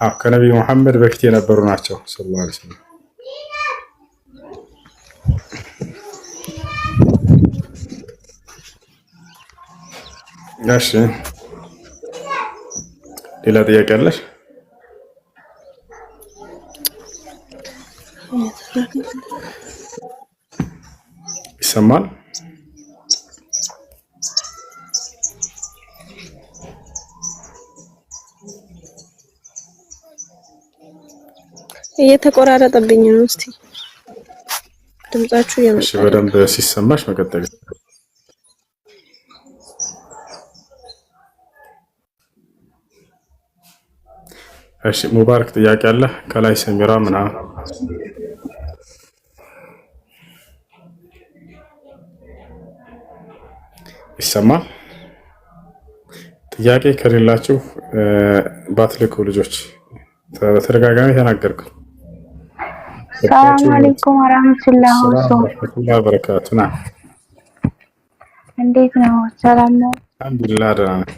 ከነቢ መሐመድ በፊት የነበሩ ናቸው ሰለላሁ ዐለይሂ ወሰለም። እሺ ሌላ ጥያቄ አለሽ? ይሰማል? እየተቆራረጠብኝ ነው። እስቲ ድምጻችሁ እሺ በደንብ ሲሰማሽ መቀጠል። እሺ ሙባረክ ጥያቄ አለ? ከላይ ሰሚራ ምናምን ይሰማል? ጥያቄ ከሌላችሁ ባትልኩ ልጆች በተደጋጋሚ ተናገርኩ። ሰላም አለይኩም ወራህመቱላሂ ወበረካቱ። ና እንዴት ነው? ሰላም ነው? አልሐምዱሊላህ ደህና ነኝ።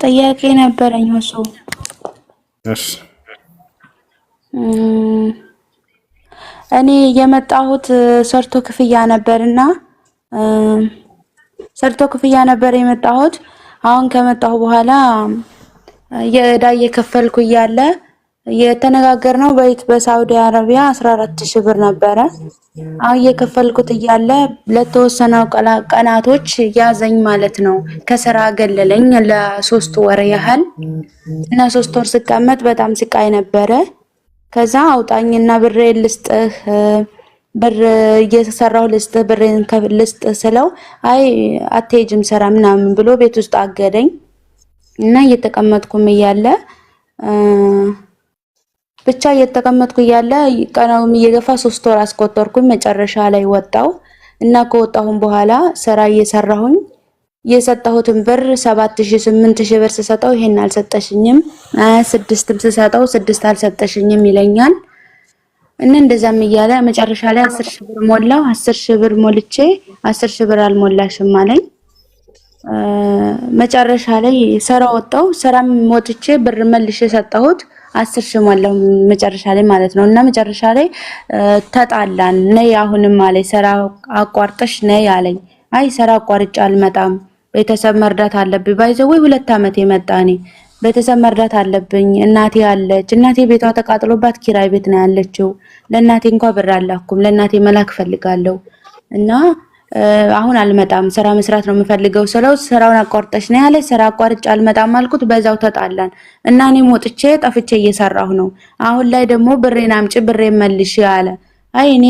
ጥያቄ ነበረኝ ወሶ። እሺ እኔ የመጣሁት ሰርቶ ክፍያ ነበርና ሰርቶ ክፍያ ነበር የመጣሁት። አሁን ከመጣሁ በኋላ የዕዳ እየከፈልኩ እያለ የተነጋገርነው በሳውዲ አረቢያ 14000 ብር ነበረ። አሁን እየከፈልኩት እያለ ለተወሰኑ ቀናቶች ያዘኝ ማለት ነው። ከስራ ገለለኝ ለ3 ወር ያህል እና 3 ወር ስቀመጥ በጣም ስቃይ ነበረ። ከዛ አውጣኝና ብሬ ልስጥህ ብር እየሰራሁ ልስጥህ ብሬን ልስጥህ ስለው አይ አትሄጂም ስራ ምናምን ብሎ ቤት ውስጥ አገደኝ እና እየተቀመጥኩም እያለ ብቻ እየተቀመጥኩ እያለ ቀናውም እየገፋ 3 ወር አስቆጠርኩኝ። መጨረሻ ላይ ወጣው እና ከወጣሁም በኋላ ስራ እየሰራሁኝ የሰጣሁትን ብር 7000 8000 ብር ስሰጠው ይሄን አልሰጠሽኝም፣ 6ም ስሰጠው 6 አልሰጠሽኝም ይለኛል። እና እንደዛም እያለ መጨረሻ ላይ 10000 ብር ሞላው። 10000 ብር ሞልቼ 10000 ብር አልሞላሽም አለኝ። መጨረሻ ላይ ስራ ወጣው። ስራም ሞትቼ ብር መልሼ ሰጣሁት 10000 ሞላው መጨረሻ ላይ ማለት ነው። እና መጨረሻ ላይ ተጣላን። ነይ አሁንም አለኝ ስራ አቋርጠሽ ነይ አለኝ። አይ ስራ አቋርጬ አልመጣም ቤተሰብ መርዳት አለብኝ። ባይዘው 2 አመት የመጣኔ ቤተሰብ መርዳት አለብኝ። እናቴ አለች። እናቴ ቤቷ ተቃጥሎባት ኪራይ ቤት ነው ያለችው። ለእናቴ እንኳን ብር አላኩም። ለእናቴ መላክ ፈልጋለሁ እና አሁን አልመጣም ስራ መስራት ነው የምፈልገው ስለው ስራውን አቋርጠሽ ነው ያለኝ። ስራ አቋርጬ አልመጣም አልኩት። በዛው ተጣላን እና እኔም ወጥቼ ጠፍቼ እየሰራሁ ነው። አሁን ላይ ደግሞ ብሬን አምጪ ብሬን መልሽ አለ። አይ እኔ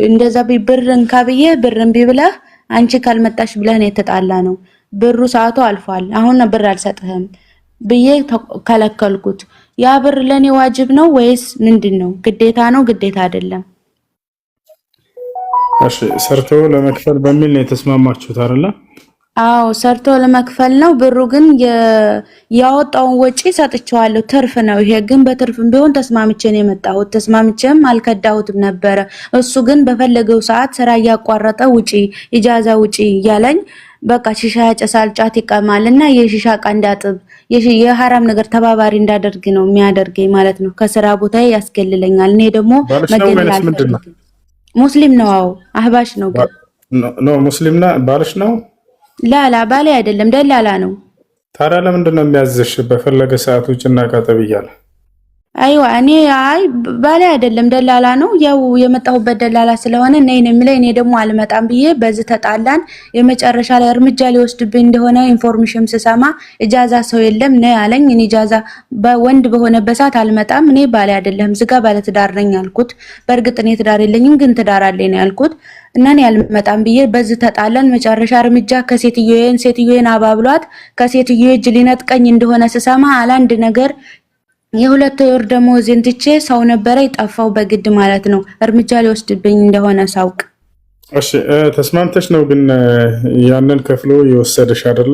እንደዛ ብርን ካብዬ ብርን ቢብለህ አንቺ ካልመጣሽ ብለህ ነው የተጣላ ነው። ብሩ ሰዓቱ አልፏል። አሁን ብር አልሰጥህም ብዬ ከለከልኩት። ያ ብር ለኔ ዋጅብ ነው ወይስ ምንድነው? ግዴታ ነው ግዴታ አይደለም? እሺ ሰርቶ ለመክፈል በሚል ነው የተስማማችሁት አይደለ? አዎ ሰርቶ ለመክፈል ነው። ብሩ ግን ያወጣውን ወጪ ሰጥቼዋለሁ። ትርፍ ነው ይሄ። ግን በትርፍም ቢሆን ተስማምቼ ነው የመጣሁት። ተስማምቼም አልከዳሁትም ነበረ። እሱ ግን በፈለገው ሰዓት ስራ ያቋረጠ ውጪ ኢጃዛ ውጪ ያለኝ በቃ ሺሻ ያጨሳል ጫት ይቀማልና የሺሻ ዕቃ እንዳጥብ የሐራም ነገር ተባባሪ እንዳደርግ ነው የሚያደርገኝ ማለት ነው። ከስራ ቦታዬ ያስገልለኛል። እኔ ደግሞ መገለል አልፈልግም። ሙስሊም ነው። አዎ አህባሽ ነው። ነው ሙስሊምና ባልሽ ነው? ላላ ባሌ አይደለም ደላላ ነው። ታዲያ ለምንድን ነው የሚያዝሽ በፈለገ ሰዓት ውጭና ቃጠብ እያለ? አይዋ እኔ አይ ባሌ አይደለም ደላላ ነው። ያው የመጣሁበት ደላላ ስለሆነ ነይ ነው የሚለኝ። እኔ ደግሞ አልመጣም ብዬ በዚህ ተጣላን። የመጨረሻ ላይ እርምጃ ሊወስድብኝ እንደሆነ ኢንፎርሜሽን ስሰማ ኢጃዛ ሰው የለም ነይ አለኝ። እኔ ኢጃዛ በወንድ በሆነበት ሰዓት አልመጣም። እኔ ባሌ አይደለም ዝጋ ባለ ትዳር ነኝ አልኩት። በእርግጥ እኔ ትዳር የለኝም ግን ትዳር አለኝ ነው ያልኩት። እና እኔ አልመጣም ብዬ በዚህ ተጣላን። መጨረሻ እርምጃ ሴትዮዬን አባብሏት ከሴትዮዬ እጅ ሊነጥቀኝ እንደሆነ ስሰማ አላንድ ነገር የ2 ወር ደሞዜን ትቼ ሰው ነበረ ይጣፋው በግድ ማለት ነው። እርምጃ ሊወስድብኝ እንደሆነ ሳውቅ። እሺ ተስማምተሽ ነው ግን ያንን ከፍሎ የወሰደሽ አይደለ?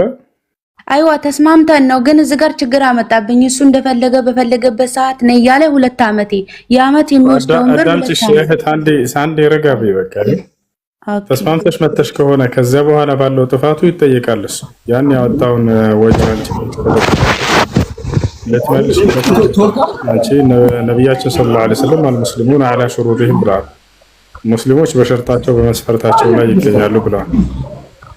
አይዋ ተስማምተን ነው ግን እዚህ ጋር ችግር አመጣብኝ። እሱ እንደፈለገ በፈለገበት ሰዓት ነው ያለ 2 አመቴ የአመት የሚወስደውን ብር አዳምጪ። እህት አንዴ ረጋ በይ በቃ። ኦኬ ተስማምተሽ መተሽ ከሆነ ከዚያ በኋላ ባለው ጥፋቱ ይጠየቃል። እሱ ያን ያወጣውን ወጪ አንቺ ልትመልሽ አንቺ ነቢያችን ሰለላሁ ዐለይሂ ወሰለም አልሙስሊሙን ዐላ ሹሩጢሂም ብለዋል። ሙስሊሞች በሸርጣቸው በመስፈርታቸው ላይ ይገኛሉ ብለዋል።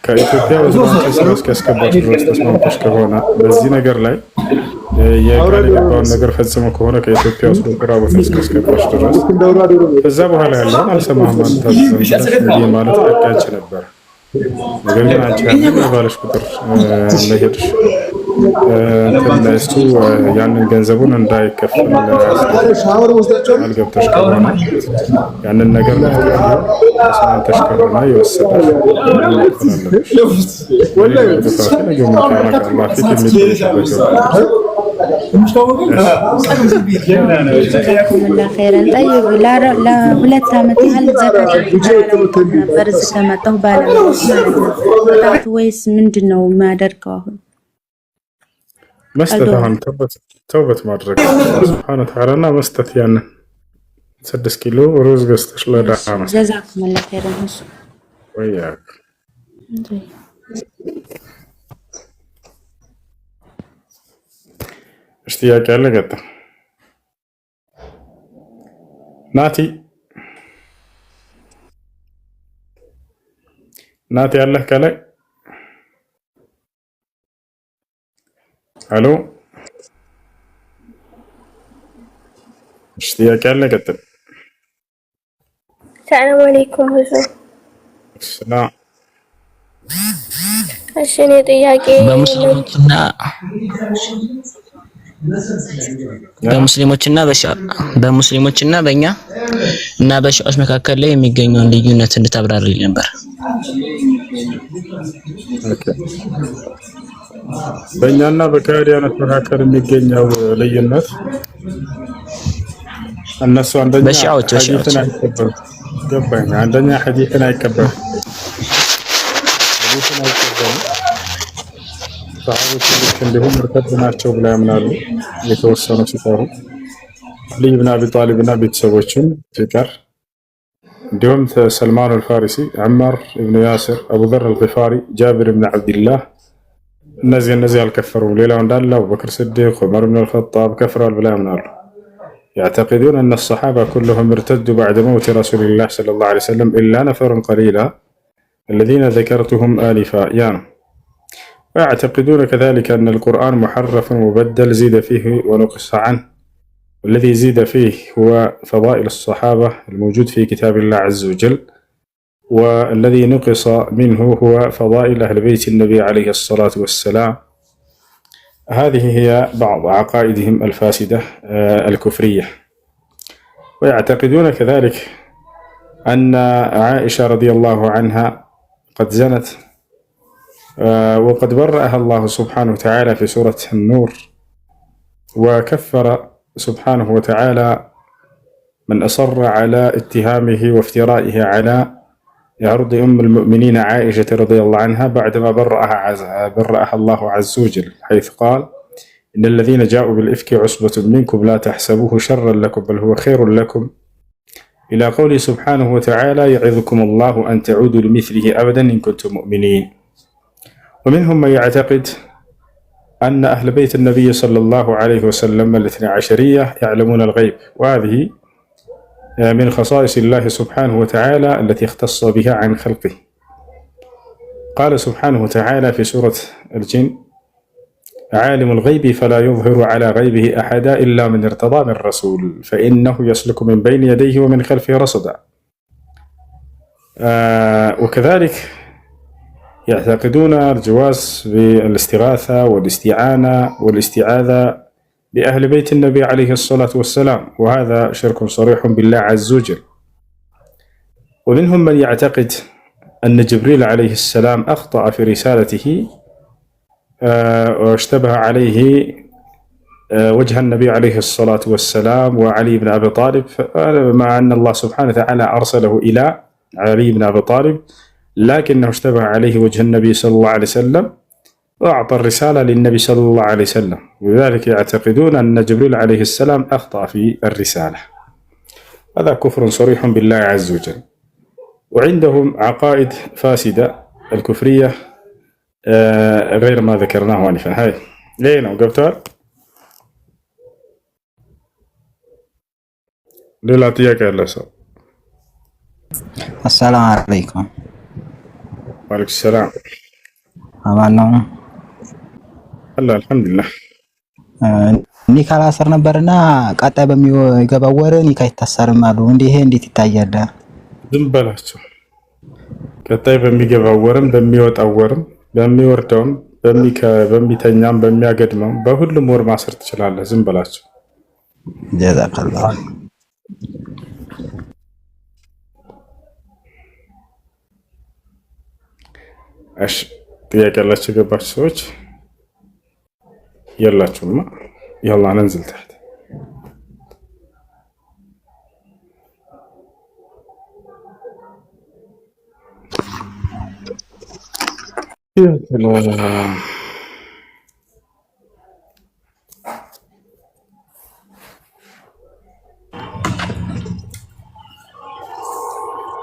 ከኢትዮጵያ ወደ አንቺ ስራ እስኪያስገባሽ ድረስ ተስማምተሽ ከሆነ በዚህ ነገር ላይ የቃል የገባውን ነገር ፈጽሞ ከሆነ ከኢትዮጵያ ውስጥ ስራ ቦታ እስኪያስገባሽ ድረስ ከዛ በኋላ ያለውን አልሰማህም አልታዘዝም ማለት አቃጭ ነበር። ነገር ግን አንቺ ያንን ባለሽ ቁጥር መሄድሽ እሱ ያንን ገንዘቡን እንዳይከፈል አልገብተሽ ከሆነ ያንን ነገር ተስማምተሽ ከሆነ የወሰደሽ ለሁለት ዓመት ያህል ዘካት ነበር እዚህ ከመጣሁ ባለመጣት ወይስ ምንድን ነው የሚያደርገው? አሁን መስጠት አሁን ተውበት ማድረግ ሱብሃነ ወተዓላ መስጠት ያንን 6 ኪሎ ሩዝ ገዝተሽ ለዳማ ጀዛኩሙላህ ኸይረን እሱ ወያክ ጥያቄ አለ ገጠም ናቲ ያለህ ከላይ አሎ ጥያቄ አለ ገጠም ሰላም አለይኩም ሁሴን ሰላም እሺ እኔ ጥያቄ በሙስሊሞችና በእኛ እና በሺዓዎች መካከል ላይ የሚገኘውን ልዩነት እንድታብራሪልኝ ነበር። በእኛና በካህዲያኖች መካከል የሚገኘው ልዩነት እነሱ አንደኛ ሐዲስን አይቀበሉ ገባኝ። አንደኛ ሐዲስን አይቀበሉ ሰሃቦች እንዲሁም ምርተድ ናቸው ብለው ያምናሉ። የተወሰኑ ሲቀሩ አሊ ብን አቢ ጣሊብ እና ቤተሰቦችን ሲቀር እንዲሁም ሰልማን አልፋሪሲ፣ ዐማር ኢብኑ ያሲር፣ አቡዘር አልጊፋሪ፣ ጃቢር ብን ዓብድላህ እነዚህ አልከፈሩም። ሌላው እንዳለ አቡበክር ስዲቅ፣ ዑመር ብን አልኸጣብ ከፍረዋል ብለው ያምናሉ። يعتقدون أن الصحابة كلهم ارتدوا بعد موت رسول الله صلى الله عليه وسلم إلا نفر قليلا الذين ذكرتهم آنفا يعني. ويعتقدون كذلك أن القرآن محرف ومبدل زيد فيه ونقص عنه، والذي زيد فيه هو فضائل الصحابة الموجود في كتاب الله عز وجل، والذي نقص منه هو فضائل أهل بيت النبي عليه الصلاة والسلام. هذه هي بعض عقائدهم الفاسدة الكفرية. ويعتقدون كذلك أن عائشة رضي الله عنها قد زنت، وقد برأها الله سبحانه وتعالى في سورة النور، وكفر سبحانه وتعالى من أصر على اتهامه وافترائه على عرض أم المؤمنين عائشة رضي الله عنها بعدما برأها الله عز وجل، حيث قال: إن الذين جاءوا بالإفك عصبة منكم لا تحسبوه شرا لكم بل هو خير لكم، إلى قوله سبحانه وتعالى: يعظكم الله أن تعودوا لمثله أبدا إن كنتم مؤمنين. ومنهم من يعتقد أن أهل بيت النبي صلى الله عليه وسلم الاثنى عشرية يعلمون الغيب، وهذه من خصائص الله سبحانه وتعالى التي اختص بها عن خلقه. قال سبحانه وتعالى في سورة الجن: عالم الغيب فلا يظهر على غيبه أحدا إلا من ارتضى من رسول فإنه يسلك من بين يديه ومن خلفه رصدا. وكذلك يعتقدون الجواز بالاستغاثة والاستعانة والاستعاذة بأهل بيت النبي عليه الصلاة والسلام، وهذا شرك صريح بالله عز وجل. ومنهم من يعتقد أن جبريل عليه السلام أخطأ في رسالته واشتبه عليه وجه النبي عليه الصلاة والسلام وعلي بن أبي طالب، مع أن الله سبحانه وتعالى أرسله إلى علي بن أبي طالب، لكنه اشتبه عليه وجه النبي صلى الله عليه وسلم وأعطى الرسالة للنبي صلى الله عليه وسلم، ولذلك يعتقدون أن جبريل عليه السلام أخطأ في الرسالة. هذا كفر صريح بالله عز وجل. وعندهم عقائد فاسدة الكفرية غير ما ذكرناه آنفا. هاي لينا وقفتها ሌላ ጥያቄ ያለ ሰው? አሰላሙ አለይኩም። ወአለይኩም ሰላም። አማን ነው አላህ አልሐምዱሊላህ። ኒካ ላስር ነበርና ቀጣይ በሚገባው ወር ኒካ ይታሰርም አሉ። ይሄ እንዴት ይታያል? ዝም በላቸው። ቀጣይ በሚገባው ወርም በሚወጣው ወርም በሚወርደውም በሚተኛም በሚያገድመው በሁሉም ወር ማሰር ትችላለህ። ዝም በላቸው። ጀዛከላህ። እሺ ጥያቄ ያላችሁ የገባችሁ ሰዎች የላችሁማ? يلا ننزل تحت. يا سلام.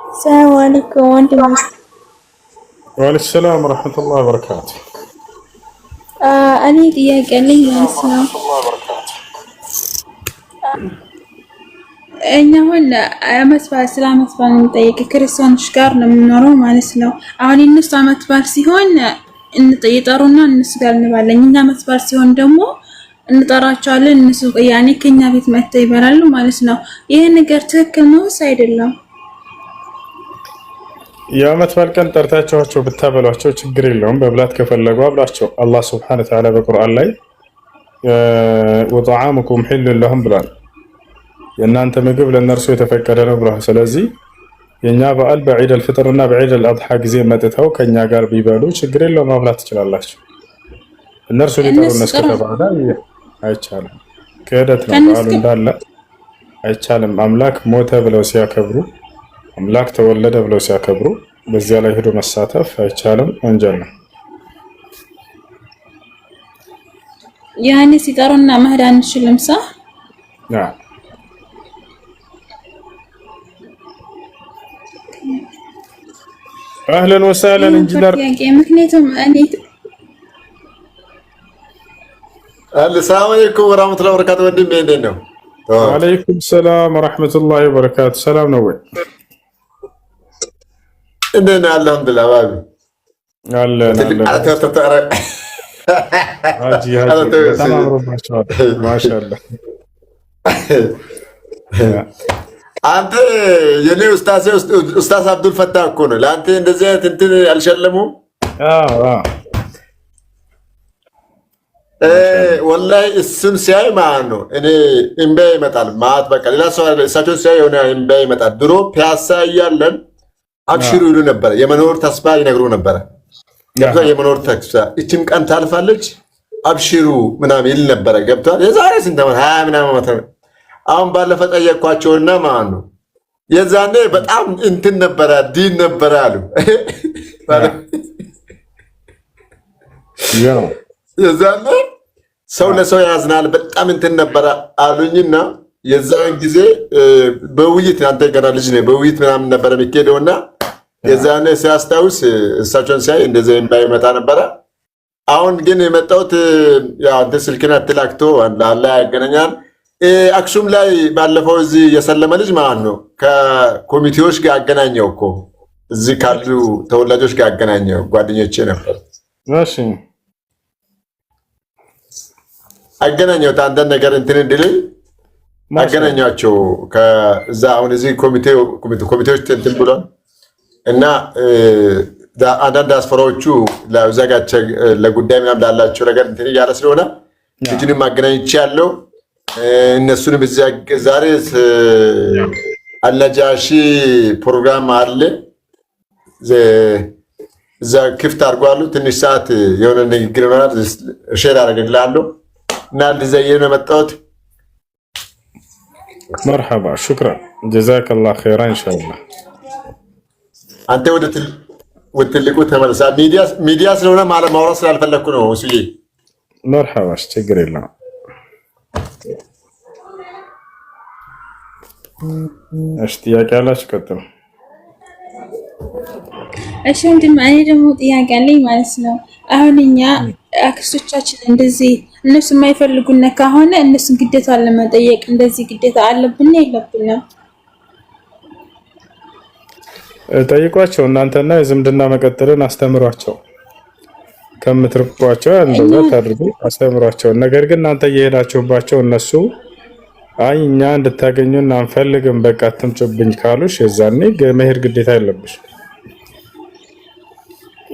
السلام عليكم وانتم. وعليكم السلام ورحمة الله وبركاته. እኔ ጥያቄ አለኝ ማለት ነው። እኛ አሁን ዓመት በዓል ስለ ዓመት በዓል እንጠይቅ ክርስቲያኖች ጋር ነው የምኖረው ማለት ነው። አሁን የእነሱ ዓመት በዓል ሲሆን እንጠይጠሩና እነሱ ጋር እንባለን። እኛ ዓመት በዓል ሲሆን ደግሞ እንጠራቸዋለን። እነሱ ያኔ ከኛ ቤት መጥተው ይበላሉ ማለት ነው። ይሄ ነገር ትክክል ነው ወይስ አይደለም? የዓመት በዓል ቀን ጠርታችኋቸው ብታበሏቸው ችግር የለውም። በብላት ከፈለጉ አብላቸው። አላህ ሱብሓነሁ ወተዓላ በቁርአን ላይ ወጠዓሙኩም ሒሉን ለሁም ብሏል። የእናንተ ምግብ ለእነርሱ የተፈቀደ ነው ብሏል። ስለዚህ የእኛ በዓል በዒድ አልፍጥር እና በዒድ አልአድሓ ጊዜ መጥተው ከእኛ ጋር ቢበሉ ችግር የለውም፣ ማብላት ትችላላችሁ። እነርሱ ሊጠሩ እነሱ ከተባለ አይቻልም። ክህደት ነው። በዓሉ እንዳለ አይቻልም። አምላክ ሞተ ብለው ሲያከብሩ አምላክ ተወለደ ብለው ሲያከብሩ በዚያ ላይ ሄዶ መሳተፍ አይቻልም፣ ወንጀል ነው። ያኔ ሲጠሩና መሄድ አንችልም። ሳ አህለን ወሰህለን ኢንጂነር። ምክንያቱም እኔ ሰላም አለይኩም ወራህመቱላሂ ወበረካቱ። ወንድሜ እንዴት ነው? ወአለይኩም ሰላም ወራህመቱላሂ ወበረካቱ። ሰላም ነው ወይ? እንደና አልሐምዱሊላህ ባቢ አለን በጣም አምሮባቸዋል። ማሻአላህ። አንተ የኔ ኡስታዝ አብዱል ፈታህ እኮ ነው። ለአንተ እንደዚህ አይነት እንትን አልሸለሙም? ወላሂ እሱን ሲያይ ማለት ነው እኔ እምባ ይመጣል ማለት በቃ ሌላ ሰው እሳቸውን ሲያይ የሆነ እምባ ይመጣል። ድሮ ፒያሳ እያለን አብሽሩ ይሉ ነበረ። የመኖር ተስፋ ይነግሩ ነበረ። የመኖር ተስፋ እቺም ቀን ታልፋለች አብሽሩ ምናምን ይል ነበረ። ገብቷል። የዛሬ ስንት ዓመት 20 ምናምን ዓመት። አሁን ባለፈ ጠየኳቸውና ማለት ነው የዛኔ በጣም እንትን ነበረ ዲን ነበረ አሉ። የዛኔ ሰው ለሰው ያዝናል በጣም እንትን ነበረ አሉኝና የዛን ጊዜ በውይይት አንተ ገና ልጅ ነህ በውይይት ምናምን ነበረ የሚካሄደውና የዛኔ ሲያስታውስ እሳቸውን ሲያይ እንደዚህ ባይመጣ ነበረ። አሁን ግን የመጣሁት ያው አንተ ስልክና አትላክቶ አላህ ያገናኛል። አክሱም ላይ ባለፈው እዚህ የሰለመ ልጅ ማለት ነው ከኮሚቴዎች ጋር አገናኘው እኮ እዚህ ካሉ ተወላጆች ጋር አገናኘው። ጓደኞቼ ነበር። እሺ አገናኘው አንዳንድ ነገር እንትን እንድልኝ አገናኛቸው ከዛ አሁን እዚህ ኮሚቴዎች እንትን ብሏል እና አንዳንድ አስፈራዎቹ ለዛጋቸ ለጉዳይ ምናምን ላላቸው ነገር እንትን እያለ ስለሆነ ልጅንም አገናኝቼ ያለው እነሱንም እዚያ ዛሬ አልነጃሺ ፕሮግራም አለ እዛ ክፍት አድርጓሉ። ትንሽ ሰዓት የሆነ ንግግር ይሆናል ሼር አደርግልሃለሁ እና እንደዚያ ነው የመጣሁት። مرحبا شكرا جزاك الله خيرا ان شاء الله. አንተ ወደ ትልቁ ተመለሳ። ሚዲያ ስለሆነ ማለት ማውራት ስላልፈለኩ ነው እሱዬ። مرحبا ችግር የለም። እሺ ጥያቄ አላችሁ? ቀጥሉ። እሺ ወንድም እኔ ደግሞ ጥያቄ አለኝ ማለት ነው። አሁን እኛ አክስቶቻችን እንደዚህ እነሱ የማይፈልጉን ከሆነ እነሱን ግዴታ ለመጠየቅ እንደዚህ ግዴታ አለብን የለብንም? ጠይቋቸው እናንተና የዝምድና መቀጠልን አስተምሯቸው። ከምትርቋቸው እንደዛ ታድርጉ አስተምሯቸው። ነገር ግን እናንተ እየሄዳችሁባቸው እነሱ አይ እኛ እንድታገኙን አንፈልግም በቃ አትምጭብኝ ካሉሽ የዛኔ መሄድ ግዴታ የለብሽ።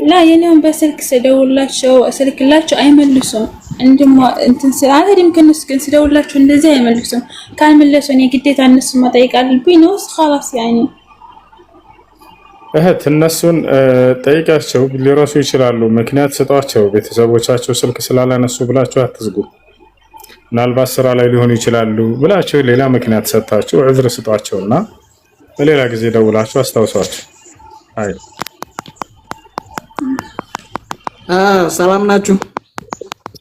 ላ የኔውን በስልክ ስደውላቸው ስልክላቸው አይመልሱም። እንትን አልሄድም ከነሱ ግን ስደውላቸው እንደዚህ አይመልሱም። ካልመለሱ እኔ ግዴታ እነሱ መጠየቅ አለብኝ ነው خلاص ያኔ እህት እነሱን ጠይቃቸው ሊረሱ ይችላሉ። ምክንያት ስጧቸው። ቤተሰቦቻቸው ስልክ ስላላነሱ ብላችሁ አትዝጉ። ምናልባት ስራ ላይ ሊሆኑ ይችላሉ ብላችሁ ሌላ ምክንያት ሰጣችሁ ዑዝር ስጧቸውና በሌላ ጊዜ ደውላችሁ አስታውሷቸው። አይ ሰላም ናችሁ?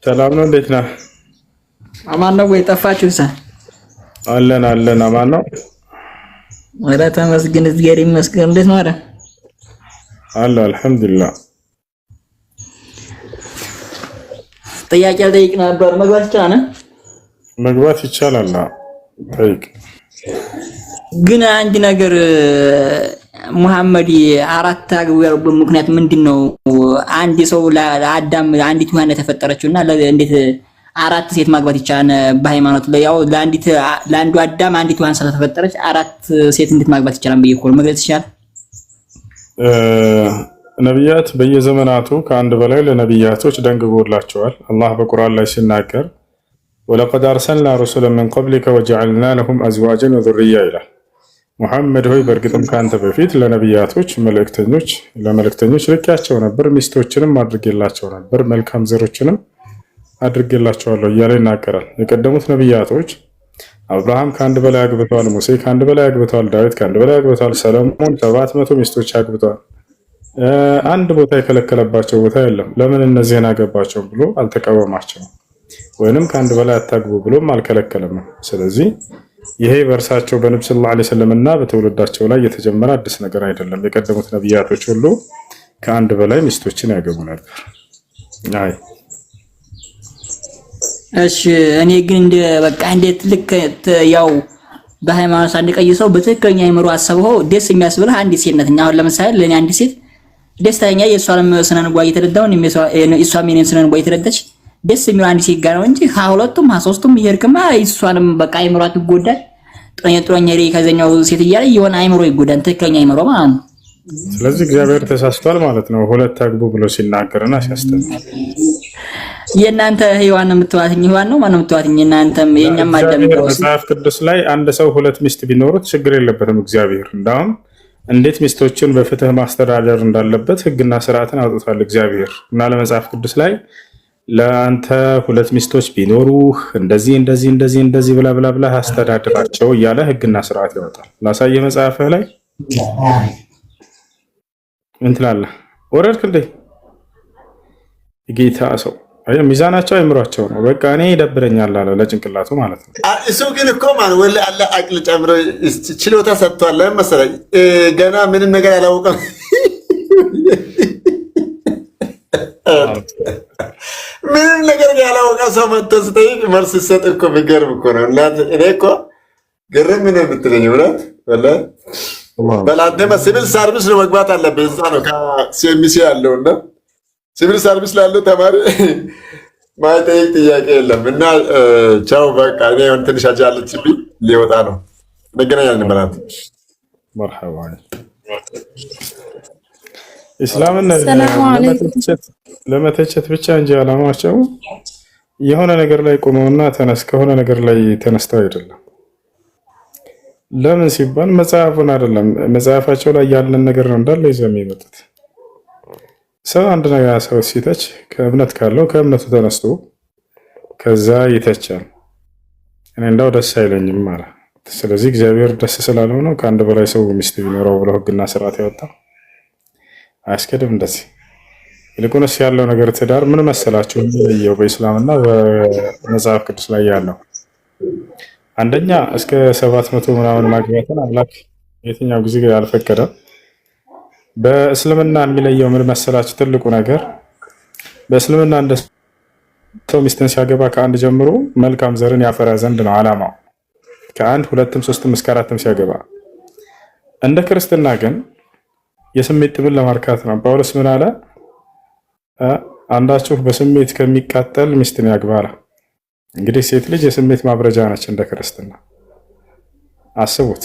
ሰላም ነው። እንዴት ነህ? አማን ነው ወይ? ጠፋችሁሳ? አለን አማን ነው። ወራ ተመስገን እግዚአብሔር ይመስገን። እንዴት ነው? አረ አለ አልሐምዱሊላህ። ጥያቄ ልጠይቅ ነበር። መግባት ይቻላል? መግባት ይቻላል። ጠይቅ። ግን አንድ ነገር ሙሐመድ አራት አግቡ ያሉበት ምክንያት ምንድነው? አንድ ሰው ለአዳም አንዲት ሔዋን ተፈጠረችውና እንዴት አራት ሴት ማግባት ይቻላል? በሃይማኖት ላይ ያው ለአንዱ አዳም አንዲት ሔዋን ስለተፈጠረች አራት ሴት እንዴት ማግባት ይቻላል? በየኮል መግለጽ ይችላል? ነቢያት በየዘመናቱ ከአንድ በላይ ለነቢያቶች ደንግጎላቸዋል። አላህ በቁርአን ላይ ሲናገር ወለቀድ አርሰልና ሩሱለን ሚን ቀብሊከ ወጀዐልና ለሁም አዝዋጀን ወዙርያ ይላል። ሙሐመድ ሆይ በእርግጥም ከአንተ በፊት ለነቢያቶች ለመልእክተኞች ልኬያቸው ነበር፣ ሚስቶችንም አድርጌላቸው ነበር፣ መልካም ዘሮችንም አድርጌላቸዋለሁ እያለ ይናገራል። የቀደሙት ነቢያቶች አብርሃም ከአንድ በላይ አግብተዋል፣ ሙሴ ከአንድ በላይ አግብተዋል፣ ዳዊት ከአንድ በላይ አግብተዋል፣ ሰለሞን 700 ሚስቶች አግብተዋል። አንድ ቦታ የከለከለባቸው ቦታ የለም። ለምን እነዚህን አገባቸው ብሎ አልተቃወማቸውም፣ ወይንም ከአንድ በላይ አታግቡ ብሎም አልከለከለም። ስለዚህ ይሄ በእርሳቸው በነብዩ ሰለላሁ ዐለይሂ ወሰለም እና በትውልዳቸው ላይ የተጀመረ አዲስ ነገር አይደለም። የቀደሙት ነቢያቶች ሁሉ ከአንድ በላይ ሚስቶችን ያገቡ ነበር። አይ እሺ እኔ ግን እንደ በቃ እንዴት ልክ ያው በሃይማኖት አንድ ቀይ ሰው በትክክለኛ አይምሮ አሰበው ደስ የሚያስብልህ አንድ ሴት ነኝ። አሁን ለምሳሌ ለኔ አንድ ሴት ደስተኛ የሷንም ስነንጓ እየተረዳው እሷም የኔን ስነንጓ እየተረዳች ደስ የሚለው አንድ ሴት ጋር ነው እንጂ ሁለቱም ሶስቱም ይሄርክማ እሷንም በቃ አይምሯት ይጎዳል። ጥሩኛ ሬ ከዘኛው ሴት እያለ የሆነ አይምሮ ይጎዳል። ትክክለኛ አይምሮ ማለት ነው። ስለዚህ እግዚአብሔር ተሳስቷል ማለት ነው ሁለት አግቡ ብሎ ሲናገርና ሲያስተምር። የእናንተ ሔዋን የምትዋትኝ ሔዋን ነው ማን ነው የምትዋትኝ? እናንተም የኛም አዳም ነው። መጽሐፍ ቅዱስ ላይ አንድ ሰው ሁለት ሚስት ቢኖሩት ችግር የለበትም እግዚአብሔር። እንዳውም እንዴት ሚስቶችን በፍትህ ማስተዳደር እንዳለበት ህግና ስርዓትን አውጥቷል እግዚአብሔር። እና ለመጽሐፍ ቅዱስ ላይ ለአንተ ሁለት ሚስቶች ቢኖሩህ እንደዚህ ብላ አስተዳድራቸው እያለ ህግና ስርዓት ያወጣል። ላሳየህ መጽሐፍህ ላይ ምን ትላለህ? ወረድክ እንዴ? ጌታ ሰው ሚዛናቸው አይምሯቸው ነው። በቃ እኔ ይደብረኛል አለ ለጭንቅላቱ ማለት ነው። እሱ ግን እኮ ማለት ወላ አለ አቅል ጨምሮ ችሎታ ሰጥቷል። ለምን መሰለኝ ገና ምንም ነገር አላወቀም። ምንም ነገር ያላወቀ ሰው መጥቶ ስጠይቅ መልስ ሲሰጥ እኮ የሚገርም እኮ ነው። እኔ እኮ ግርም ነው የምትለኝ እውነት ወላሂ። በላንተማ ሲቪል ሰርቪስ ነው መግባት አለብህ። እዛ ነው ከሲኤምሲ ያለውና ሲቪል ሰርቪስ ላለው ተማሪ ማይጠይቅ ጥያቄ የለም። እና ቻው በቃ እኔ ትንሽ አጃ አለችብኝ ሊወጣ ነው። እንገናኛለን። በላት መርሐባ። ኢስላምን ለመተቸት ብቻ እንጂ አላማቸው የሆነ ነገር ላይ ቆመውና ተነስ ከሆነ ነገር ላይ ተነስተው አይደለም። ለምን ሲባል መጽሐፉን አይደለም መጽሐፋቸው ላይ ያለን ነገር ነው እንዳለ ይዘው የሚመጡት። ሰው አንድ ነገር ሰው ሲተች ከእምነት ካለው ከእምነቱ ተነስቶ ከዛ ይተቻል። እኔ እንዳው ደስ አይለኝም ማለት። ስለዚህ እግዚአብሔር ደስ ስላለው ነው ከአንድ በላይ ሰው ሚስት ቢኖረው ብሎ ህግና ስርዓት ያወጣው። አያስከድም እንደዚህ። ይልቁንስ ያለው ነገር ትዳር ምን መሰላችሁ? የሚለየው በእስላምና በመጽሐፍ ቅዱስ ላይ ያለው አንደኛ እስከ 700 ምናምን ማግባትን አምላክ የትኛው ጊዜ አልፈቀደም። በእስልምና የሚለየው ምን መሰላችሁ? ትልቁ ነገር በእስልምና እንደ ሰው ሚስትን ሲያገባ ከአንድ ጀምሮ መልካም ዘርን ያፈራ ዘንድ ነው ዓላማው። ከአንድ ሁለትም ሶስትም እስከ አራትም ሲያገባ። እንደ ክርስትና ግን የስሜት ጥምን ለማርካት ነው። ጳውሎስ ምን አለ? አንዳችሁ በስሜት ከሚቃጠል ሚስትን ያግባላ። እንግዲህ ሴት ልጅ የስሜት ማብረጃ ነች እንደ ክርስትና። አስቡት።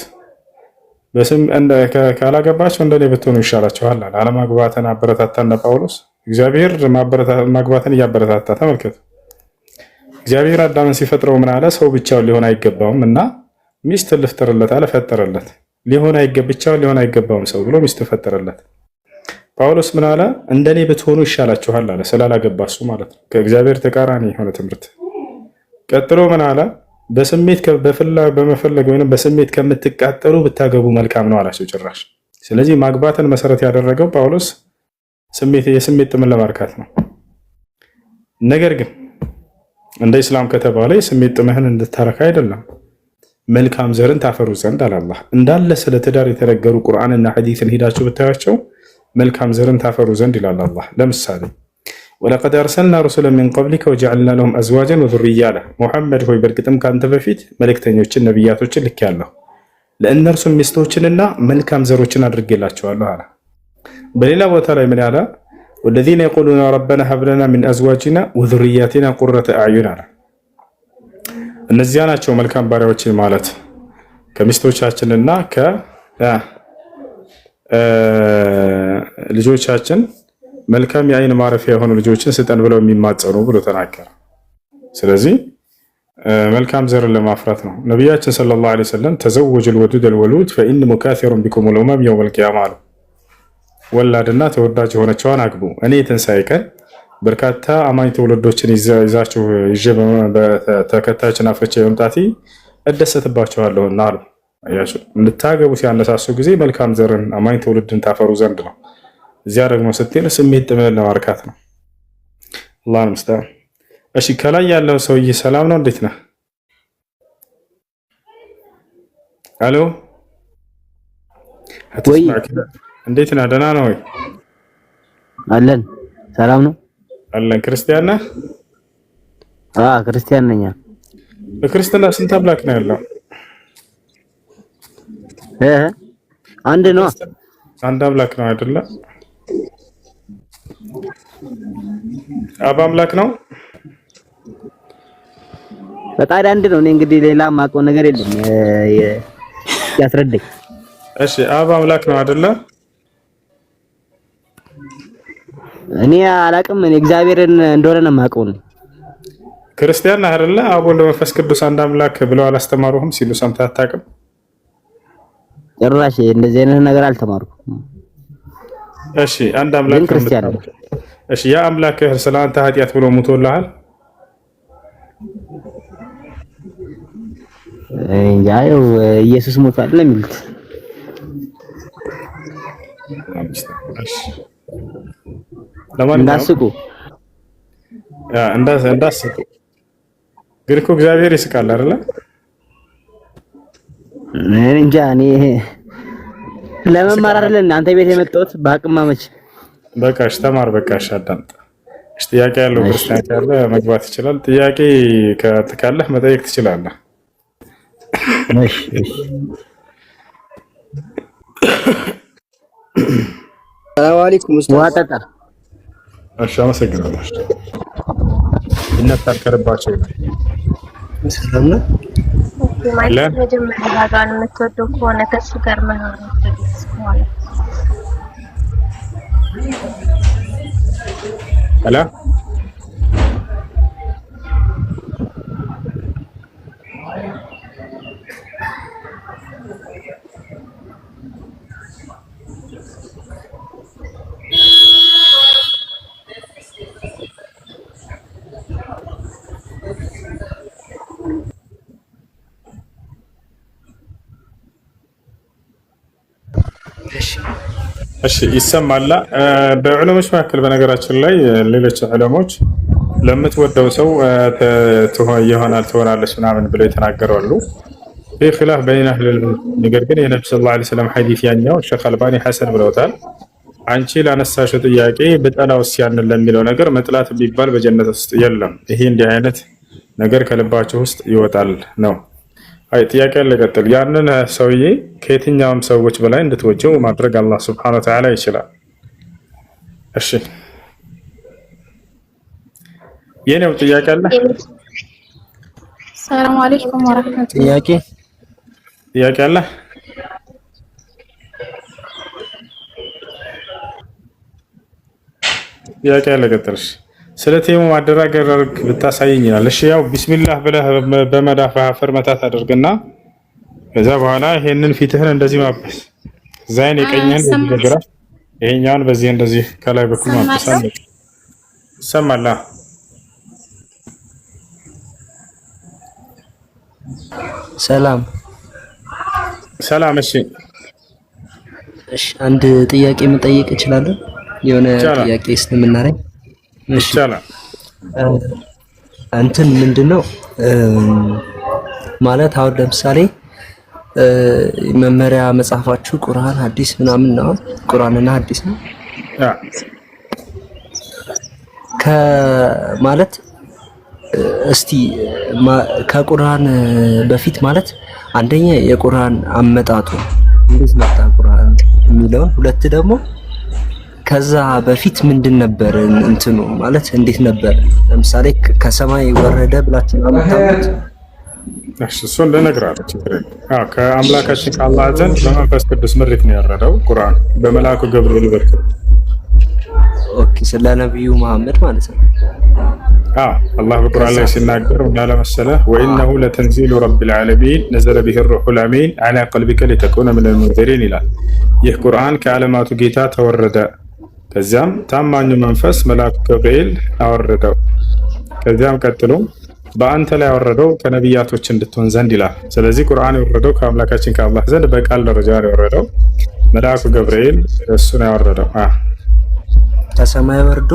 ካላገባቸው እንደኔ ብትሆኑ ይሻላችኋል አለ። አለማግባትን አበረታታና ጳውሎስ እግዚአብሔር ማግባትን እያበረታታ ተመልከቱ። እግዚአብሔር አዳምን ሲፈጥረው ምን አለ? ሰው ብቻውን ሊሆን አይገባውም እና ሚስት ልፍጠርለት አለ። ፈጠረለት። ብቻውን ሊሆን አይገባውም ሰው ብሎ ሚስት ፈጠረለት። ጳውሎስ ምን አለ? እንደኔ ብትሆኑ ይሻላችኋል አለ። ስላላገባ እሱ ማለት ነው። ከእግዚአብሔር ተቃራኒ የሆነ ትምህርት። ቀጥሎ ምን አለ? በስሜት በመፈለግ ወይም በስሜት ከምትቃጠሉ ብታገቡ መልካም ነው አላቸው ጭራሽ። ስለዚህ ማግባትን መሰረት ያደረገው ጳውሎስ የስሜት ጥምን ለማርካት ነው። ነገር ግን እንደ ኢስላም ከተባለ የስሜት ጥምህን እንድታረካ አይደለም፣ መልካም ዘርን ታፈሩ ዘንድ አላህ እንዳለ ስለ ትዳር የተነገሩ ቁርአንና ሐዲስን ሄዳችሁ ብታያቸው መልካም ዘርን ታፈሩ ዘንድ ይላል አላህ። ለምሳሌ ወለቀድ አርሰልና ሩሱለን ሚን ቀብሊከ ወጀዐልና ለሁም አዝዋጀን ወዙርያ አለ። ሙሐመድ ሆይ በእርግጥም ከአንተ በፊት መልእክተኞችን ነቢያቶችን ልኬያለሁ፣ ለእነርሱም ሚስቶችንና መልካም ዘሮችን አድርጌላቸዋለሁ አለ። በሌላ ቦታ ላይ ምን ያለ? ወለዚነ የቁሉነ ረበና ሀብለና ሚን አዝዋጅና ወዙርያቲና ቁረተ አዕዩን አለ። እነዚያ ናቸው መልካም ባሪያዎችን ማለት ከሚስቶቻችንና ከልጆቻችን መልካም የአይን ማረፊያ የሆኑ ልጆችን ስጠን ብለው የሚማጸኑ ብሎ ተናገረ። ስለዚህ መልካም ዘርን ለማፍራት ነው። ነቢያችን ሰለላሁ ዐለይሂ ወሰለም ተዘወጁል ወዱደል ወሉድ ፈኢኒ ሙካሲሩን ቢኩሙል ኡመም የውመል ቂያማ አሉ። ወላድና ተወዳጅ የሆነችዋን አግቡ፣ እኔ የትንሣኤ ቀን በርካታ አማኝ ትውልዶችን ይዛችሁ ይዤ ተከታዮችን አፍርቼ በመምጣቴ እደሰትባችኋለሁና አሉ። አያችሁ፣ እንድታገቡ ሲያነሳሱ ጊዜ መልካም ዘርን አማኝ ትውልድን ታፈሩ ዘንድ ነው። እዚያ ደግሞ ስትል ስሜት ጥምን ለማርካት ነው። አላህን መስጠን። እሺ፣ ከላይ ያለው ሰውዬ ሰላም ነው? እንዴት ነህ? አሎ፣ እንዴት ነህ? ደህና ነው ወይ? አለን። ሰላም ነው አለን። ክርስቲያን ነህ? ክርስቲያን ነኝ። በክርስትና ስንት አምላክ ነው ያለው? አንድ ነው። አንድ አምላክ ነው አይደለ? አብ አምላክ ነው። ፈጣሪ አንድ ነው። እኔ እንግዲህ ሌላ ማውቀው ነገር የለም። ያስረዳኝ። እሺ፣ አብ አምላክ ነው አይደለ? እኔ አላውቅም። እኔ እግዚአብሔርን እንደሆነ ነው የማውቀው። ክርስቲያን ነህ አይደለ? አብ ወልድ መንፈስ ቅዱስ አንድ አምላክ ብለው አላስተማሩህም ሲሉ ሰምተህ አታውቅም? ጭራሽ እንደዚህ አይነት ነገር አልተማርኩም። እሺ፣ አንድ አምላክ ክርስቲያን ነው። እሺ፣ ያ አምላክ ስለአንተ ኃጢአት ብሎ ሙቶልሃል? ያው ኢየሱስ ሞቷል ነው የሚሉት። እንዳስቁ እንዳስቁ ግን እኮ እግዚአብሔር ይስቃል አይደለ? እንጃ እኔ ለመማር አይደለም አንተ ቤት የመጣሁት በአቅም ማመች። በቃሽ፣ ተማር። በቃሽ፣ አዳምጥ። እሺ፣ ጥያቄ ያለው ክርስቲያን ካለ መግባት ይችላል። ጥያቄ ካለህ መጠየቅ ትችላለህ። እሺ፣ እሺ። ሰላም አለይኩም ኡስታዝ። ዋጣጣ። እሺ፣ አመሰግናለሁ። ይነታል ከርባቸው ሰላም ነው። ማለት መጀመሪያ ጋር የምትወደው ከሆነ ከሱ ጋር መኖር ማለት አላ እሺ፣ ይሰማል። በዑለሞች መካከል በነገራችን ላይ ሌሎች ዑለሞች ለምትወደው ሰው ትሆናለች ምናምን ብለው የተናገሩ አሉ። ይህ ኺላፍ በይነ አህለል። ነገር ግን የነብዩ ሰለላሁ ዐለይሂ ወሰለም ሐዲስ ያኛው ሼኽ አልባኒ ሐሰን ብለውታል። አንቺ ላነሳሽው ጥያቄ ብጠላውስ ያንን ለሚለው ነገር መጥላት ቢባል በጀነት ውስጥ የለም። ይሄ እንዲህ አይነት ነገር ከልባቸው ውስጥ ይወጣል ነው። አይ ጥያቄ ለቀጥል። ያንን ሰውዬ ከየትኛውም ሰዎች በላይ እንድትወጂው ማድረግ አላህ Subhanahu Wa Ta'ala ይችላል። እሺ የኔው ጥያቄ አለ። ሰላም አለይኩም ወራህመቱላህ። ጥያቄ አለ። ጥያቄ አለ። ቀጥልሽ። ስለ ቴሙ ማደራገር ብታሳየኝ ይላል። እሺ ያው ቢስሚላህ ብለህ በመዳፋ ፈርመታት አድርግና ከዛ በኋላ ይሄንን ፊትህን እንደዚህ ማበስ ዛይን የቀኝህን በግራ ይሄኛውን በዚህ እንደዚህ ከላይ በኩል ማበስ አለ። ሰማላ ሰላም ሰላም። እሺ አንድ ጥያቄ መጠየቅ እችላለሁ? የሆነ ጥያቄ ስለምናረኝ ይቻላል። እንትን ምንድነው ማለት አሁን ለምሳሌ መመሪያ መጽሐፋችሁ ቁርአን ሐዲስ ምናምን ነው። ቁርአንና ሐዲስ ነው ከማለት እስቲ ከቁርአን በፊት ማለት አንደኛ የቁርአን አመጣጡ እንዴት መጣ ቁርአን የሚለውን፣ ሁለት ደግሞ ከዛ በፊት ምንድን ነበር እንትኑ ማለት እንዴት ነበር? ለምሳሌ ከሰማይ ወረደ ብላችሁ አመጣጡት። እሺ እሱን ልነግርህ ችግር ከአምላካችን ከአላህ ዘንድ በመንፈስ ቅዱስ ምሪት ነው ያወረደው ቁርአን በመልአኩ ገብርኤል በኩል። ኦኬ ስለ ነብዩ መሐመድ ማለት ነው። አላህ በቁርአን ላይ ሲናገር እንዳለ መሰለህ ወኢነሁ ለተንዚሉ ረቢል ዓለሚን ነዘለ ቢሂ ሩሑል አሚን ዐላ ቀልቢከ ሊተኩነ ሚነል ሙንዚሪን ይላል። ይህ ቁርአን ከዓለማቱ ጌታ ተወረደ፣ ከዚያም ታማኙ መንፈስ መልአኩ ገብርኤል አወረደው፣ ከዚያም ቀጥሎ በአንተ ላይ ያወረደው ከነቢያቶች እንድትሆን ዘንድ ይላል። ስለዚህ ቁርአን የወረደው ከአምላካችን ከአላህ ዘንድ በቃል ደረጃ ነው የወረደው። መልአኩ ገብርኤል እሱ ነው ያወረደው። ከሰማይ ወርዶ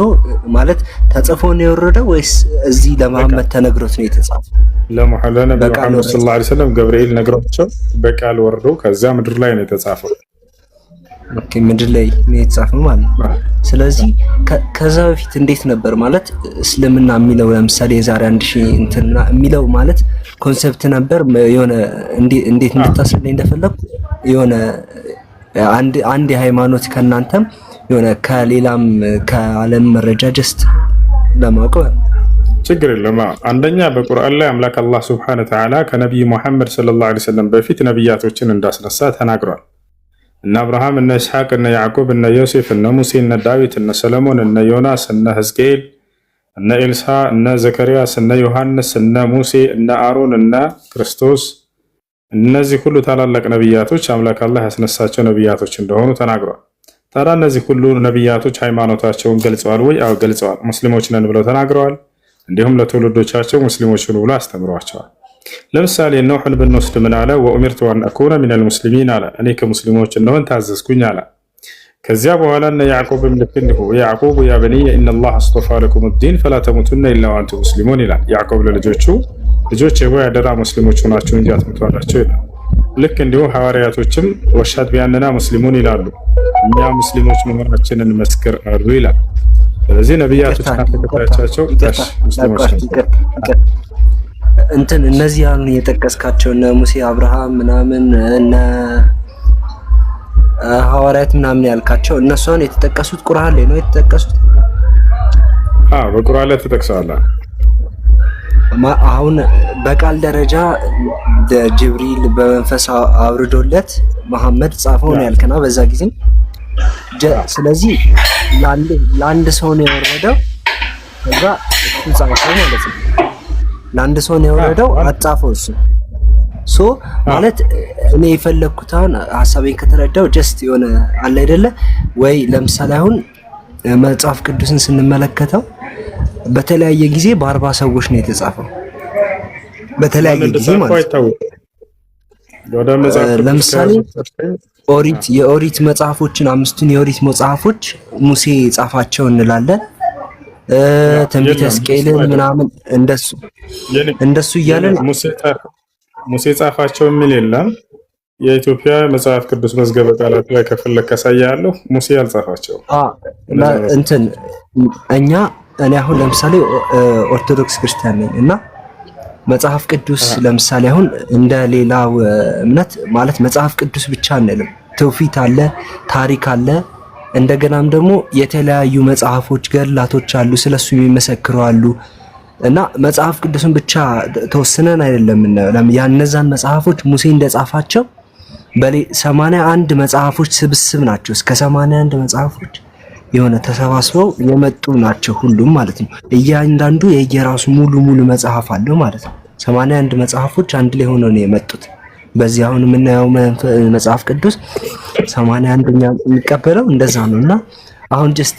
ማለት ተጽፎ ነው የወረደው ወይስ እዚህ ለመሐመድ ተነግሮት ነው የተጻፈው? ለሙሐመድ ሰለላሁ ዐለይሂ ወሰለም ገብርኤል ነግሯቸው በቃል ወርዶ ከዚያ ምድር ላይ ነው የተጻፈው። ኦኬ ምድር ላይ ነው የተጻፈው ማለት ነው። ስለዚህ ከዛ በፊት እንዴት ነበር ማለት እስልምና የሚለው ለምሳሌ የዛሬ 1000 እንትና የሚለው ማለት ኮንሰፕት ነበር የሆነ እንዴት እንድታስረዳኝ እንደፈለኩ የሆነ አንድ የሃይማኖት ከናንተም የሆነ ከሌላም ከዓለም መረጃ ጀስት ለማወቅ ችግር የለም። አንደኛ በቁርአን ላይ አምላክ አላህ Subhanahu Wa Ta'ala ከነብዩ መሐመድ ሰለላሁ ዐለይሂ ወሰለም በፊት ነብያቶችን እንዳስነሳ ተናግሯል። እነ አብርሃም፣ እነ ኢስሐቅ፣ እነ ያዕቆብ፣ እነ ዮሴፍ፣ እነ ሙሴ፣ እነ ዳዊት፣ እነ ሰለሞን፣ እነ ዮናስ፣ እነ ሕዝቅኤል፣ እነ ኤልሳ፣ እነ ዘከርያስ፣ እነ ዮሐንስ፣ እነ ሙሴ፣ እነ አሮን፣ እነ ክርስቶስ እነዚህ ሁሉ ታላላቅ ነብያቶች አምላክ አላህ ያስነሳቸው ነብያቶች እንደሆኑ ተናግሯል። ታዲያ እነዚህ ሁሉ ነብያቶች ሃይማኖታቸውን ገልጸዋል ወይ? አዎ ገልጸዋል። ሙስሊሞች ነን ብለው ተናግረዋል። እንዲሁም ለትውልዶቻቸው ሙስሊሞች ሁኑ ብለው አስተምሯቸዋል። ለምሳሌ ኖህን ብንወስድ ምን አለ? ወኡሚርቱ አን አኩነ ሚነል ሙስሊሚን አለ። እኔ ከሙስሊሞች እንደሆን ታዘዝኩኝ አለ። ከዚያ በኋላ እነ ያዕቆብም ልክ እንዲሁ ያዕቆብ ያ በኒየ ኢነላህ አስጠፋ ለኩም ዲን ፈላ ተሙቱነ ኢላ ወአንቱም ሙስሊሙን ይላል። ያዕቆብ ለልጆቹ ልጆች ሆይ አደራ ሙስሊሞች ሆናችሁ እንጂ አትሙቱ አላቸው ይላል። ልክ እንዲሁ ሐዋርያቶችም ወሻድ ቢያንና ሙስሊሙን ይላሉ፣ እኛ ሙስሊሞች መሆናችንን መስክር አሉ ይላል። ስለዚህ ነብያቶች ካፈቀራቸው ሙስሊሞች እንትን እነዚህ አሁን የጠቀስካቸው እነ ሙሴ፣ አብርሃም ምናምን እነ ሐዋርያት ምናምን ያልካቸው እነሱ አሁን የተጠቀሱት ቁርአን ላይ ነው የተጠቀሱት? በቁርአን ላይ ተጠቅሰዋል። አሁን በቃል ደረጃ ጅብሪል በመንፈስ አውርዶለት መሐመድ ጻፈው ነው ያልከና በዛ ጊዜ ስለዚህ ለአንድ ሰው ነው የወረደው፣ ከዛ እሱ ጻፈው ማለት ነው። ለአንድ ሰው ነው የወረደው፣ አጻፈው እሱ ማለት እኔ የፈለኩት አሁን ሐሳቤን ከተረዳው ጀስት የሆነ አለ አይደለ ወይ? ለምሳሌ አሁን መጽሐፍ ቅዱስን ስንመለከተው በተለያየ ጊዜ በ40 ሰዎች ነው የተጻፈው። በተለያየ ጊዜ ማለት ነው። ለምሳሌ የኦሪት መጽሐፎችን አምስቱን የኦሪት መጽሐፎች ሙሴ ጻፋቸው እንላለን። ትንቢተ ሕዝቅኤልን ምናምን እንደሱ እያለን ሙሴ ጻፋቸው የሚል የለም። የኢትዮጵያ መጽሐፍ ቅዱስ መዝገበ ቃላት ላይ ከፈለክ ያሳያለሁ። ሙሴ ያልጻፋቸው እንትን እኔ አሁን ለምሳሌ ኦርቶዶክስ ክርስቲያን ነኝ እና መጽሐፍ ቅዱስ ለምሳሌ አሁን እንደ ሌላው እምነት ማለት መጽሐፍ ቅዱስ ብቻ አንልም። ትውፊት አለ፣ ታሪክ አለ፣ እንደገናም ደግሞ የተለያዩ መጽሐፎች ገድላቶች አሉ፣ ስለሱ የሚመሰክሩ አሉ እና መጽሐፍ ቅዱስን ብቻ ተወስነን አይደለም ያነዛን መጽሐፎች ሙሴ እንደጻፋቸው 81 መጽሐፎች ስብስብ ናቸው። እስከ 81 መጽሐፎች የሆነ ተሰባስበው የመጡ ናቸው ሁሉም ማለት ነው። እያንዳንዱ የየራሱ ሙሉ መጽሐፍ አለው ማለት ነው። 81 መጽሐፎች አንድ ላይ ሆነው ነው የመጡት። በዚህ አሁን የምናየው መጽሐፍ ቅዱስ 81ኛ የሚቀበለው እንደዛ ነውና አሁን ጀስት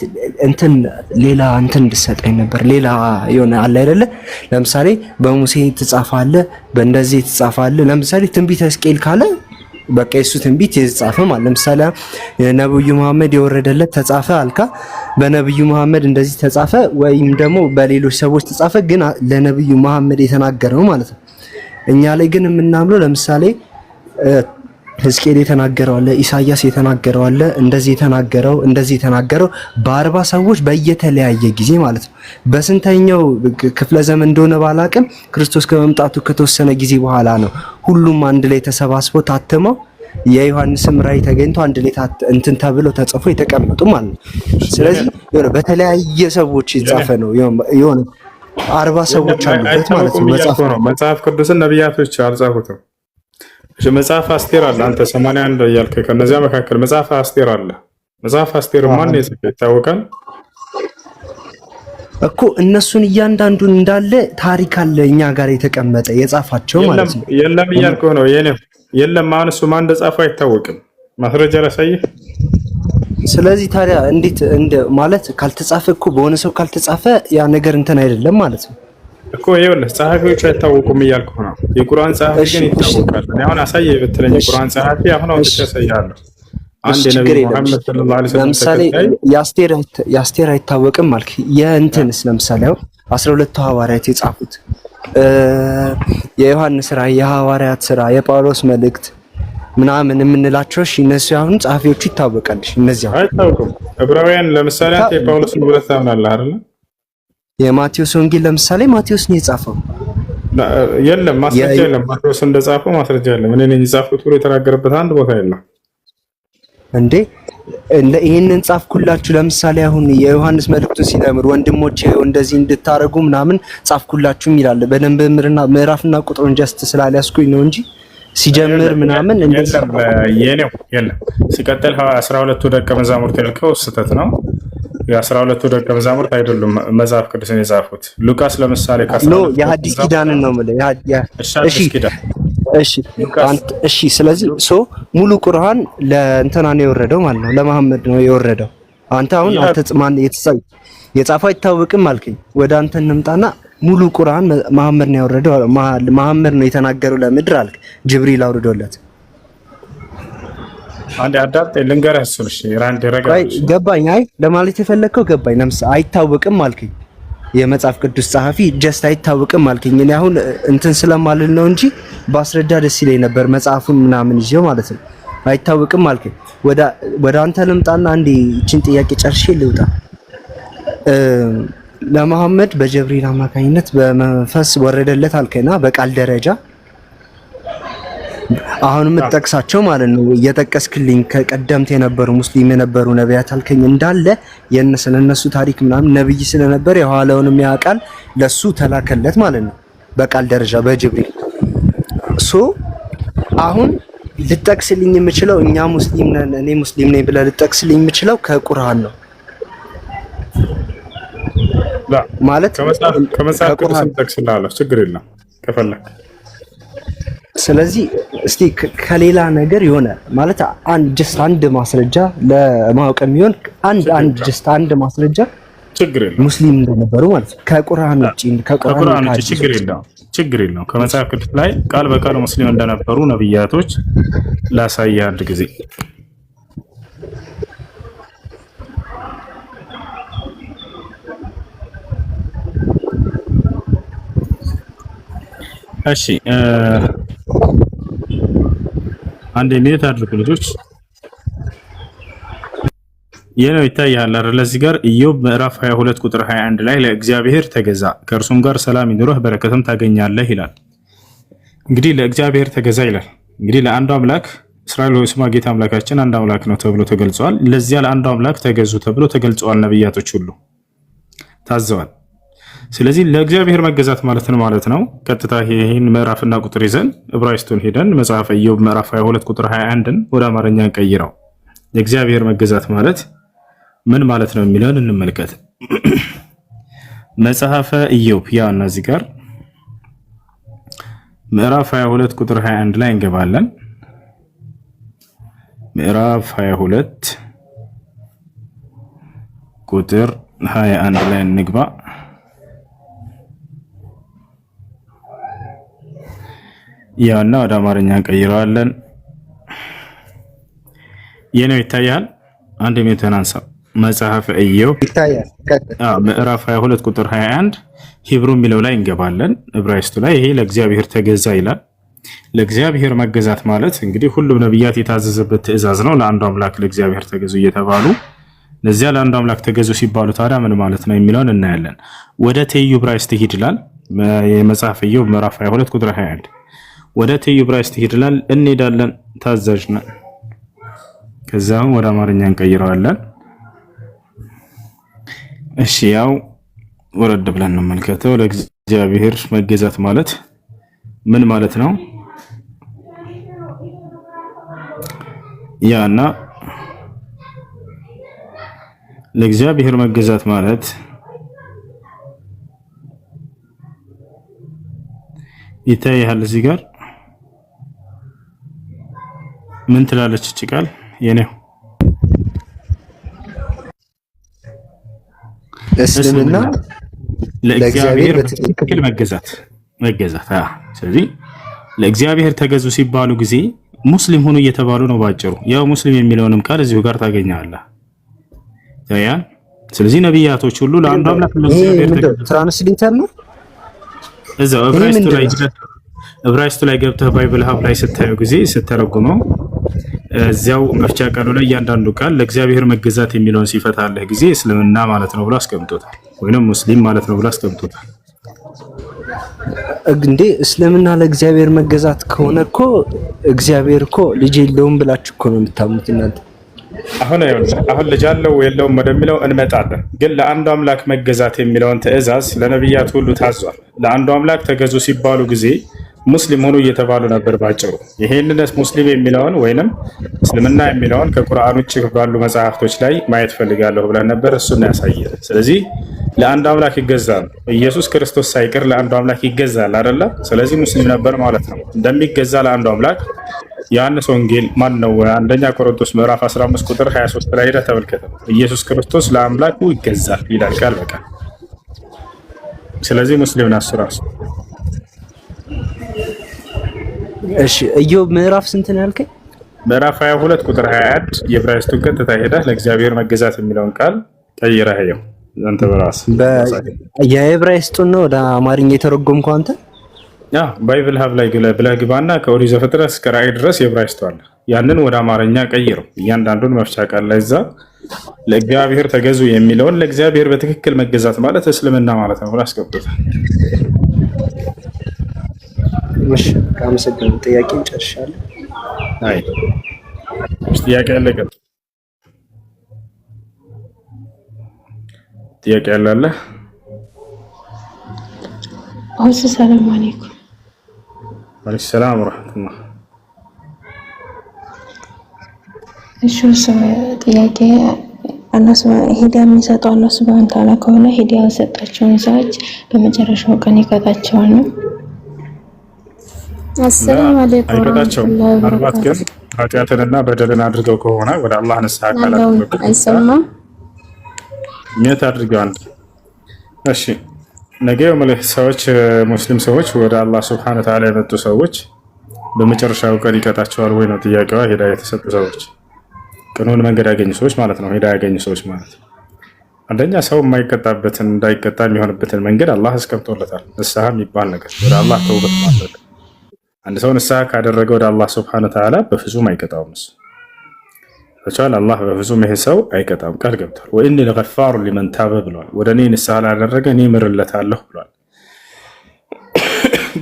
ሌላ እንድሰጠኝ ነበር። ሌላ የሆነ አለ አይደለ? ለምሳሌ በሙሴ ተጻፈ፣ በእንደዚህ ተጻፈ። ለምሳሌ ትንቢተ ሕዝቅኤል ካለ በቃ እሱ ትንቢት የተጻፈ ማለት ለምሳሌ ነብዩ መሐመድ የወረደለት ተጻፈ አልካ፣ በነብዩ መሐመድ እንደዚህ ተጻፈ ወይም ደግሞ በሌሎች ሰዎች ተጻፈ፣ ግን ለነብዩ መሐመድ የተናገረው ማለት ነው። እኛ ላይ ግን የምናምነው ለምሳሌ ሕዝቅኤል የተናገረው አለ፣ ኢሳያስ የተናገረው አለ፣ እንደዚህ የተናገረው በ40 ሰዎች በየተለያየ ጊዜ ማለት ነው። በስንተኛው ክፍለ ዘመን እንደሆነ ባላቅም ክርስቶስ ከመምጣቱ ከተወሰነ ጊዜ በኋላ ነው ሁሉም አንድ ላይ ተሰባስበው ታተመው የዮሐንስም ራእይ ተገኝቶ አንድ ላይ ተብሎ ተጽፎ የተቀመጡ ማለት ነው። ስለዚህ የሆነ በተለያየ ሰዎች የተጻፈ ነው። የሆነ 40 ሰዎች አሉበት ማለት ነው። መጽሐፍ ቅዱስን ነቢያቶች አልጻፉትም። መጽሐፍ አስቴር አለ። አንተ 81 እያልክ ከነዚያ መካከል መጽሐፍ አስቴር አለ። መጽሐፍ አስቴር ማን የጻፈው ይታወቃል እኮ። እነሱን እያንዳንዱን እንዳለ ታሪክ አለ እኛ ጋር የተቀመጠ የጻፋቸው ማለት ነው። የለም እያልኩ ነው። የለም አሁን እሱ ማን እንደጻፈው አይታወቅም። ማስረጃ ላሳይህ። ስለዚህ ታዲያ እንዴት ማለት ካልተጻፈ እኮ በሆነ ሰው ካልተጻፈ ያ ነገር አይደለም ማለት ነው እኮ። ይኸውልህ ጸሐፊዎች አይታወቁም እያልኩ ነው። የቁርአን ጸሐፊ ግን ይታወቃል። እኔ አሁን አሳየህ ብትለኝ የቁርአን ጸሐፊ አሁን ያሳያለሁ። አንድ የነብዩ መሐመድ ሰለላሁ ዐለይሂ ወሰለም ለምሳሌ የአስቴር አይታወቅም ማለት የእንትንስ ለምሳሌ አሁን 12ቱ ሐዋርያት የጻፉት የዮሐንስ ራእይ፣ የሐዋርያት ሥራ፣ የጳውሎስ መልእክት ምናምን የምንላቸው እነሱ አሁን ጸሐፊዎቹ ይታወቃል። እነዚህ አይታወቁም። ዕብራውያን ለምሳሌ አንተ የጳውሎስን ብለህ ታምናለህ አይደል? የማቴዎስ ወንጌል ለምሳሌ ማቴዎስ ነው የጻፈው። የለም ማስረጃ የለም። ማቴዎስ እንደጻፈው ማስረጃ የለም። እኔ ነኝ የጻፍኩት ብሎ የተናገረበት አንድ ቦታ የለም እንዴ። ይሄንን ጻፍኩላችሁ። ለምሳሌ አሁን የዮሐንስ መልእክቱን ሲጀምር ወንድሞቼ እንደዚህ እንድታረጉ ምናምን ጻፍኩላችሁ ይላል። በደንብ ምዕራፍና ቁጥሩን ጀስት ስላልያዝኩኝ ነው እንጂ ሲጀምር ምናምን እንደዚህ የለም። ሲቀጥል 12ቱ ደቀ መዛሙርት ያልከው ስህተት ነው። የ12ቱ ደቀ መዛሙርት አይደሉም መጽሐፍ ቅዱስን የጻፉት። ሉቃስ ለምሳሌ የሐዲስ ኪዳንን ነው ማለት። እሺ ስለዚህ ሙሉ ቁርአን ለእንትና ነው የወረደው ማለት ነው፣ ለመሐመድ ነው የወረደው። አንተ አሁን የጻፈው አይታወቅም አልከኝ። ወደ አንተ እንምጣና ሙሉ ቁርአን መሐመድ ነው ያወረደው፣ መሐመድ ነው የተናገረው ለምድር አልክ። ጅብሪል አውርዶለት አንዴ አዳምጥ ልንገርህ። እሺ ራንድ ገባኝ። አይ ለማለት የፈለከው ገባኝ። ለምሳሌ አይታወቅም አልከኝ። የመጽሐፍ ቅዱስ ጸሐፊ ጀስት አይታወቅም አልከኝ። እኔ አሁን ስለማልል ነው እንጂ ባስረዳ ደስ ይለኝ ነበር መጽሐፉን ምናምን ይዤው ማለት ነው። አይታወቅም አልከኝ። ወደ አንተ ልምጣና አንዴ እቺን ጥያቄ ጨርሼ ልውጣ። ለመሐመድ በጀብሪል አማካኝነት በመንፈስ ወረደለት አልከና በቃል ደረጃ አሁን የምትጠቅሳቸው ማለት ነው እየጠቀስክልኝ ከቀደምት የነበሩ ሙስሊም የነበሩ ነቢያት አልከኝ እንዳለ ስለነሱ ታሪክ ምናምን ነብይ ስለነበር የኋላውንም ያውቃል ለሱ ተላከለት ማለት ነው በቃል ደረጃ በጅብሪል። አሁን ልጠቅስልኝ የምችለው እኛ ሙስሊም ነን እኔ ሙስሊም ነኝ ብለህ ልጠቅስልኝ የምችለው ከቁርአን ነው ማለት ከመጽሐፍ ቅዱስ ልጠቅስልሃለሁ፣ ችግር የለም ከፈለክ። ስለዚህ እስቲ ከሌላ ነገር የሆነ ማለት አንድ ማስረጃ ለማወቅ የሚሆን አንድ ማስረጃ ችግር የለም ሙስሊም እንደነበሩ ማለት ነው ከቁርአን ውጪ ችግር የለም። ከመጽሐፍ ቅዱስ ላይ ቃል በቃል ሙስሊም እንደነበሩ ነብያቶች ላሳየህ አንድ ጊዜ። እሺ አንድ ሚኒት አድርጉ ልጆች። የነው ይታያል አይደል? እዚህ ጋር ኢዮብ ምዕራፍ 22 ቁጥር 21 ላይ ለእግዚአብሔር ተገዛ ከእርሱም ጋር ሰላም ይኑርህ በረከትም ታገኛለህ ይላል። እንግዲህ ለእግዚአብሔር ተገዛ ይላል። እንግዲህ ለአንዱ አምላክ እስራኤል ሆይ ስማ ጌታ አምላካችን አንድ አምላክ ነው ተብሎ ተገልጿል። ለዚያ ለአንዱ አምላክ ተገዙ ተብሎ ተገልጿል። ነብያቶች ሁሉ ታዘዋል። ስለዚህ ለእግዚአብሔር መገዛት ማለት ነው። ቀጥታ ይሄን ምዕራፍና ቁጥር ይዘን ዕብራይስጡን ሄደን መጽሐፈ ኢዮብ ምዕራፍ 22 ቁጥር 21ን ወደ አማርኛ ቀይረው ለእግዚአብሔር መገዛት ማለት ምን ማለት ነው የሚለውን እንመልከት። መጽሐፈ ኢዮብ ያው እዚህ ጋር ምዕራፍ 22 ቁጥር 21 ላይ እንገባለን። ምዕራፍ 22 ቁጥር 21 ላይ እንግባ። ያውና ወደ አማርኛ ቀይረዋለን። የነው ይታያል። አንድ ሚኒትን አንሳ። መጽሐፈ ኢዮብ ይታያል። ምዕራፍ 22 ቁጥር 21 ሂብሩ የሚለው ላይ እንገባለን። ዕብራይስጡ ላይ ይሄ ለእግዚአብሔር ተገዛ ይላል። ለእግዚአብሔር መገዛት ማለት እንግዲህ ሁሉም ነብያት የታዘዘበት ትእዛዝ ነው። ለአንዱ አምላክ ለእግዚአብሔር ተገዙ እየተባሉ ለዚያ ለአንዱ አምላክ ተገዙ ሲባሉ ታዲያ ምን ማለት ነው የሚለውን እናያለን። ወደ ትይዩ ዕብራይስጥ ይሄድላል። የመጽሐፈ ኢዮብ ምዕራፍ 22 ቁጥር 21 ወደ ትይዩ ዕብራይስጥ ይሄድላል። እንሄዳለን። ታዛዥ ነን። ከዛም ወደ አማርኛ እንቀይረዋለን። እሺ ያው ወረድ ብለን እንመልከተው። ለእግዚአብሔር መገዛት ማለት ምን ማለት ነው? ያና ለእግዚአብሔር መገዛት ማለት ይታያል። እዚህ ጋር ምን ትላለች እቺ ቃል? የኔው እስልምና ለእግዚአብሔር በትክክል መገዛት። ስለዚህ ለእግዚአብሔር ተገዙ ሲባሉ ጊዜ ሙስሊም ሆኑ እየተባሉ ነው ባጭሩ። ያው ሙስሊም የሚለውንም ቃል እዚሁ ጋር ታገኛለህ። ታያን። ስለዚህ ነብያቶች ሁሉ ለአንዱ አምላክ ለእግዚአብሔር ተገዙ። ትራንስሌተር ነው እዛው ዕብራይስጡ ላይ ገብተህ ባይብል ሀብ ላይ ስታየው ጊዜ ስተረጉመው እዚያው መፍቻ ቃሉ ላይ እያንዳንዱ ቃል ለእግዚአብሔር መገዛት የሚለውን ሲፈታለህ ጊዜ እስልምና ማለት ነው ብሎ አስቀምጦታል፣ ወይንም ሙስሊም ማለት ነው ብሎ አስቀምጦታል። እንዴ እስልምና ለእግዚአብሔር መገዛት ከሆነ እኮ እግዚአብሔር እኮ ልጅ የለውም ብላችሁ እኮ ነው የምታምኑት እናንተ። አሁን ልጅ አለው የለውም ወደሚለው እንመጣለን። ግን ለአንዱ አምላክ መገዛት የሚለውን ትእዛዝ ለነብያት ሁሉ ታዟል። ለአንዱ አምላክ ተገዙ ሲባሉ ጊዜ ሙስሊም ሆኑ እየተባሉ ነበር ባጭሩ። ይሄንን ሙስሊም የሚለውን ወይንም እስልምና የሚለውን ከቁርአን ውጭ ባሉ መጽሐፍቶች ላይ ማየት ፈልጋለሁ ብለን ነበር። እሱን ያሳያል። ስለዚህ ለአንዱ አምላክ ይገዛል። ኢየሱስ ክርስቶስ ሳይቀር ለአንዱ አምላክ ይገዛል አይደለ? ስለዚህ ሙስሊም ነበር ማለት ነው። እንደሚገዛ ለአንዱ አምላክ ዮሐንስ ወንጌል ማን ነው? አንደኛ ቆሮንቶስ ምዕራፍ 15 ቁጥር 23 ላይ ሄደህ ተመልከተ። ኢየሱስ ክርስቶስ ለአምላኩ ይገዛል ይላል ቃል በቃል። ስለዚህ ሙስሊም ናሱ ራሱ። እሺ ኢዮብ ምዕራፍ ስንት ነው ያልከኝ? ምዕራፍ 22 ቁጥር 21 የዕብራይስጡን ቀጥታ ሄደህ ለእግዚአብሔር መገዛት የሚለውን ቃል ቀይረህ ይኸው አንተ በራስህ የዕብራይስጡን ነው ወደ አማርኛ የተረጎምከው አንተ? ባይብል ሀብ ላይ ብለህ ግባና ከኦሪት ዘፍጥረት እስከ ራዕይ ድረስ የዕብራይስጡ አለ። ያንን ወደ አማርኛ ቀይረው። እያንዳንዱን መፍቻ ቃል ላይ እዛ ለእግዚአብሔር ተገዙ የሚለውን ለእግዚአብሔር በትክክል መገዛት ማለት እስልምና ማለት ነው ብሎ አስቀምጦታል። እሺ አመሰግናለሁ። ጥያቄን ጨርሻለሁ። አይ ጥያቄ አለ? ጥያቄ አለ? ሰላም አለይኩም። ወአለይኩም ሰላም ወራህመቱላህ። እሺ ጥያቄ አላህ ሂዳያ የሚሰጠው አላህ ሱብሃነሁ ወተዓላ ከሆነ ሂዳያ የሰጣቸውን ሰዎች በመጨረሻው ቀን ይቀጣቸዋል ነው? አሰላሙ አለይኩም ወራህመቱላሂ ምናልባት ግን ኃጢአትንና በደልን አድርገው ከሆነ ወደ አላህ ንስሐ ካላደረጉ አይሰማም። ምን ታድርጋል? እሺ ነገ ሰዎች ሙስሊም ሰዎች ወደ አላህ ሱብሓነሁ ወተዓላ የመጡ ሰዎች በመጨረሻው ቀን ይቀጣቸዋል ወይ ነው ጥያቄዋ። ሂዳያ የተሰጡ ሰዎች ቅኑን መንገድ ያገኙ ሰዎች ማለት ነው። ሂዳያ ያገኙ ሰዎች ማለት አንደኛ ሰው የማይቀጣበትን እንዳይቀጣ የሚሆንበትን መንገድ አላህ አስቀምጦለታል። ንስሐ የሚባል ነገር ወደ አላህ ተውበት ማድረግ አንድ ሰው ንስሐ ካደረገ ወደ አላህ ሱብሓነሁ ወተዓላ በፍጹም አይቀጣውም። ተቻለ አላህ በፍጹም ይሄ ሰው አይቀጣም፣ ቃል ገብቷል። ወኢኒ ለገፋሩ ሊመን ታበ ብሏል። ወደ እኔ ንስሐ ላደረገ እኔ ምርለታለሁ ብሏል።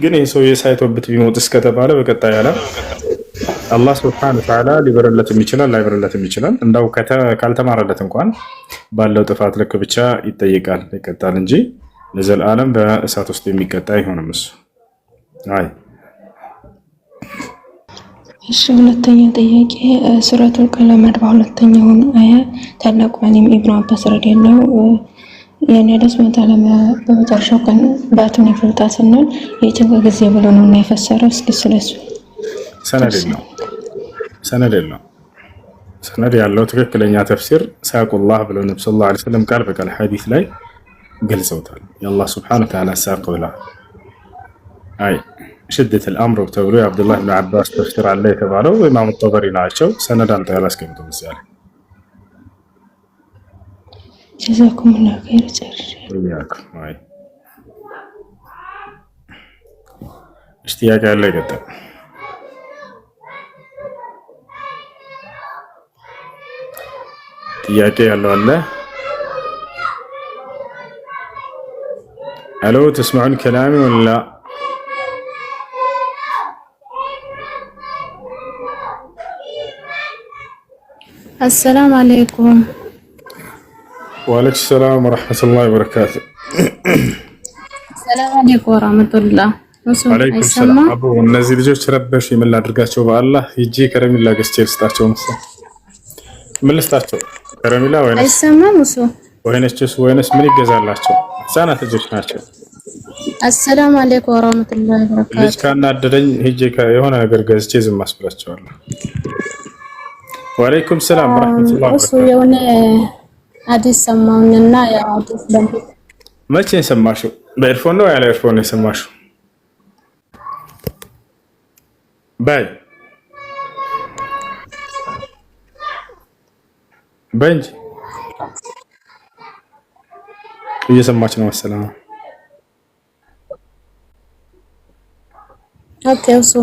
ግን ይህ ሰው ሳይቶብት ቢሞት እስከተባለ በቀጣይ ዓለም አላህ ሱብሓነሁ ወተዓላ ሊበረለትም ይችላል ላይበረለትም ይችላል። እንዳው ካልተማረለት እንኳን ባለው ጥፋት ልክ ብቻ ይጠይቃል ይቀጣል እንጂ ለዘላለም በእሳት ውስጥ የሚቀጣ አይሆንም እሱ። አይ እሺ ሁለተኛ ጥያቄ ሱረቱል ቀለም 42ኛውን አያ ታላቁ ዓሊም ኢብኑ አባስ ረዲየላሁ ያኔ ደስመታ በመጨረሻው ቀን ባቱን ይፈታል ስንል የጭንቅ ጊዜ ብሎ ነው እና የፈሰረው። እስኪ ስለሱ ሰነድ የለውም። ሰነድ ያለው ትክክለኛ ተፍሲር ሳቁላህ ብለው ነብዩ ሰለላሁ ዐለይሂ ወሰለም ቃል በቃል ሐዲስ ላይ ገልጸውታል። የአላህ ሱብሓነሁ ወተዓላ ሳቅ ብላ አይ ሽደት الامر ተብሎ የአብዱላህ ኢብኑ አባስ ተፍሲር አለ የተባለው ኢማሙ ጠበሪ ናቸው። ሰነድ አንተ ያላስቀምጠው ምሳሌ ጀዛኩም الله خير ጨርሽ አይ ጥያቄ ያለ ይቀጥል። ጥያቄ ያለው አለ? الو تسمعون كلامي ولا لا؟ السلام عليكم. وعليكم السلام ورحمة الله وبركاته. السلام عليكم ورحمة الله. وعليكم السلام. أبو النزيل ልጆች ረበሽ ምን ላድርጋቸው? በአላህ ሂጂ ከረሚላ ገዝቼ ልስጣቸው። ምን ልስጣቸው? ከረሚላ ወይንስ አይሰማም? እሱ ወይንስ ምን ይገዛላቸው? ህፃናት ልጆች ናቸው። አሰላሙ አለይኩም ወራህመቱላሂ ወበረካቱ። ልጅ ካናደደኝ ሂጂ የሆነ ነገር ገዝቼ ዝም አስብላቸዋለሁ። ወአለይኩም ሰላም ወራህመቱላሂ ወበረካቱ። እሱ የሆነ አዲስ ሰማውኝና ያው አዲስ ደምብ መቼ ሰማሽው? በኤርፎን ነው ያለ ኤርፎን ነው ሰማሽው? ባይ በእንጂ እየሰማች ነው መሰለኝ። ኦኬ እሱ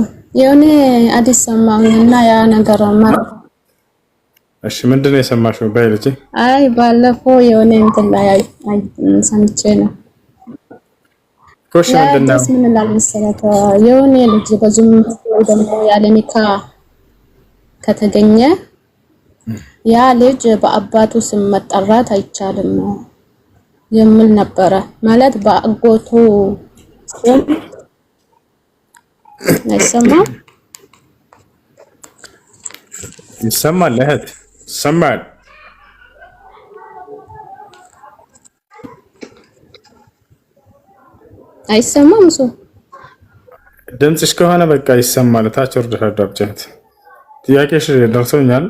የሆነ አዲስ ሰማውኝና ያ ነገር ማለት እሺ ምንድን ነው የሰማሽው? ባይ ልጅ አይ ባለፈው የሆነ እንትን ላይ ሰምቼ ነው። ኮሽ ምንድን ነው? ምን ላልመሰለህ የሆነ ልጅ በዙም ደግሞ ያለ ኒካ ከተገኘ ያ ልጅ በአባቱ ስም መጠራት አይቻልም የሚል ነበረ። ማለት በአጎቱ ስም አይሰማም? ይሰማል እህት ይሰማል። አይሰማም? እሱ ድምፅሽ ከሆነ በቃ ይሰማል። ታች ወርደሽ አዳምጪት። ጥያቄሽ ደርሶኛል።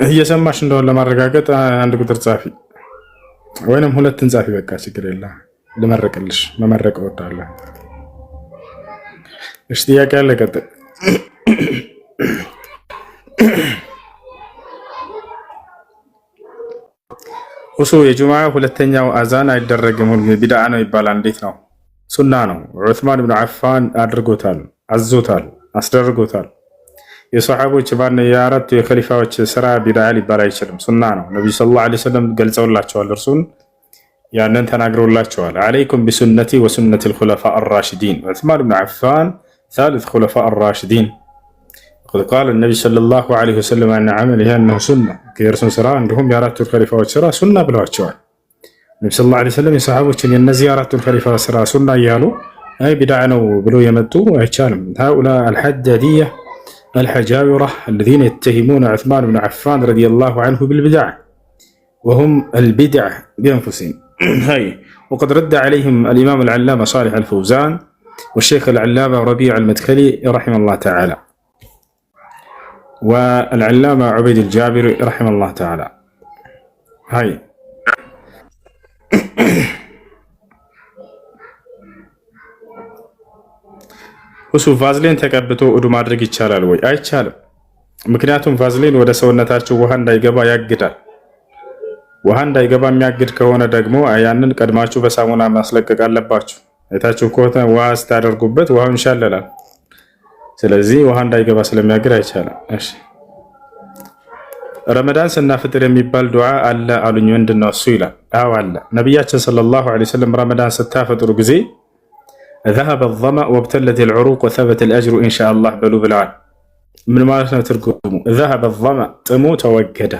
እየሰማሽ እንደሆነ ለማረጋገጥ አንድ ቁጥር ጻፊ ወይንም ሁለትን ጻፊ። በቃ ችግር የለም ልመረቅልሽ። መመረቅ እወዳለሁ። እሺ ጥያቄ አለ? ቀጥል። እሱ የጁምዓ ሁለተኛው አዛን አይደረግም፣ ቢድዓ ነው ይባላል። እንዴት ነው? ሱና ነው። ዑስማን ብን አፋን አድርጎታል፣ አዞታል፣ አስደርጎታል። የሰሃቦች የአራቱ የኸሊፋዎች ስራ ቢድዓ ሊባል አይችልም፣ ሱና ነው። ነብዩ ሰለላሁ ዐለይሂ ወሰለም ገልጸውላቸዋል፣ እርሱን ያንን ተናግረውላቸዋል። አለይኩም ቢሱነቲ ወሱነቲ الخلفاء الراشدين ዑስማን ብን አፋን ثالث خلفاء الراشدين قد قال النبي صلى الله عليه وسلم أن عمله أنه سنة كيرسون سرا عندهم يارات الخليفة والسرا سنة بلواتشوال النبي صلى الله عليه وسلم يصحابه أن يارات الخليفة والسرا سنة يالو أي بدعنا بلو يمتو ويتشالم. هؤلاء الحدادية الحجاورة الذين يتهمون عثمان بن عفان رضي الله عنه بالبدع وهم البدع بأنفسهم. هاي وقد رد عليهم الإمام العلامة صالح الفوزان والشيخ العلامة ربيع المدخلي رحمه الله تعالى والعلامة عبيد الجابري رحمه الله تعالى. هاي እሱ ቫዝሊን ተቀብቶ እዱ ማድረግ ይቻላል ወይ? አይቻልም። ምክንያቱም ቫዝሊን ወደ ሰውነታቸው ውሃ እንዳይገባ ያግዳል። ውሃ እንዳይገባ የሚያግድ ከሆነ ደግሞ ያንን ቀድማችሁ በሳሙና ማስለቀቅ አለባችሁ። አይታችሁ ከሆነ ውሃ ስታደርጉበት ውሃው ይንሻለላል። ስለዚህ ውሃ እንዳይገባ ስለሚያገር አይቻልም። እሺ ረመዳን ስናፍጥር የሚባል ዱዓ አለ አሉኝ። ምንድነው እሱ ይላል። አዎ አለ። ነብያችን ሰለላሁ ዐለይሂ ወሰለም ረመዳን ስታፈጥሩ ጊዜ ذهب الظمأ وابتلت العروق وثبت الأجر إن شاء الله بلو بالعال من ما ترجمه ذهب الظمأ ጥሙ ተወገደ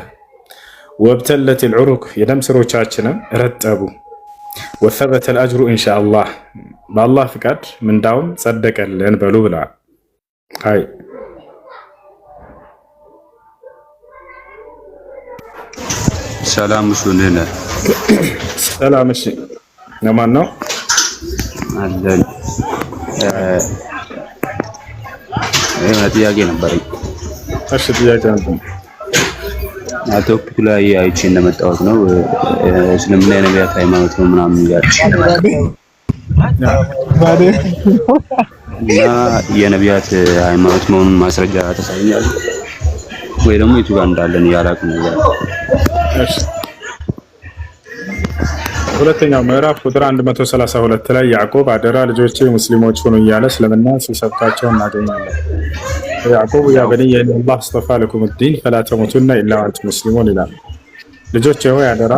وابتلت العروق የደም ስሮቻችንን ረጠቡ وثبت الأجر إن شاء الله بالله ፍቃድ ምንዳውም ጸደቀልን በሉ ብለዋል። አይ ሰላም ሱነነ ሰላም። እሺ ለማን ነው አለን? ጥያቄ ነበረኝ። እሺ ጥያቄ ነበር። ቶፒክ ላይ አይቼ እንደመጣሁት ነው እስልምና የነቢያት ሃይማኖት ነው ምናምን እያልሽ እና የነቢያት ሃይማኖት መሆኑን ማስረጃ ተሳይኛል ወይ ደግሞ የቱ ጋር እንዳለን ያላቅ ነገር። እሺ ሁለተኛው ምዕራፍ ቁጥር 132 ላይ ያዕቆብ አደራ ልጆቼ ሙስሊሞች ሆኑ እያለ እስልምና ሲሰብካቸው እናገኛለን። ያዕቆብ ያ በኒየ ኢነላህ አስጠፋ ለኩም ዲን ፈላ ተሙቱና ኢላ ወአንቱም ሙስሊሙን ይላል። ልጆቼ ሆይ አደራ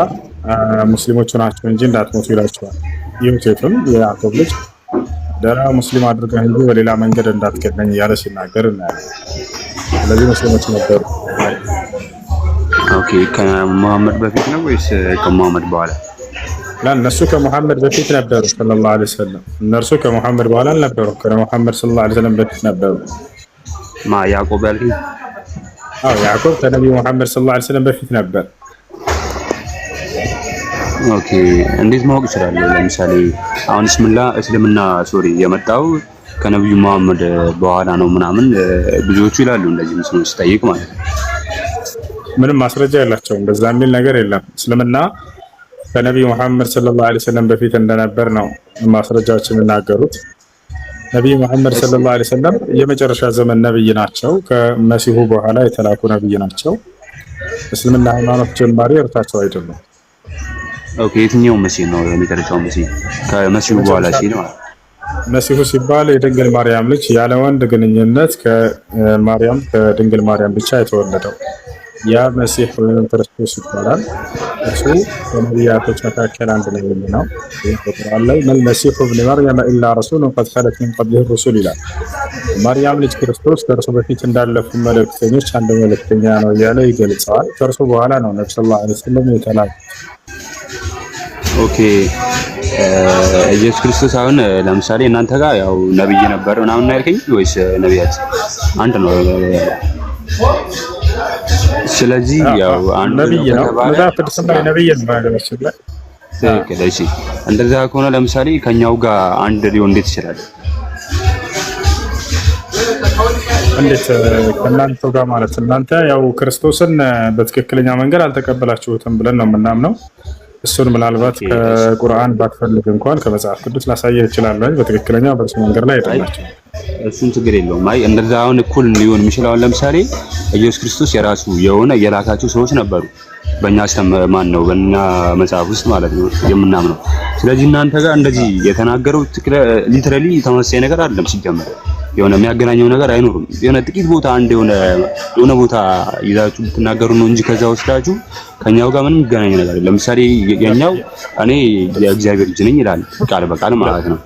ሙስሊሞች ሆናችሁ እንጂ እንዳትሞቱ ይላቸዋል። ዮሴፍም የያዕቆብ ልጅ አደራ ሙስሊም አድርገህ እንጂ በሌላ መንገድ እንዳትገናኝ እያለ ሲናገር እናያለን። ስለዚህ ሙስሊሞች ነበሩ። ኦኬ ከሙሐመድ በፊት ነው ወይስ ከሙሐመድ በኋላ? እነሱ ከሙሐመድ በፊት ነበሩ ሰለላሁ ዐለይሂ ወሰለም። እነርሱ ከሙሐመድ በኋላ አልነበሩ፣ ከሙሐመድ ሰለላሁ ዐለይሂ ወሰለም በፊት ነበሩ። ያዕቆብ ያልከኝ? አዎ ያዕቆብ ከነብዩ ሙሐመድ ሰለላሁ ዐለይሂ ወሰለም በፊት ነበር። ኦኬ እንዴት ማወቅ ይችላል? ለምሳሌ አሁን እስልምና የመጣው ከነብዩ ሙሐመድ በኋላ ነው ምናምን ብዙዎቹ ይላሉ። እንደዚህ ሙስሊሞች ሲጠይቅ ማለት ነው። ምንም ማስረጃ የላቸውም። እንደዛ የሚል ነገር የለም። እስልምና ከነብዩ ሙሐመድ ሰለላሁ ዐለይሂ ወሰለም በፊት እንደነበር ነው ማስረጃዎች የሚናገሩት። ነብዩ ሙሐመድ ሰለላሁ ዐለይሂ ወሰለም የመጨረሻ ዘመን ነብይ ናቸው። ከመሲሁ በኋላ የተላኩ ነብይ ናቸው። እስልምና ሃይማኖት ጀማሪ እርሳቸው አይደሉም። ኦኬ የትኛው መሲህ ነው የመጨረሻው መሲህ? ከመሲሁ በኋላ ሲል ማለት መሲሁ ሲባል የድንግል ማርያም ልጅ ያለ ወንድ ግንኙነት ከማርያም ከድንግል ማርያም ብቻ የተወለደው ያ መሲህ ወይም ክርስቶስ ይባላል። እሱ ከነቢያቶች መካከል አንድ ነው። በቁርአን ላይ መል መሲሁ ኢብኑ መርየም ኢላ ረሱሉን ቀድ ኸለት ሚን ቀብሊሂ ሩሱል ይላል። ማርያም ልጅ ክርስቶስ ከእርሱ በፊት እንዳለፉ መልእክተኞች አንድ መልእክተኛ ነው እያለ ይገልጸዋል። ከእርሱ በኋላ ነው ነብዩ ሰለላሁ ዐለይሂ ወሰለም የተላኩት። ኦኬ ኢየሱስ ክርስቶስ አሁን ለምሳሌ እናንተ ጋር ያው ነብይ ነበር ምናምን ያልከኝ ወይስ ነቢያት አንድ ነው? ስለዚህ ያው አንድ ነብይ ነው። መጽሐፍ ቅዱስ ላይ ነብይ ነው ባለበት ላይ እሺ፣ እንደዛ ከሆነ ለምሳሌ ከኛው ጋር አንድ ሊሆን እንዴት ይችላል? እንዴት ከእናንተ ጋር ማለት እናንተ ያው ክርስቶስን በትክክለኛ መንገድ አልተቀበላችሁትም ብለን ነው የምናምነው። እሱን ምናልባት ከቁርአን ባትፈልግ እንኳን ከመጽሐፍ ቅዱስ ላሳየህ ይችላል። በትክክለኛ በእሱ መንገድ ላይ አይደላችሁ። እሱን ችግር የለውም። አይ እንደዛ አሁን እኩል ሊሆን የሚችለው ለምሳሌ ኢየሱስ ክርስቶስ የራሱ የሆነ የላካቸው ሰዎች ነበሩ በእኛ ማን ነው በእኛ መጽሐፍ ውስጥ ማለት ነው የምናምነው። ስለዚህ እናንተ ጋር እንደዚህ የተናገረው ሊትራሊ ተመሳሳይ ነገር አይደለም። ሲጀመር የሆነ የሚያገናኘው ነገር አይኖርም። የሆነ ጥቂት ቦታ አንድ የሆነ ቦታ ይዛችሁ ብትናገሩ ነው እንጂ ከዛ ወስዳችሁ ከኛው ጋር ምንም የሚገናኝ ነገር አይደለም። ለምሳሌ የኛው እኔ የእግዚአብሔር ልጅ ነኝ ይላል ቃል በቃል ማለት ነው።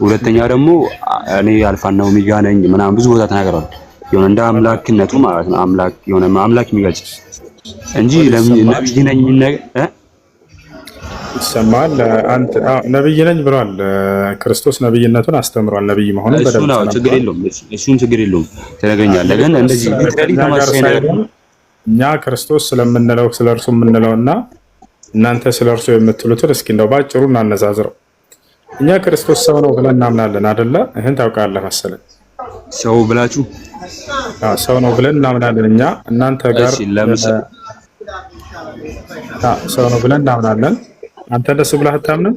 ሁለተኛ ደግሞ እኔ አልፋና ኦሜጋ ነኝ ምናምን ብዙ ቦታ ተናግረዋል። የሆነ እንደ አምላክነቱ ማለት ነው አምላክ የሆነ አምላክ የሚገልጽ እንጂ ነብይ ነኝ ነገር ይሰማል። አንተ ነብይ ነኝ ብሏል። ክርስቶስ ነብይነቱን አስተምሯል። ነብይ መሆኑን በደንብ ነው። ችግር የለውም። እሱን ችግር የለውም ተነገኛለህ። ግን እንደዚህ ሊትራሊ ተማሳይ ነገር እኛ ክርስቶስ ስለምንለው ስለርሱ የምንለውና እናንተ ስለርሱ የምትሉትን እስኪ እንደው ባጭሩ እናነጻጽረው። እኛ ክርስቶስ ሰው ነው ብለን እናምናለን አይደለ? ይሄን ታውቃለህ መሰለኝ። ሰው ብላችሁ ሰው ነው ብለን እናምናለን እኛ። እናንተ ጋር ሰው ነው ብለን እናምናለን። አንተ እንደሱ ብለህ አታምንም?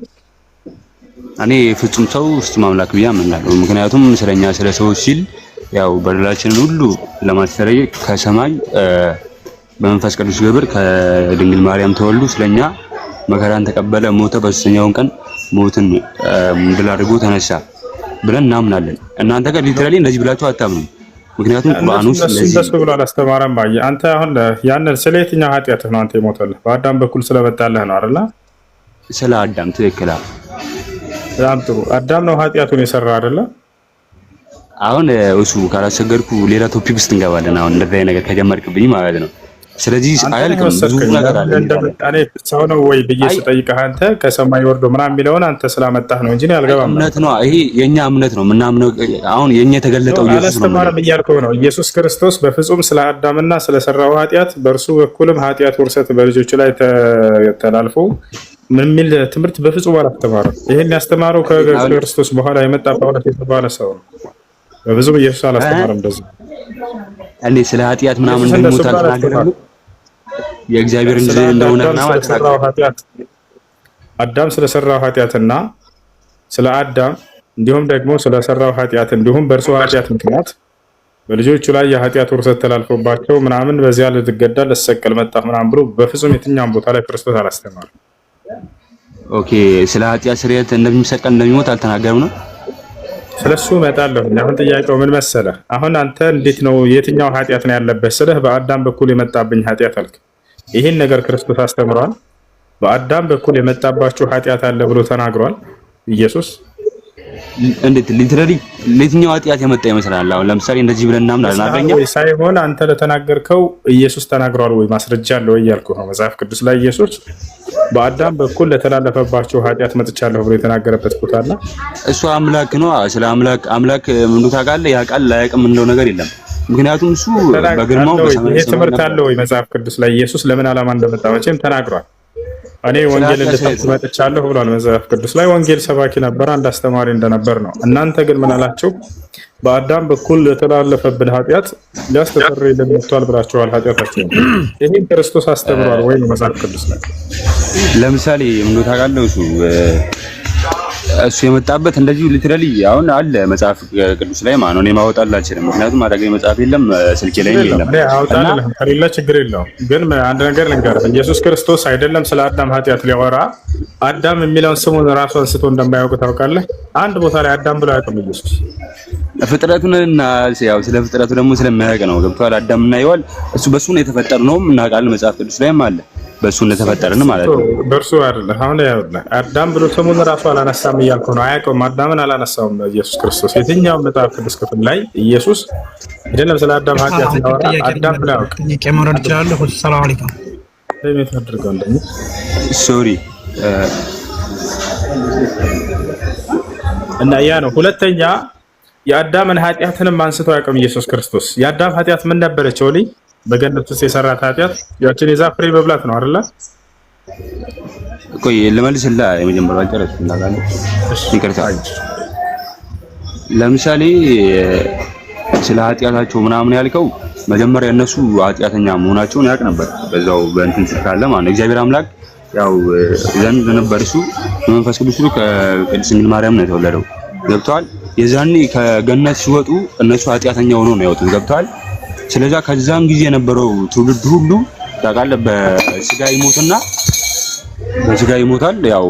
እኔ ፍጹም ሰው ፍጹም አምላክ ብዬ አምናለሁ። ምክንያቱም ስለኛ ስለ ሰዎች ሲል ያው በደላችንን ሁሉ ለማስተሰረይ ከሰማይ በመንፈስ ቅዱስ ግብር ከድንግል ማርያም ተወልዶ ስለኛ መከራን ተቀበለ፣ ሞተ፣ በሶስተኛው ቀን ሞትን ድል አድርጎ ተነሳ ብለን እናምናለን። እናንተ ጋር ሊትራሊ እንደዚህ ብላችሁ አታምኑም። ምክንያቱም ቁርአን ውስጥ እንደሱ ብሎ አላስተማረም። አንተ አሁን ያንን ስለ የትኛው ኃጢአት ነው አንተ የሞተልህ? በአዳም በኩል ስለመጣልህ ነው አይደል? ስለ አዳም ትክክል። በጣም ጥሩ። አዳም ነው ኃጢአቱን የሰራ አይደለ? አሁን እሱ ካላስቸገርኩ ሌላ ቶፒክ ውስጥ እንገባለን። አሁን እንደዚህ ነገር ከጀመርክብኝ ማለት ነው። ስለዚህ አያልቅም ብዙ ነገር አለ። እኔ ሰው ነው ወይ ብዬ ስጠይቅህ አንተ ከሰማይ ወርዶ ምናምን የሚለውን አንተ ስላመጣህ ነው እንጂ አልገባም። እምነት ነው ይሄ፣ የኛ እምነት ነው ምናምነው። አሁን የኛ የተገለጠው ኢየሱስ ነው። አላስተማረም እያልከው ነው። ኢየሱስ ክርስቶስ በፍጹም ስለ አዳምና ስለሰራው ኃጢአት በእርሱ በኩልም ኃጢአት ውርሰት በልጆቹ ላይ ተላልፎ ምን የሚል ትምህርት በፍጹም አላስተማረም። ይሄን ያስተማረው ከክርስቶስ በኋላ የመጣ ጳውሎስ የተባለ ሰው ነው። በፍጹም ኢየሱስ አላስተማረም እንደዚህ። እኔ ስለ ኃጢአት ምናምን እንደሞት አልተናገረም። የእግዚአብሔር ልጅ እንደሆነና አዳም ስለሰራው ኃጢአትና ስለ አዳም እንዲሁም ደግሞ ስለሰራው ኃጢአት እንዲሁም በእርሱ ኃጢአት ምክንያት በልጆቹ ላይ የኃጢአት ውርሰት ተላልፎባቸው ምናምን በዚያ ልትገደል ልትሰቀል መጣ ምናምን ብሎ በፍጹም የትኛውም ቦታ ላይ ክርስቶስ አላስተማረም። ኦኬ፣ ስለ ኃጢአት ስርየት እንደሚሰቀል እንደሚሞት አልተናገረም ነው። ስለሱ እመጣለሁ። አሁን ጥያቄው ምን መሰለህ? አሁን አንተ እንዴት ነው የትኛው ኃጢአት ነው ያለበት ስልህ በአዳም በኩል የመጣብኝ ኃጢአት አልክ። ይህን ነገር ክርስቶስ አስተምሯል። በአዳም በኩል የመጣባችሁ ኃጢአት አለ ብሎ ተናግሯል ኢየሱስ። እንዴት ሊትራሊ ለየትኛው ኃጢአት የመጣ ይመስላል? አሁን ለምሳሌ እንደዚህ ብለን እናምናለን አይደል? ወይ ሳይሆን አንተ ለተናገርከው ኢየሱስ ተናግሯል ወይ ማስረጃ አለ ወይ ያልኩህ ነው። መጽሐፍ ቅዱስ ላይ ኢየሱስ በአዳም በኩል ለተላለፈባቸው ኃጢአት መጥቻለሁ ብሎ የተናገረበት ቦታ አለ። እሱ አምላክ ነው። ስለ አምላክ ምን ታውቃለህ? ያውቃል ላያውቅም እንደው ነገር የለም። ምክንያቱም እሱ በግርማው በሰማይ ይሄ ትምህርት አለ ወይ መጽሐፍ ቅዱስ ላይ ኢየሱስ ለምን ዓላማ እንደመጣ መቼም ተናግሯል። እኔ ወንጌል ልሰብክ መጥቻለሁ ብሏል መጽሐፍ ቅዱስ ላይ። ወንጌል ሰባኪ ነበር፣ አንድ አስተማሪ እንደነበር ነው። እናንተ ግን ምን አላችሁ? በአዳም በኩል ለተላለፈብን ኃጢአት ሊያስተሰርይልን መጥቷል ብላችኋል ኃጢአታችሁን። ይሄን ክርስቶስ አስተምሯል ወይ መጽሐፍ ቅዱስ ላይ? ለምሳሌ ምን ታውቃለህ? እሱ የመጣበት እንደዚሁ ሊትራሊ አሁን አለ መጽሐፍ ቅዱስ ላይ ማለት ነው። እኔ ማውጣት አልችልም፣ ምክንያቱም አጠገቤ መጽሐፍ የለም፣ ስልኬ ላይ የለም። አውጣልህ ከሌለ ችግር የለውም። ግን አንድ ነገር ልንገርህ፣ ኢየሱስ ክርስቶስ አይደለም ስለ አዳም ኃጢአት ሊያወራ አዳም የሚለውን ስሙን ራሱ አንስቶ እንደማያውቅ ታውቃለህ። አንድ ቦታ ላይ አዳም ብሎ አያውቅም ኢየሱስ። ፍጥረቱንና ያው ስለ ፍጥረቱ ደግሞ ስለማያውቅ ነው። ገብቶሃል? አዳም እና ሔዋን እሱ በሱ ነው የተፈጠርነው እናውቃለን። መጽሐፍ ቅዱስ ላይም አለ በሱ እንደተፈጠርን ማለት ነው። በእርሱ አይደለም። አሁን ያውልህ አዳም ብሎ ስሙን ራሱ አላነሳም እያልኩ ነው። አያውቀውም፣ አዳምን አላነሳውም ኢየሱስ ክርስቶስ። የትኛውም መጽሐፍ ቅዱስ ክፍል ላይ ኢየሱስ አይደለም ስለ አዳም ኃጢአት ያወራ አዳም ብሎ አያውቅም። ከመረድ ይችላል። ሰላም አለይኩም ለምን አድርገው እንደኝ ሶሪ እና ያ ነው። ሁለተኛ የአዳምን ኃጢአትንም አንስቶ አያውቅም ኢየሱስ ክርስቶስ። የአዳም ኃጢአት ምን ነበረች? ወሊ በገነት ውስጥ የሰራት ኃጢአት ያችን የዛፍ ፍሬ መብላት ነው አይደለ? ቆይ ልመልስልህ። የመጀመሪያው አልጨረስኩም እንዳጋለ። ይቅርታ። ለምሳሌ ስለ ኃጢአታቸው ምናምን ያልከው መጀመሪያ እነሱ ኃጢአተኛ መሆናቸውን ያውቅ ነበር። በዛው በእንትን ስካለ ማለት ነው። እግዚአብሔር አምላክ ያው ዘንድ ነበር እሱ መንፈስ ቅዱስ ከቅድስት ድንግል ማርያም ነው የተወለደው። ገብተዋል? የዛኔ ከገነት ሲወጡ እነሱ ኃጢአተኛ ሆነው ነው ያወጡት። ገብተዋል? ስለዚህ ከዛም ጊዜ የነበረው ትውልድ ሁሉ ታውቃለህ በስጋ ይሞትና በስጋ ይሞታል። ያው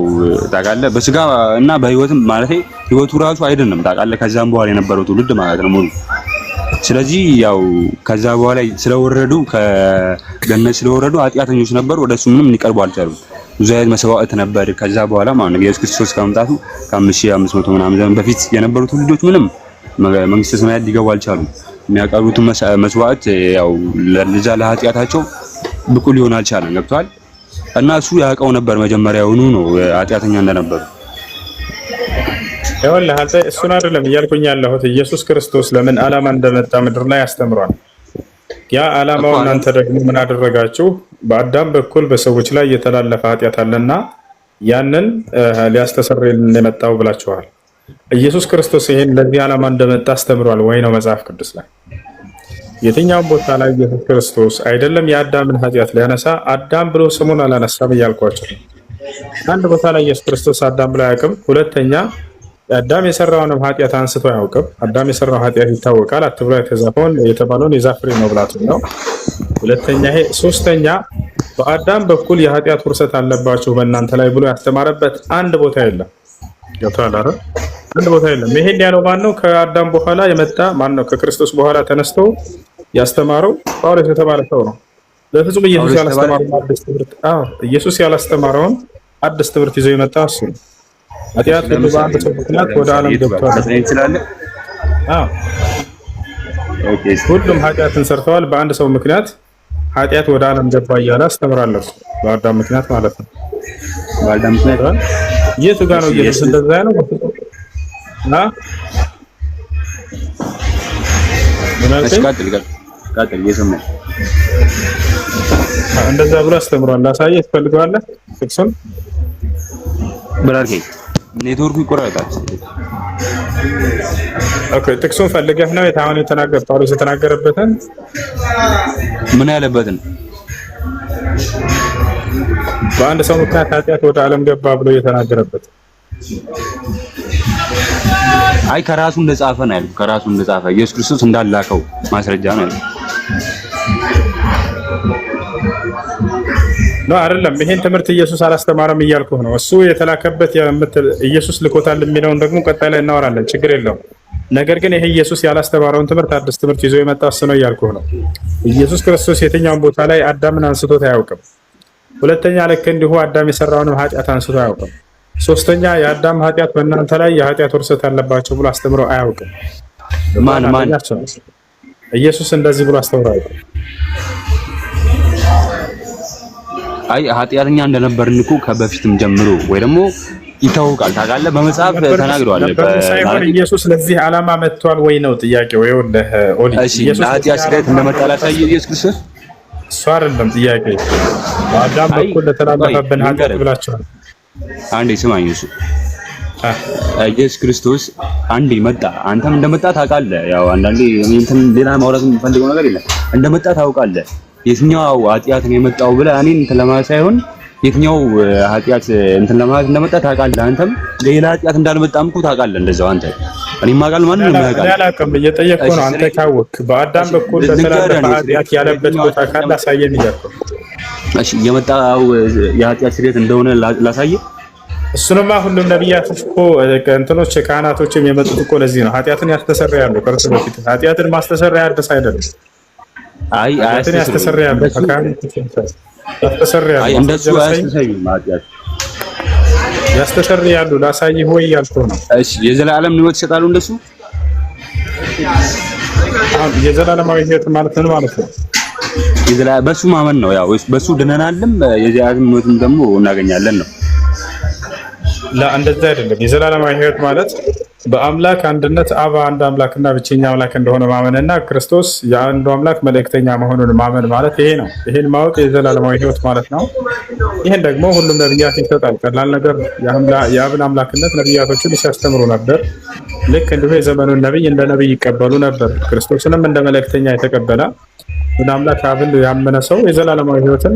ታውቃለህ በስጋ እና በህይወትም ማለት ህይወቱ ራሱ አይደለም ታውቃለህ። ከዛም በኋላ የነበረው ትውልድ ማለት ነው ሙሉ። ስለዚህ ያው ከዛ በኋላ ስለወረዱ ከገነት ስለወረዱ ኃጢአተኞች ነበሩ። ወደሱ ምንም ሊቀርቡ አልቻሉም። ብዙ አይነት መስዋዕት ነበር። ከዛ በኋላ ማለት ነው ኢየሱስ ክርስቶስ ከመምጣቱ ከ5500 ምናምን ዘመን በፊት የነበሩ ትውልዶች ምንም መንግስተ ሰማያት ሊገቡ አልቻሉም። የሚያቀርቡትን መስዋዕት ያው ለዛ ለኃጢአታቸው ብቁ ሊሆን አልቻለም። ገብቷል? እና እሱ ያውቀው ነበር መጀመሪያውኑ ነው ኃጢአተኛ እንደነበሩ። ይኸውልህ አንተ እሱን አይደለም እያልኩኝ ያለሁት ኢየሱስ ክርስቶስ ለምን ዓላማ እንደመጣ ምድር ላይ አስተምሯል። ያ ዓላማው እናንተ ደግሞ ምን አደረጋችሁ? በአዳም በኩል በሰዎች ላይ የተላለፈ ኃጢአት አለና ያንን ሊያስተሰርይልን የመጣው ብላችኋል። ኢየሱስ ክርስቶስ ይሄን ለዚህ ዓላማ እንደመጣ አስተምሯል ወይ ነው መጽሐፍ ቅዱስ ላይ? የትኛውም ቦታ ላይ ኢየሱስ ክርስቶስ አይደለም የአዳምን ኃጢአት ሊያነሳ አዳም ብሎ ስሙን አላነሳም እያልኳቸው ነው። አንድ ቦታ ላይ ኢየሱስ ክርስቶስ አዳም ብሎ አያውቅም። ሁለተኛ አዳም የሰራውንም ኃጢአት አንስቶ አያውቅም። አዳም የሰራው ኃጢአት ይታወቃል። አትብላ የተባለውን የዛፍ ፍሬ መብላቱ ነው። ሁለተኛ ይሄ። ሶስተኛ በአዳም በኩል የኃጢአት ውርሰት አለባችሁ በእናንተ ላይ ብሎ ያስተማረበት አንድ ቦታ የለም። ገብቷል አይደል? አንድ ቦታ የለም። ይሄን ያለው ማን ነው? ከአዳም በኋላ የመጣ ማን ነው? ከክርስቶስ በኋላ ተነስቶ ያስተማረው ጳውሎስ የተባለ ሰው ነው። በፍጹም ኢየሱስ ያላስተማረውን አዲስ ትምህርት ኢየሱስ ያላስተማረውን አዲስ ትምህርት ይዞ የመጣ እሱ ነው። ኃጢአት ሁሉ በአንድ ሰው ምክንያት ወደ ዓለም ገብቷል። ሁሉም ኃጢአትን ሰርተዋል፣ በአንድ ሰው ምክንያት ኃጢአት ወደ ዓለም ገባ እያለ አስተምራለሁ። በአዳም ምክንያት ማለት ነው። በአዳም ምክንያት የቱ ጋር ነው ኢየሱስ እንደዛ ያለው? እንደዛ ብሎ አስተምሯል። ላሳየህ ትፈልገዋለህ? ጥቅሱን ብራርኬ ኔትወርኩ ይቆራረጣል። ኦኬ፣ ጥቅሱን ፈልገህ ነው አሁን የተናገረው ጳውሎስ የተናገረበትን ምን ያለበትን በአንድ ሰው ምክንያት ኃጢአት ወደ ዓለም ገባ ብሎ የተናገረበት። አይ ከራሱ እንደጻፈ ነው ያለው። ከራሱ እንደጻፈ ኢየሱስ ክርስቶስ እንዳላከው ማስረጃ ነው ያለው። ነው አይደለም? ይሄን ትምህርት ኢየሱስ አላስተማረም እያልኩህ ነው። እሱ የተላከበት ኢየሱስ ልኮታል የሚለውን ደግሞ ቀጣይ ላይ እናወራለን፣ ችግር የለውም። ነገር ግን ይሄ ኢየሱስ ያላስተማረውን ትምህርት አዲስ ትምህርት ይዞ የመጣ እሱ ነው እያልኩህ ነው። ኢየሱስ ክርስቶስ የትኛውን ቦታ ላይ አዳምን አንስቶት አያውቅም። ሁለተኛ ልክ እንዲሁ አዳም የሰራውንም ኃጢአት አንስቶ አያውቅም። ሶስተኛ የአዳም ኃጢአት በእናንተ ላይ የኃጢአት ውርሰት አለባቸው ብሎ አስተምሮ አያውቅም። ማን ኢየሱስ እንደዚህ ብሎ አስተምሮ አያውቅም። አይ ኃጢአተኛ እንደነበርን እኮ ከበፊትም ጀምሮ ወይ ደግሞ ይታወቃል። ታውቃለህ፣ በመጽሐፍ ተናግሯል። ሳይሆን ኢየሱስ ለዚህ ዓላማ መጥቷል ወይ ነው ጥያቄው። ይኸውልህ ኦሊ ኢየሱስ ለኃጢአት ስርየት እንደመጣ ላሳየህ ኢየሱስ ክርስቶስ እሱ አይደለም ጥያቄ። በአዳም በኩል ለተላለፈብን ኃጢአት ብላችኋል። አንዴ ስማኝ፣ እሱ ኢየሱስ ክርስቶስ አንዴ መጣ። አንተም እንደመጣ ታውቃለህ። ያው አንዳንዴ እንትን ሌላ ማውራት የምፈልገው ነገር የለም። እንደመጣ ታውቃለህ። የትኛው ኃጢአት ነው የመጣው ብለህ እኔን እንትን ለማለት ሳይሆን የትኛው ኃጢአት እንትን ለማለት እንደመጣ ታውቃለህ። አንተም ሌላ ኃጢአት እንዳልመጣም እኮ ታውቃለህ። እንደዛው አንተ እኔም አውቃለሁ። ማንም ነው ያውቃል። ያላቀም እየጠየቅኩህ ነው። አንተ ካወቅክ በአዳም በኩል ለተላለፈ ኃጢአት ያለበት ቦታ ካለ አሳየን እያልኩ። እሺ የመጣው የኃጢአት ስርየት እንደሆነ ላሳየህ። እሱንማ ሁሉም ነቢያቶች እኮ እንትኖች ካህናቶችም የመጡት እኮ ለዚህ ነው። ኃጢአትን ያስተሰርያሉ ከእርሱ በፊት። ኃጢአትን ማስተሰሪያ አዲስ አይደለም። አይ ኃጢአትን ያስተሰርያሉ ከካህናቶች ያስተሰርያሉ። አይ እንደሱ አያስተሰርዩም። ኃጢአት ያስተሰርያሉ። ላሳይህ ወይ ያልኩህ ነው። እሺ የዘላለም ሕይወት ይሰጣሉ እንደሱ። አሁን የዘላለማዊ ሕይወት ማለት ምን ማለት ነው? በሱ ማመን ነው። ያው በሱ ድነናልም የዘላለም ሕይወትም ደግሞ እናገኛለን ነው። እንደዛ አይደለም። የዘላለማዊ ሕይወት ማለት በአምላክ አንድነት አብ አንድ አምላክና ብቸኛ አምላክ እንደሆነ ማመንና ክርስቶስ የአንዱ አምላክ መልእክተኛ መሆኑን ማመን ማለት ይሄ ነው። ይሄን ማወቅ የዘላለማዊ ሕይወት ማለት ነው። ይሄን ደግሞ ሁሉም ነቢያት ይሰጣል። ቀላል ነገር የአብን አምላክነት ነቢያቶችን ሲያስተምሩ ነበር። ልክ እንዲሁ የዘመኑን ነቢይ እንደ ነቢይ ይቀበሉ ነበር። ክርስቶስንም እንደ መልእክተኛ የተቀበለ ወደ አምላክ አብን ያመነ ሰው የዘላለማዊ ሕይወትን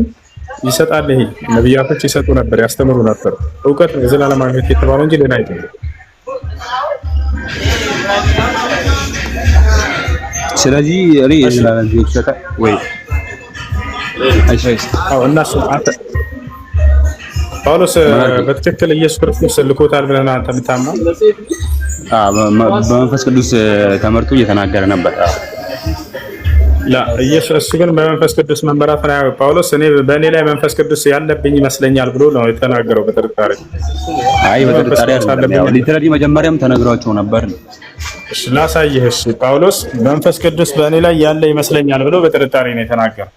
ይሰጣል። ይሄ ነቢያቶች ይሰጡ ነበር፣ ያስተምሩ ነበር። እውቀት ነው የዘላለማዊ ሕይወት የተባለው እንጂ ሌላ አይደለም። ስለዚህ እኔ የዘላለም ሕይወት ይሰጣል ወይ አይሻይስ? አዎ እናሱ ጳውሎስ በትክክል ኢየሱስ ክርስቶስ ልኮታል ብለና አንተ የምታምነው? በመንፈስ ቅዱስ ተመርቶ እየተናገረ ነበር። እሱ ግን በመንፈስ ቅዱስ መመራት ነው። ጳውሎስ በእኔ ላይ መንፈስ ቅዱስ ያለብኝ ይመስለኛል ብሎ ነው የተናገረው በጥርጣሬ። አይ በጥርጣሬ አይደለም፣ ሊትራሊ መጀመሪያም ተነግሯቸው ነበር። እሺ ላሳይህ። እሺ ጳውሎስ መንፈስ ቅዱስ በእኔ ላይ ያለ ይመስለኛል ብሎ በጥርጣሬ ነው የተናገረው።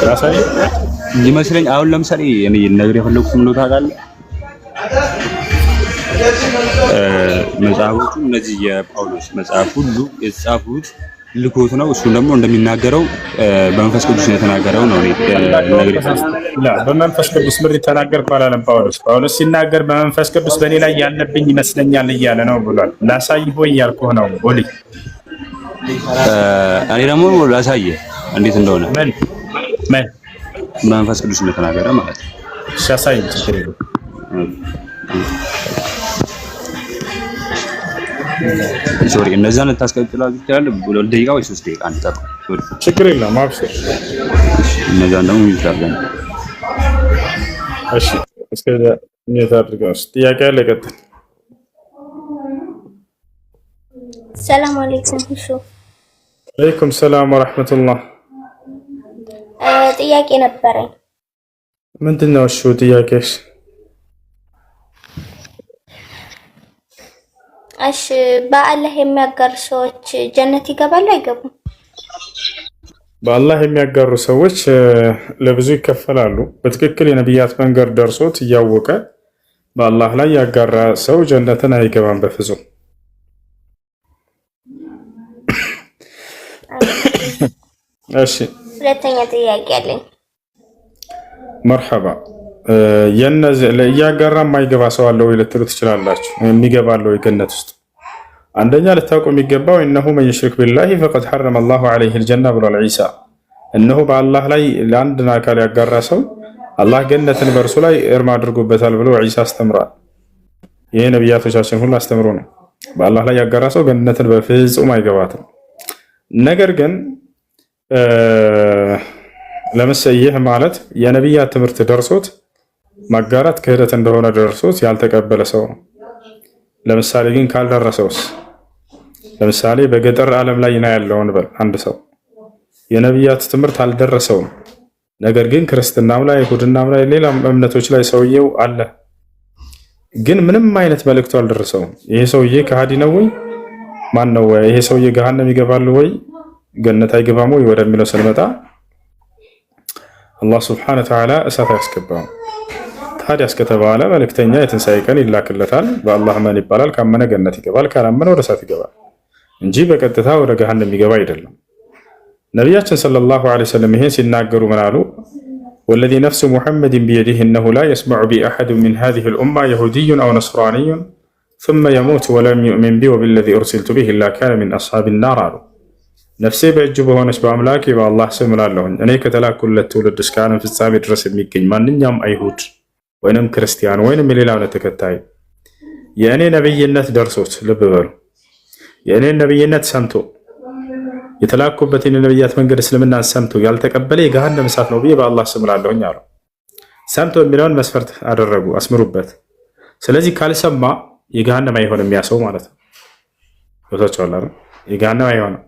ላሳይህ ይመስለኝ። አሁን ለምሳሌ እኔ ነገር የፈለኩት ምን ነው ታውቃለህ? መጽሐፎቹ እነዚህ የጳውሎስ መጽሐፍ ሁሉ የተጻፉት ልኮት ነው። እሱ ደግሞ እንደሚናገረው በመንፈስ ቅዱስ ነው የተናገረው ነው። በመንፈስ ቅዱስ ምር ይተናገር ካላለም ጳውሎስ ሲናገር በመንፈስ ቅዱስ በእኔ ላይ ያለብኝ ይመስለኛል እያለ ነው ብሏል። ላሳይህ ወይ እያልኩህ ነው ኦሊ። እኔ ደግሞ ላሳይህ እንዴት እንደሆነ ምን በመንፈስ ቅዱስ ነው የተናገረ ማለት ነው። ሲያሳይ ችግር የለውም። ሶሪ እነዛን ልታስቀጥላችሁ ይችላል። 2 ደቂቃ ወይ 3 ደቂቃ አንጠጣ። ሶሪ ችግር የለውም። አብሽር። እነዛን ደግሞ ይታገኝ። እሺ እስከ እንዴት አድርጋስ? ጥያቄ አለ? ቀጥል። ሰላም አለይኩም ሁሱ። አለይኩም ሰላም ወራህመቱላህ። ጥያቄ ነበረኝ። ምንድነው እሱ ጥያቄሽ? እሺ በአላህ የሚያጋሩ ሰዎች ጀነት ይገባሉ አይገቡም? በአላህ የሚያጋሩ ሰዎች ለብዙ ይከፈላሉ። በትክክል የነቢያት መንገድ ደርሶት እያወቀ በአላህ ላይ ያጋራ ሰው ጀነትን አይገባም በፍጹም። እሺ ሁለተኛ ጥያቄ አለኝ። መርሐባ። የነዚህ ለያጋራ የማይገባ ሰው አለ ወይ ልትሉ ትችላላችሁ። የሚገባ አለ ወይ ገነት ውስጥ? አንደኛ ልታውቁ የሚገባው እነሆ መን ይሽሪክ ቢላሂ ፈቀድ ሐረመ አላሁ ዐለይሂ አልጀና ብሏል ዒሳ። እነሆ በአላህ ላይ ለአንድን አካል ያጋራ ሰው አላህ ገነትን በእርሱ ላይ እርም አድርጎበታል ብሎ ዒሳ አስተምሯል። ይሄ ነቢያቶቻችን ሁሉ አስተምሮ ነው። በአላህ ላይ ያጋራ ሰው ገነትን በፍጹም አይገባትም። ነገር ግን ለምሳሌ ይህ ማለት የነቢያት ትምህርት ደርሶት ማጋራት ክህደት እንደሆነ ደርሶት ያልተቀበለ ሰው ነው። ለምሳሌ ግን ካልደረሰውስ? ለምሳሌ በገጠር ዓለም ላይ ነው ያለውን በል አንድ ሰው የነቢያት ትምህርት አልደረሰውም። ነገር ግን ክርስትናም ላይ ይሁድናም ላይ ሌላ እምነቶች ላይ ሰውየው አለ፣ ግን ምንም አይነት መልእክቱ አልደረሰውም። ይሄ ሰውዬ ከሃዲ ነው ወይ ማን ነው? ይሄ ሰውዬ ገሃነም ይገባል ወይ ገነት አይገባም ወይ ወደሚለው ስንመጣ አላህ ሱብሓነሁ ወተዓላ እሳት አያስገባም። ታዲያ እስከተባለ መልእክተኛ የትንሣኤ ቀን ይላክለታል። በአላህ ማን ይባላል? ካመነ ገነት ይገባል፣ ካላመነ ወደ እሳት ይገባል እንጂ በቀጥታ ወደ ገሃነም የሚገባ አይደለም። ነቢያችን ሰለላሁ ዐለይሂ ወሰለም ይሄን ሲናገሩ ምን አሉ? ወለዚ ነፍሱ ሙሐመድን ቢየዲህ እነሁ ላ የስመዑ ቢ አሐዱን ሚን ሃዚሂል ኡማ የሁዲዩን አው ነስራንዩን ثم يموت ولم يؤمن بي وبالذي أرسلت به إلا كان من أصحاب النار አሉ። ነፍሴ በእጁ በሆነች በአምላኬ በአላህ ስም እላለሁኝ እኔ ከተላኩለት ትውልድ እስከ ዓለም ፍጻሜ ድረስ የሚገኝ ማንኛውም አይሁድ ወይንም ክርስቲያን ወይንም የሌላ እምነት ተከታይ የእኔ ነብይነት ደርሶት፣ ልብ በሉ፣ የእኔ ነብይነት ሰምቶ የተላኩበትን የነብያት መንገድ እስልምናን ሰምቶ ያልተቀበለ የገሃነም እሳት ነው ብዬ በአላህ ስም እላለሁኝ አሉ። ሰምቶ የሚለውን መስፈርት አደረጉ፣ አስምሩበት። ስለዚህ ካልሰማ የገሃነም አይሆንም ያ ሰው ማለት ነው። ወታቻው አላህ የገሃነም አይሆንም።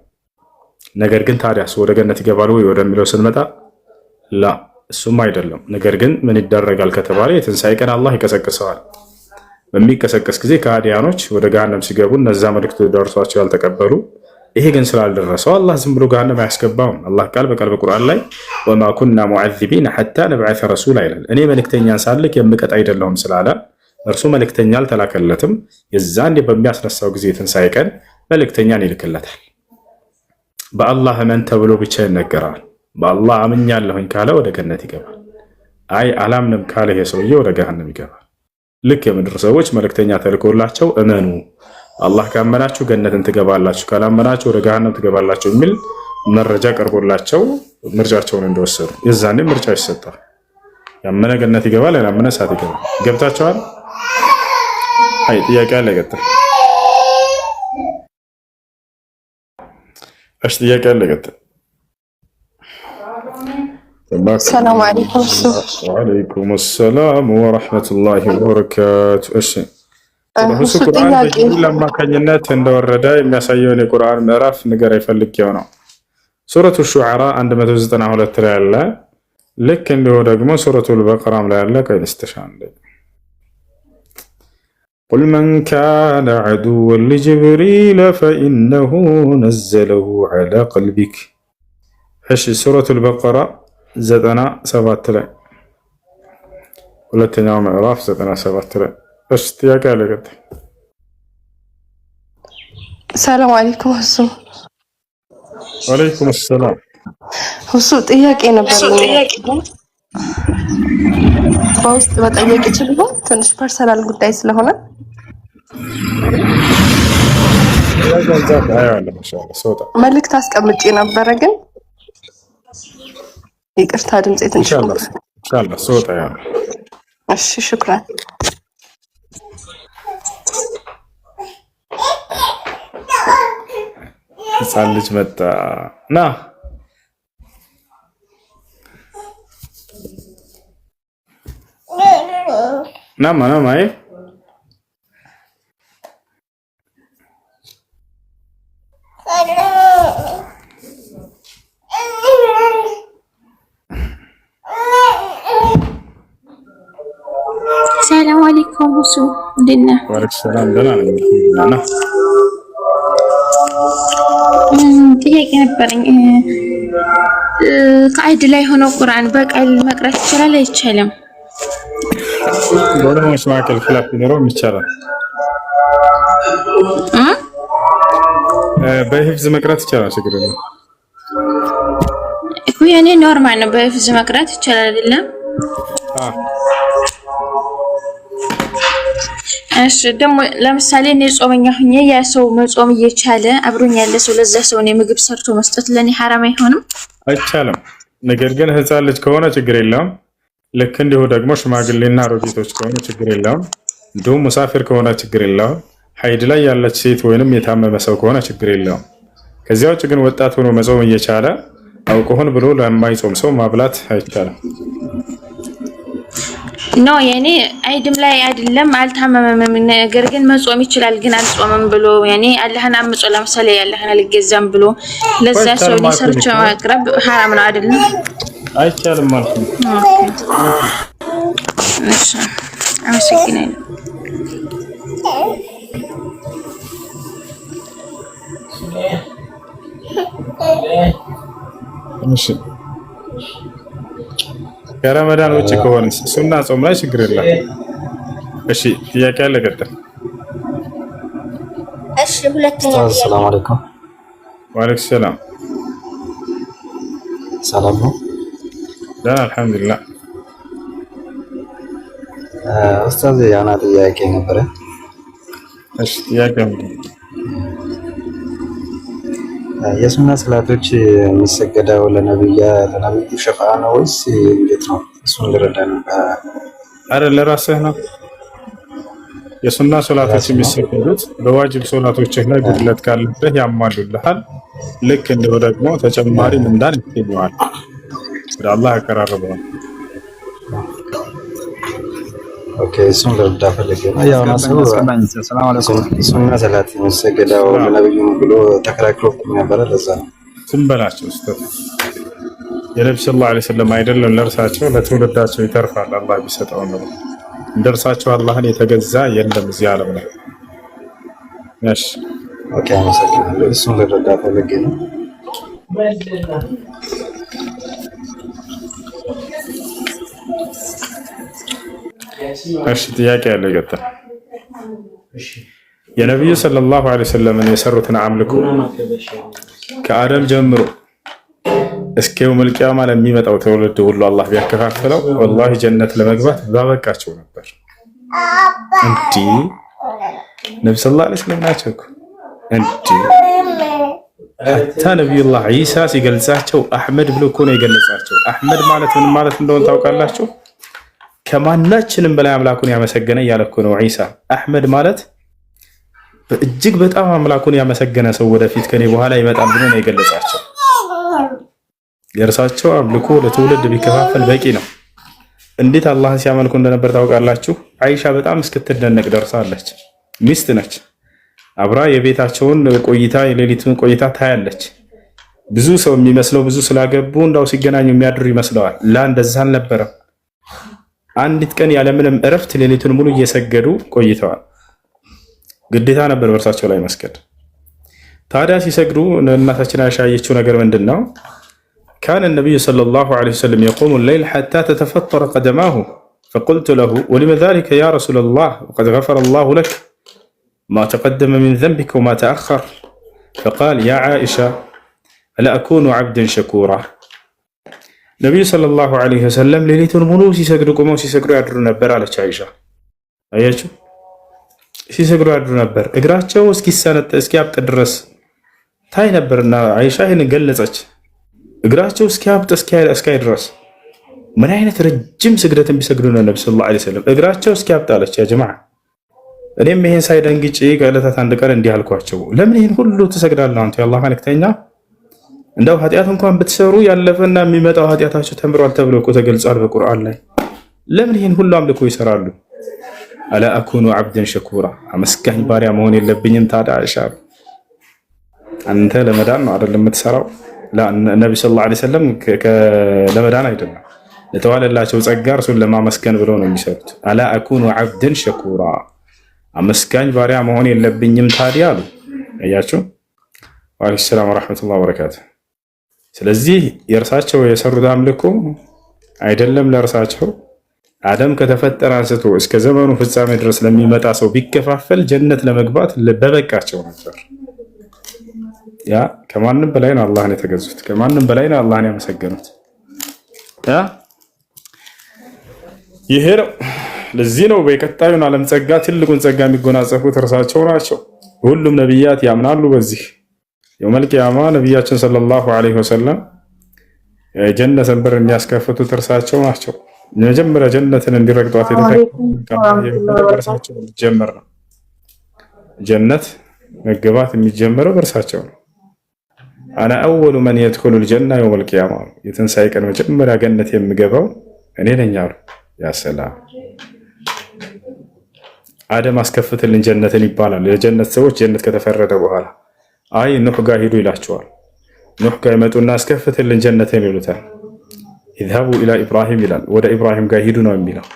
ነገር ግን ታዲያስ ወደ ገነት ይገባል ወይ ወደሚለው ስንመጣ ላ እሱም አይደለም። ነገር ግን ምን ይደረጋል ከተባለ የትንሣኤ ቀን አላህ ይቀሰቅሰዋል። በሚቀሰቀስ ጊዜ ከሃዲያኖች ወደ ገሃነም ሲገቡ እነዛ መልእክቱ ደርሷቸው ያልተቀበሉ፣ ይሄ ግን ስላልደረሰው አላህ ዝም ብሎ ገሃነም አያስገባውም። አላህ ቃል በቃል በቁርአን ላይ ወማ ኩና ሙዐዚቢነ ሐታ ነብዐሰ ረሱላ ይላል። እኔ መልእክተኛን ሳልክ የምቀጣ አይደለሁም ስላለ እርሱ መልእክተኛ አልተላከለትም። የዛኔ በሚያስነሳው ጊዜ የትንሣኤ ቀን መልእክተኛን ይልክለታል። በአላህ እመን ተብሎ ብቻ ይነገራል። በአላህ አምኛለሁኝ ካለ ወደ ገነት ይገባል። አይ አላምንም ካለ ይሄ ሰውዬ ወደ ገሃነም ይገባል። ልክ የምድር ሰዎች መልእክተኛ ተልኮላቸው እመኑ፣ አላህ ካመናችሁ ገነትን ትገባላችሁ፣ ካላመናችሁ ወደ ገሃነም ትገባላችሁ የሚል መረጃ ቀርቦላቸው ምርጫቸውን እንደወሰዱ የዛኔ ምርጫ ይሰጣል። ያመነ ገነት ይገባል፣ ያላመነ እሳት ይገባል። ገብታችኋል? አይ ጥያቄ አለ? ቀጥል። እሺ ጥያቄ አለ? ቀጥል። ሰላም አለይኩም። ወአለይኩም ሰላም ወራህመቱላሂ ወበረካቱ። እሺ ሁሱ ቁርአን በጅብሪል አማካኝነት እንደወረደ የሚያሳየውን የቁርአን ምዕራፍ ንገር ይፈልገው ነው። ሱረቱ ሹዓራ 192 ላይ አለ። ልክ እንዲሁ ደግሞ ሱረቱል በቀራም ላይ አለ። ከይንስተሻን قل من كان عدوا لجبريل فإنه نزله على قلبك. እሺ ሱረቱል በቀራ 97 ላይ ሁለተኛው ምዕራፍ 97 ላይ እሺ ጥያቄ አለ? ቀጥል። ሰላም አለይኩም ሁሱ። ወአለይኩም ሰላም ሁሱ ጥያቄ ነበር። በውስጥ መጠየቅ ይችል ይሆን? ትንሽ ፐርሰናል ጉዳይ ስለሆነ መልእክት አስቀምጬ ነበረ፣ ግን ይቅርታ ድምጼ ትንሽ ኢንሻአላህ ሶጣ ያ። እሺ ሽክራን። ህፃን ልጅ መጣ ና nama ya. Assalamualaikum Husu. Dinna. Waalaikumsalam. Dana. ጥያቄ ነበረኝ። ከአይድ ላይ ሆኖ ቁርአን በቃል መቅራት ይችላል አይቻልም? በዑለማዎች መካከል ኺላፍ ቢኖረውም ይቻላል። በሂፍዝ መቅራት ይቻላል፣ ችግር የለም እኮ ያኔ ኖርማል ነው። በሂፍዝ መቅራት ይቻላል አይደለም? እሺ ደግሞ ለምሳሌ እኔ ጾመኛ ሆኜ ያ ሰው መጾም እየቻለ አብሮኝ ያለ ሰው ለዛ ሰው እኔ ምግብ ሰርቶ መስጠት ለኔ ሐራም አይሆንም? አይቻልም። ነገር ግን ህፃን ልጅ ከሆነ ችግር የለውም። ልክ እንዲሁ ደግሞ ሽማግሌና አሮጊቶች ከሆነ ችግር የለውም። እንዲሁም ሙሳፊር ከሆነ ችግር የለውም። ሀይድ ላይ ያለች ሴት ወይንም የታመመ ሰው ከሆነ ችግር የለውም። ከዚያ ውጭ ግን ወጣት ሆኖ መጾም እየቻለ አውቆ ሆን ብሎ ለማይጾም ሰው ማብላት አይቻልም። ኖ ያኔ አይድም ላይ አይደለም አልታመመም፣ ነገር ግን መጾም ይችላል ግን አልጾምም ብሎ ያኔ አላህን አምጾ ለምሳሌ ያለህን አልገዛም ብሎ ለዛ ሰው ሊሰርች ማቅረብ ሐራም ነው አይደለም? አይቻልም ማለት ነው። እሺ አመሰግናለሁ። እሺ ከረመዳን ውጭ ከሆነ ሱና ጾም ላይ ችግር የለም። እሺ ጥያቄ አለ ቀጥል። እሺ ሁለተኛ ጥያቄ። ሰላም አለይኩም። ወአለይኩም ሰላም። ሰላም ነው? ደህና አልሐምዱሊላህ። ኡስታዝ ያና ጥያቄ ነበረ። እሺ ጥያቄ የሱና ሰላቶች የሚሰገደው ለነብዩ ሸፋ ነው ወይስ እንዴት ነው? እሱን ልረዳ ነው። አረ ለራስህ ነው። የሱና ሶላቶች የሚሰገዱት በዋጅብ ሶላቶችህ ላይ ጉድለት ካለብህ ያሟሉልሃል። ልክ እንደው ደግሞ ተጨማሪ ምንዳን ይገኛል። ወደ አላህ ያቀራርበዋል። ኦኬ እሱን ልረዳ ፈልጌ ነው። ያው ናሱ ሱና ሰላት የሚሰገደው ለነብዩ ብሎ ተከራክሮ ነበር። ለዛ ነው ዝም በላቸው። ኡስታዝ የነብዩ ሰለላሁ ዐለይሂ ወሰለም አይደለም ለእርሳቸው ለትውልዳቸው ይተርፋል። አላህ ቢሰጠው ነው። እንደርሳቸው አላህን የተገዛ የለም እዚህ ዓለም ላይ። እሺ ኦኬ አመሰግናለሁ። እሱን ልረዳ ፈልጌ ነው። እሺ ጥያቄ ያለ ይቀጥል። የነብዩ ሰለላሁ ዐለይሂ ወሰለም የሰሩትን አምልኮ ከአደም ጀምሮ እስከ የውመል ቂያማ ለሚመጣው ትውልድ ሁሉ አላህ ቢያከፋፍለው ወላሂ ጀነት ለመግባት ባበቃቸው ነበር። እንዴ ነብዩ ሰለላሁ ዐለይሂ ወሰለም ናቸው እኮ እንዴ ሐታ ነብዩላህ ዒሳ ሲገልጻቸው አህመድ ብሎ እኮ ነው የገለጻቸው። አህመድ ማለት ምን ማለት እንደሆነ ታውቃላችሁ? ከማናችንም በላይ አምላኩን ያመሰገነ እያለ እኮ ነው ዒሳ። አህመድ ማለት እጅግ በጣም አምላኩን ያመሰገነ ሰው ወደፊት ከኔ በኋላ ይመጣል ብሎ ነው የገለጻቸው። የእርሳቸው አምልኮ ለትውልድ ቢከፋፈል በቂ ነው። እንዴት አላህን ሲያመልኩ እንደነበር ታውቃላችሁ? አይሻ በጣም እስክትደነቅ ደርሳለች። ሚስት ነች። አብራ የቤታቸውን ቆይታ የሌሊቱን ቆይታ ታያለች። ብዙ ሰው የሚመስለው ብዙ ስላገቡ እንዳው ሲገናኙ የሚያድሩ ይመስለዋል። እንደዛ አልነበረም። አንዲት ቀን ያለምንም እረፍት ሌሊቱን ሙሉ እየሰገዱ ቆይተዋል። ግዴታ ነበር በእርሳቸው ላይ መስገድ። ታዲያ ሲሰግዱ እናታችን አይሻ ያየችው ነገር ምንድነው? كان النبي صلى الله عليه وسلم يقوم الليل حتى تتفطر قدماه فقلت له ولم ذلك يا رسول الله وقد غفر الله لك ما تقدم من ذنبك وما تأخر فقال يا عائشة ألا أكون عبدا شكورا ነብዩ ሰለላሁ ዐለይሂ ወሰለም ሌሊቱን ሙሉ ሲሰግዱ ቆመው ሲሰግዱ ያድሩ ነበር አለች አይሻ። አያችሁ ሲሰግዱ ያድሩ ነበር። እግራቸው እስኪሰነጥ እስኪያብጥ ድረስ ታይ ነበርና አይሻ ይሄን ገለጸች። እግራቸው እስኪያብጥ እስኪያይ ድረስ ምን አይነት ረጅም ስግደትን ቢሰግዱ ነው ነብዩ ሰለላሁ ዐለይሂ ወሰለም እግራቸው እስኪያብጥ አለች። ያ ጀማዓ እኔም ይሄን ሳይደንግጬ ከዕለታት አንድ ቀን እንዲህ አልኳቸው፣ ለምን ይሄን ሁሉ ትሰግዳለህ አንተ የአላህ መልእክተኛ? እንደው ኃጢአት እንኳን ብትሰሩ ያለፈና የሚመጣው ኃጢአታቸው ተምሯል ተብሎ እኮ ተገልጿል በቁርአን ላይ። ለምን ይሄን ሁሉ አምልኮ ይሰራሉ? አላ አኩኑ አብደን ሸኩራ አመስጋኝ ባሪያ መሆን የለብኝም ታዲያ አሻር አንተ ለመዳን ነው አይደለም የምትሰራው ነብዩ ሰለላሁ ዐለይሂ ወሰለም ለመዳን አይደለም ለተዋለላቸው ጸጋ እርሱን ለማመስገን ብለው ነው የሚሰሩት አላ አኩኑ አብደን ሸኩራ አመስጋኝ ባሪያ መሆን የለብኝም ታዲያ አሉ አያችሁ ወአለይሂ ሰላም ወራህመቱላሂ ወበረካቱ ስለዚህ የእርሳቸው የሰሩት አምልኮ አይደለም ለእርሳቸው አደም ከተፈጠረ አንስቶ እስከ ዘመኑ ፍጻሜ ድረስ ለሚመጣ ሰው ቢከፋፈል ጀነት ለመግባት በበቃቸው ነበር ያ ከማንም በላይ ነው አላህን የተገዙት ከማንም በላይ ነው አላህን ያመሰገኑት ያ ይሄ ነው ለዚህ ነው በቀጣዩን ዓለም ጸጋ ትልቁን ጸጋ የሚጎናጸፉት እርሳቸው ናቸው ሁሉም ነብያት ያምናሉ በዚህ የውመል ቂያማ ነብያችን ሰለላሁ ዐለይሂ ወሰለም ጀነትን በር የሚያስከፍቱት እርሳቸው ናቸው መጀመሪያ ጀነትን እንዲረግጧት የተፈቀደው ጀመር ነው ጀነት መገባት የሚጀምረው በእርሳቸው ነው አና አወሉ መን يدخل الجنه يوم القيامه የትንሳኤ ቀን መጀመሪያ ገነት የምገባው እኔ ነኝ አሉ ያ ሰላም አደም አስከፍትልን ጀነትን ይባላል የጀነት ሰዎች ጀነት ከተፈረደ በኋላ አይ ኑህ ጋር ሄዱ ይላቸዋል ኑህ ጋር ይመጡና አስከፍትልን ጀነትን ይሉታል ይذهبوا الى ابراهيم ይላል ወደ ኢብራሂም ጋር ሄዱ ነው የሚለው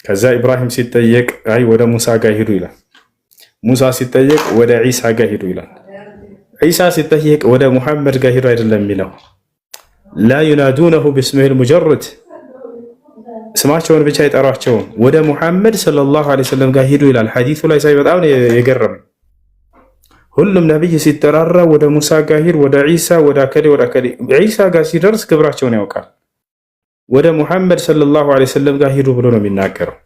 ከዛ ኢብራሂም ሲጠየቅ አይ ወደ ሙሳ ጋር ሄዱ ይላል ሙሳ ሲጠየቅ ወደ ኢሳ ጋር ሄዱ ይላል ኢሳ ሲጠየቅ ወደ ሙሐመድ ጋር ሄዱ አይደለም የሚለው لا ينادونه باسمه المجرد ስማቸውን ብቻ ይጠሯቸው ወደ ሙሐመድ ሰለላሁ ዐለይሂ ወሰለም ጋር ሄዱ ይላል ሐዲሱ ላይ ሳይ በጣም የገረመኝ ሁሉም ነብይ ሲጠራራ ወደ ሙሳ ጋር ሄድ ወደ ኢሳ ወደ አከሌ ኢሳ ጋር ሲደርስ ክብራቸውን ያውቃል ወደ ሙሐመድ ሰለላሁ ዐለይሂ ወሰለም ጋር ሄዱ ብሎ ነው የሚናገረው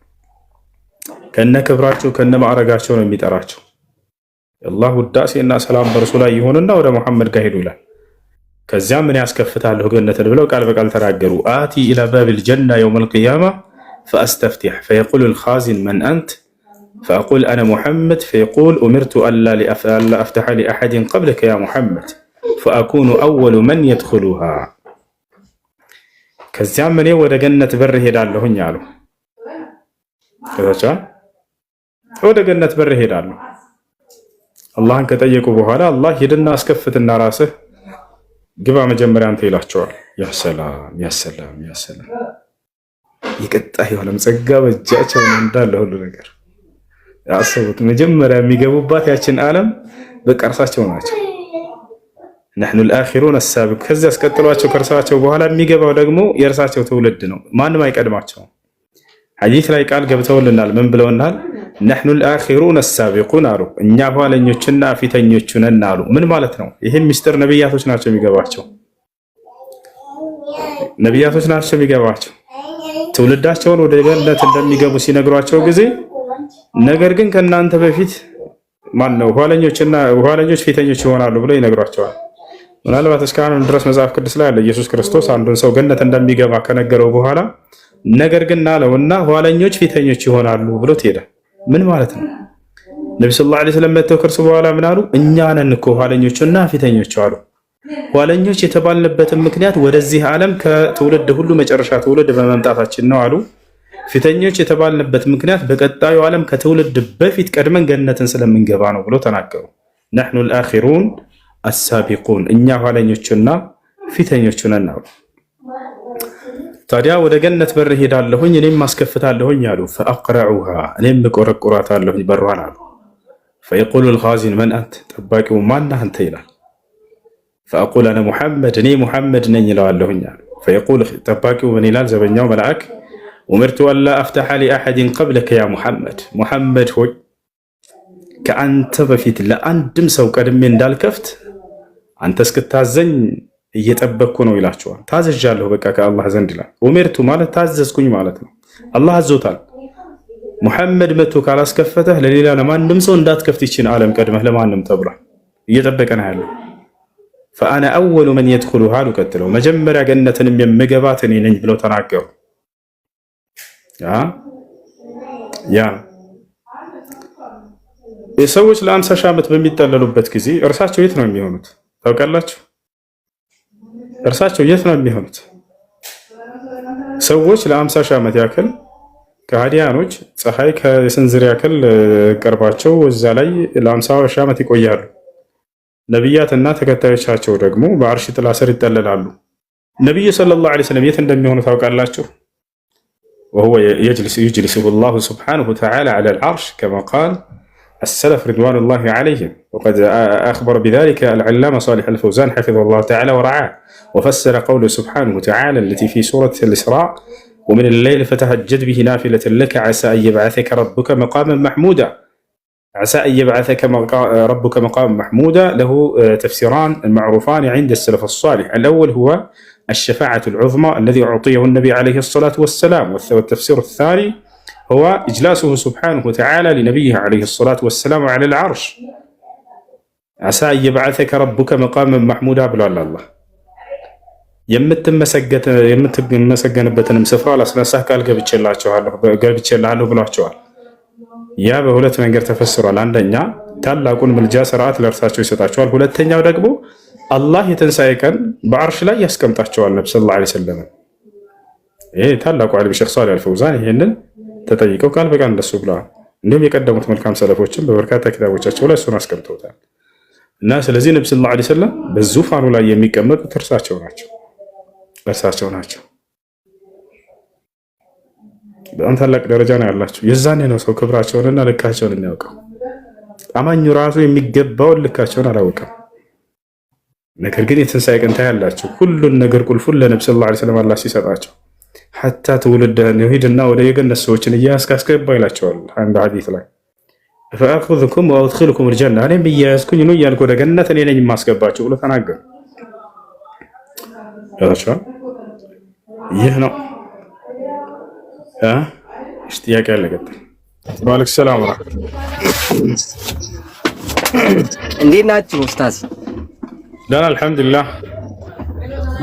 ከነ ክብራቸው ከነ ማዕረጋቸው ነው የሚጠራቸው የአላህ ውዳሴና ሰላም በርሱ ላይ ይሁንና ወደ ሙሐመድ ጋር ሄዱ ይላል ከዚያ ምን ያስከፍታለሁ ገነትን ብለው ቃል በቃል ተናገሩ አቲ ኢላ ባቢል ጀና يوم القيامه فاستفتح فيقول الخازن من انت فاقول انا محمد فيقول امرت الا افتح لاحد قبلك يا محمد فاكون اول من يدخلها ከዚያ ምን ወደ ገነት በር ሄዳለሁኝ አሉ ከዛቻ ወደ ገነት በር ሄዳለሁ አላህን ከጠየቁ በኋላ አላህ ሄድና አስከፍትና ራስህ ግባ መጀመሪያ አንተ ይላቸዋል ያ ሰላም ያ ሰላም ያ ሰላም ይቀጣይ ዓለም ጸጋ በእጃቸው እንዳለ ሁሉ ነገር ያሰቡት መጀመሪያ የሚገቡባት ያችን ዓለም በቀርሳቸው ናቸው نحن الاخرون السابق ከዛ አስቀጥሏቸው ከርሳቸው በኋላ የሚገባው ደግሞ የእርሳቸው ትውልድ ነው ማንም አይቀድማቸው ሐዲስ ላይ ቃል ገብተውልናል ምን ብለውናል نحن الاخرون السابقون አሉ እኛ ኋለኞችና ፊተኞች ነን አሉ ምን ማለት ነው ይሄን ሚስጥር ነብያቶች ናቸው የሚገባቸው ነብያቶች ናቸው የሚገባቸው ትውልዳቸውን ወደ ገነት እንደሚገቡ ሲነግሯቸው ጊዜ ነገር ግን ከናንተ በፊት ማን ነው ኋለኞች ፊተኞች ይሆናሉ ብለው ይነግሯቸዋል ምናልባት እስካሁን ድረስ መጽሐፍ ቅዱስ ላይ አለ ኢየሱስ ክርስቶስ አንዱን ሰው ገነት እንደሚገባ ከነገረው በኋላ ነገር ግን አለውና ኋለኞች ፊተኞች ይሆናሉ ብሎ ተሄደ ምን ማለት ነው ነብዩ ሰለላሁ ዐለይሂ ወሰለም ተከርሱ በኋላ ምን አሉ እኛ ነን እኮ ኋለኞችና ፊተኞች አሉ ኋለኞች የተባልንበት ምክንያት ወደዚህ ዓለም ከትውልድ ሁሉ መጨረሻ ትውልድ በመምጣታችን ነው አሉ ፊተኞች የተባልንበት ምክንያት በቀጣዩ ዓለም ከትውልድ በፊት ቀድመን ገነትን ስለምንገባ ነው ብሎ ተናገሩ نحن الاخرون السابقون እኛ ኋለኞችና ፊተኞች ነን አሉ ታዲያ ወደ ገነት በር ሄዳለሁኝ እኔም ማስከፍታለሁኝ አሉ فاقرعوها እኔም ቆረቆራታለሁኝ በሯን አሉ فيقول الخازن من انت ጠባቂው ማን አንተ ይላል فاقول انا محمد እኔ ሙሐመድ ነኝ ይላልሁኝ አሉ فيقول ጠባቂው ምን ይላል ዘበኛው መልአክ امرت الا افتح لاحد قبلك يا محمد ሆይ ከአንተ በፊት ለአንድም ሰው ቀድሜ እንዳልከፍት አንተ እስክታዘኝ እየጠበቅኩ ነው ይላቸዋል ታዘዣለሁ በቃ ከአላህ ዘንድ ይላል ኡሚርቱ ማለት ታዘዝኩኝ ማለት ነው አላህ አዞታል ሙሐመድ መጥቶ ካላስከፈተህ ለሌላ ለማንም ሰው እንዳትከፍት ይችን ዓለም ቀድመህ ለማንም ተብሏል እየጠበቀ ነው ያለው فانا اول من يدخلها ቀጥለው መጀመሪያ ገነትንም የምገባት እኔ ነኝ ብለው ተናገሩ ያ የሰዎች ለ50 ሺህ ዓመት በሚጠለሉበት ጊዜ እርሳቸው የት ነው የሚሆኑት ታውቃላችሁ እርሳቸው የት ነው የሚሆኑት ሰዎች ለ50 ሺህ ዓመት ያክል ከሃዲያኖች ፀሐይ ከስንዝር ያክል ቀርባቸው እዛ ላይ ለ50 ሺህ ዓመት ይቆያሉ። ነቢያትና ተከታዮቻቸው ደግሞ በአርሽ ጥላ ስር ይጠለላሉ። ነቢዩ ሰለላሁ ዐለይሂ ወሰለም የት እንደሚሆኑ ታውቃላችሁ? وهو يجلسه الله سبحانه وتعالى على العرش كما قال السلف رضوان الله عليهم، وقد أخبر بذلك العلامة صالح الفوزان حفظه الله تعالى ورعاه، وفسر قوله سبحانه وتعالى التي في سورة الإسراء ومن الليل فتهجد به نافلة لك عسى أن يبعثك ربك مقاما محمودا. عسى أن يبعثك ربك مقاما محمودا له تفسيران معروفان عند السلف الصالح. الأول هو الشفاعة العظمى الذي أعطيه النبي عليه الصلاة والسلام، والتفسير الثاني هو إجلاسه سبحانه وتعالى لنبيه عليه الصلاة والسلام على العرش. عسى أن يبعثك ربك مقاما محمودا بلا الله የምትመሰገንበትንም ስፍራ ላስነሳህ ቃል ገብቼልሃለሁ ብሏቸዋል። ያ በሁለት መንገድ ተፈስሯል። አንደኛ ታላቁን ምልጃ ስርዓት ለእርሳቸው ይሰጣቸዋል። ሁለተኛው ደግሞ አላህ የትንሣኤ ቀን በአርሽ ላይ ያስቀምጣቸዋል። ነብዩ ሰለላሁ ዐለይሂ ወሰለም ይሄ ታላቁ ዓሊም ሼኽ ሷሊህ አልፈውዛን ይሄንን ተጠይቀው ቃል በቃል እንደሱ ብለዋል። እንዲሁም የቀደሙት መልካም ሰለፎችን በበርካታ ኪታቦቻቸው ላይ እሱን አስቀምጠውታል። እና ስለዚህ ነብዩ ሰለላሁ ዐለይሂ ወሰለም በዙፋኑ ላይ የሚቀመጡት እርሳቸው ናቸው። በጣም ታላቅ ደረጃ ነው ያላቸው። የዛኔ ነው ሰው ክብራቸውንና ልካቸውን የሚያውቀው። አማኙ ራሱ የሚገባውን ልካቸውን አላወቀም። ነገር ግን የትንሣኤ ቀን ታያላችሁ። ሁሉን ነገር ቁልፉን ለነብዩ ሰለላሁ ዐለይሂ ወሰለም አላህ ሲሰጣቸው ሐታ ትውልድህን ሂድና ወደ የገነት ሰዎችን እያስካስገባ ይላቸዋል። አንድ ሐዲስ ላይ ፈአኹዙኩም ወአድኺሉኩም አልጀና እኔም እያያዝኩኝ ነው እያልኩ ወደ ገነት እኔ ነኝ የማስገባቸው ብሎ ተናገሩ። ይህ ነው ጥያቄ ያለ ቀጥል። ወአለይኩም ሰላም ወራህመቱላህ። እንዴት ናችሁ ኡስታዝ? ደህና አልሐምዱሊላህ።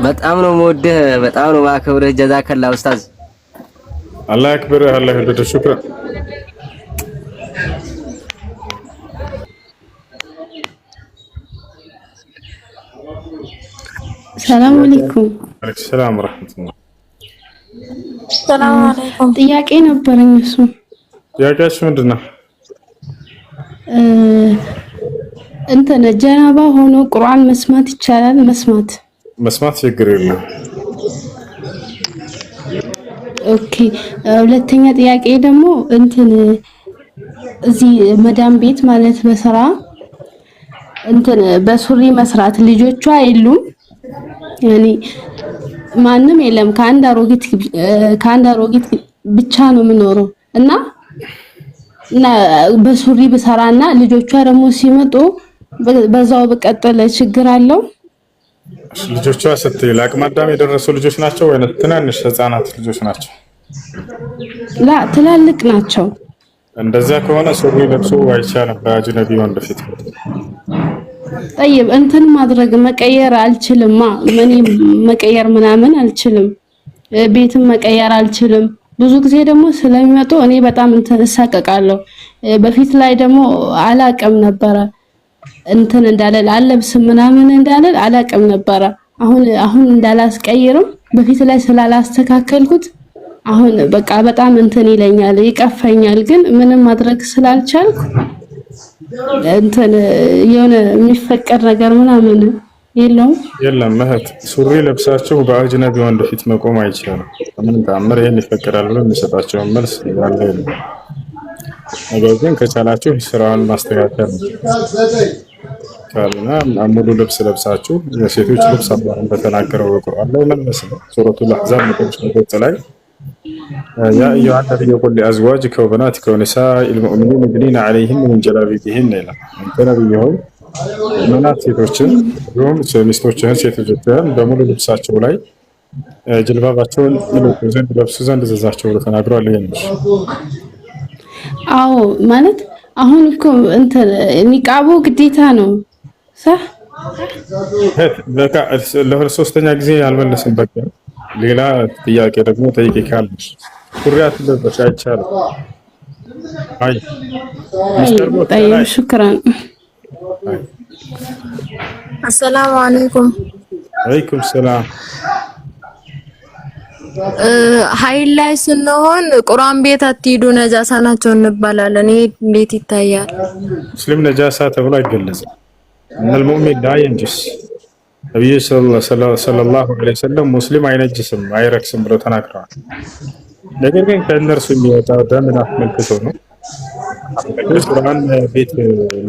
በጣም ነው የምወድህ፣ በጣም ነው የማከብርህ። ጀዛከላ ኡስታዝ። አላህ ያክብርህ፣ አላህ ይወድህ። ሹክራን። ሰላም አለይኩም። ወአለይኩም ሰላም ወራህመቱላህ። ሰላም አለይኩም። ጥያቄ ነበረኝ። እሱ ጥያቄሽ ምንድነው? እንትን ጀናባ ሆኖ ቁርአን መስማት ይቻላል? መስማት ችግር የለም። ኦኬ። ሁለተኛ ጥያቄ ደግሞ እንትን እዚህ መዳም ቤት ማለት በስራ እንትን በሱሪ መስራት ልጆቿ የሉም፣ ያኔ ማንም የለም። ከአንድ አሮጊት ብቻ ነው የምኖረው እና በሱሪ ብሰራና ልጆቿ ደግሞ ሲመጡ በዛው በቀጠለ ችግር አለው? ልጆቿ ስትይ ለአቅመ አዳም የደረሱ ልጆች ናቸው ወይ ትናንሽ ህፃናት ልጆች ናቸው? ትላልቅ ናቸው። እንደዛ ከሆነ ሱሪ ለብሶ አይቻልም በአጅነቢ ወንድ ፊት። ጠይብ እንትን ማድረግ መቀየር አልችልማ። መቀየር ምናምን አልችልም። ቤትም መቀየር አልችልም። ብዙ ጊዜ ደግሞ ስለሚመጡ እኔ በጣም እንትን እሳቀቃለሁ። በፊት ላይ ደግሞ አላቅም ነበረ እንትን እንዳለል አለብስም ምናምን እንዳለል አላቅም ነበረ። አሁን እንዳላስቀይርም በፊት ላይ ስላላስተካከልኩት አሁን በቃ በጣም እንትን ይለኛል፣ ይቀፈኛል። ግን ምንም ማድረግ ስላልቻልኩ እንትን የሆነ የሚፈቀድ ነገር ምናምን የለም። እህት ሱሪ ለብሳችሁ በአጅነቢ ወንድ ፊት መቆም አይቻልም። ምን ተአምር ይሄን ይፈቀዳል ብሎ የሚሰጣቸው መልስ ያለ ነው። ነገር ግን ከቻላችሁ ስራውን ማስተካከል ካልሆነ ሙሉ ልብስ ለብሳችሁ የሴቶች ልብስ አላህ በተናገረው በቁርአን ላይ መለስ ነው። ሱረቱል አሕዛብ መጨረሻ ላይ ያ አዩሃ ነቢዩ ቁል ሊአዝዋጅከ ወበናቲከ ወኒሳኢል ሙእሚኒን ዩድኒነ ዐለይሂነ ሚን ጀላቢቢሂን ይላል። አንተ ነብይ ሆይ ምናት ሴቶችን እንዲሁም ሚስቶችህን ሴት ልጆችህን በሙሉ ልብሳቸው ላይ ጅልባባቸውን ለብሱ ዘንድ እዘዛቸው ብሎ ተናግሯል። ይሄ ነው። አዎ ማለት አሁን እኮ እንትን ኒቃቡ ግዴታ ነው። በቃ ለሶስተኛ ጊዜ አልመለስም። በቃ ሌላ ጥያቄ ደግሞ ጠይቄ ካልሽ ሱሪያት ለበሽ አይቻልም። አይ ሚስተር ጠይብ ሹክራን። አሰላሙ አለይኩም። ወአለይኩም ሰላም። ኃይል ላይ ስንሆን ቁርአን ቤት አትሂዱ ነጃሳ ናቸው እንባላለን። ይሄ እንዴት ይታያል? ሙስሊም ነጃሳ ተብሎ አይገለጽም። እነል ሙእሚን ላ የንጅስ ነብዩ ሰለላሁ ዐለይሂ ወሰለም ሙስሊም አይነጅስም አይረክስም ብለው ተናግረዋል። ነገር ግን ከእነርሱ የሚወጣው ደምን አስመልክቶ ነው። ቁርአን ቤት